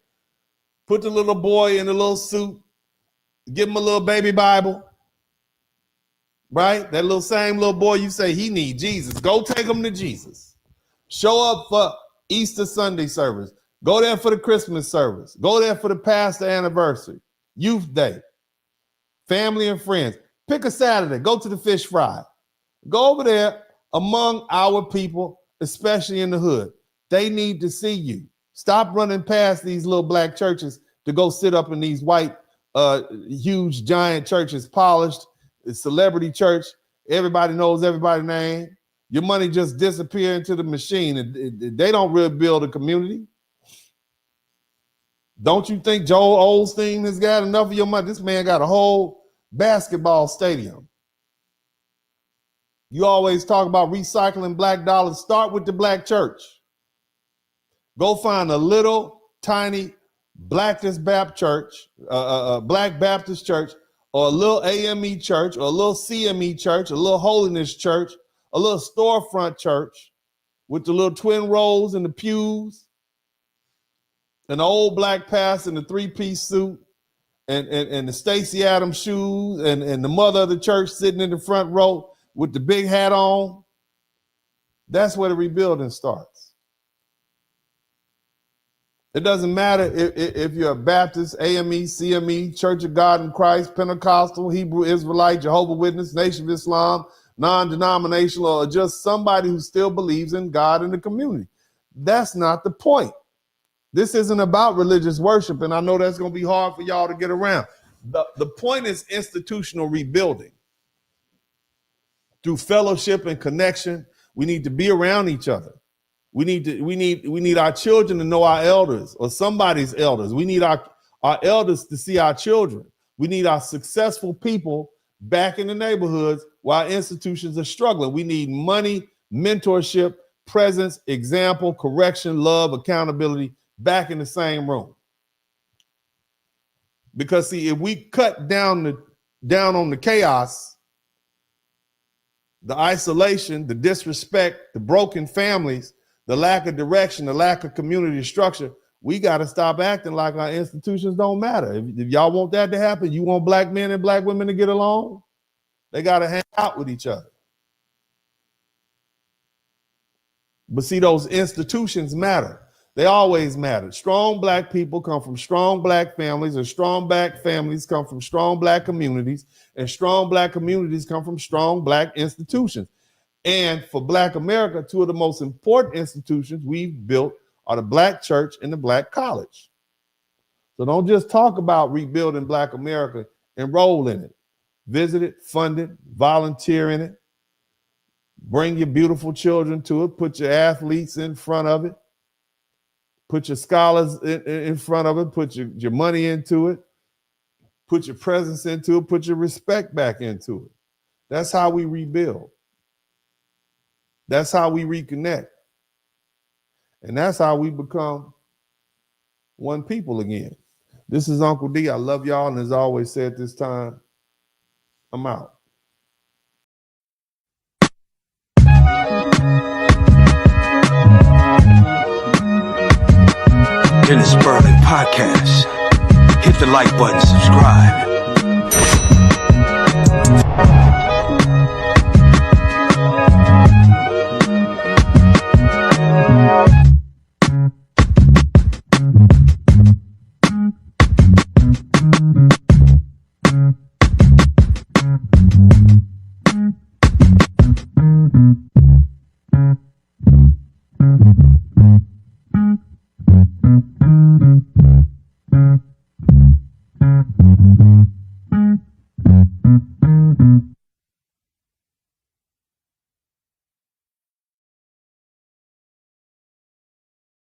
Put the little boy in a little suit. Give him a little baby Bible, right? That same little boy you say he need Jesus. Go take him to Jesus. Show up for Easter Sunday service. Go there for the Christmas service. Go there for the pastor anniversary, youth day, family and friends. Pick a Saturday. Go to the fish fry. Go over there among our people, especially in the hood. They need to see you. Stop running past these little black churches to go sit up in these white, huge, giant churches, polished, celebrity church. Everybody knows everybody's name. Your money just disappear into the machine. They don't really build a community. Don't you think Joel Osteen has got enough of your money? This man got a whole basketball stadium. You always talk about recycling black dollars. Start with the black church. Go find a little tiny Black Baptist church, Black Baptist church, or a little AME church, or a little CME church, a little holiness church, a little storefront church with the little twin rows and the pews, an old black pastor in the three-piece suit, and the Stacey Adams shoes, and the mother of the church sitting in the front row with the big hat on. That's where the rebuilding starts. It doesn't matter if you're a Baptist, AME, CME, Church of God in Christ, Pentecostal, Hebrew Israelite, Jehovah's Witness, Nation of Islam, non-denominational, or just somebody who still believes in God in the community. That's not the point. This isn't about religious worship, and I know that's going to be hard for y'all to get around. The point is institutional rebuilding. Through fellowship and connection, we need to be around each other. We need our children to know our elders or somebody's elders. We need our elders to see our children. We need our successful people back in the neighborhoods while institutions are struggling. We need money, mentorship, presence, example, correction, love, accountability back in the same room. Because see, if we cut down on the chaos, the isolation, the disrespect, the broken families, the lack of direction, the lack of community structure, we got to stop acting like our institutions don't matter. If y'all want that to happen, you want black men and black women to get along, they got to hang out with each other. But see, those institutions matter. They always matter. Strong black people come from strong black families, and strong black families come from strong black communities, and strong black communities come from strong black institutions. And for Black America, two of the most important institutions we've built are the black church and the black college. So don't just talk about rebuilding Black America, enroll in it, visit it, fund it, volunteer in it, bring your beautiful children to it, put your athletes in front of it, put your scholars in front of it, put your money into it, put your presence into it, put your respect back into it. That's how we rebuild. That's how we reconnect. And that's how we become one people again. This is Uncle D. I love y'all. And as I always say at this time, I'm out. In the Spurling podcast, hit the like button, subscribe.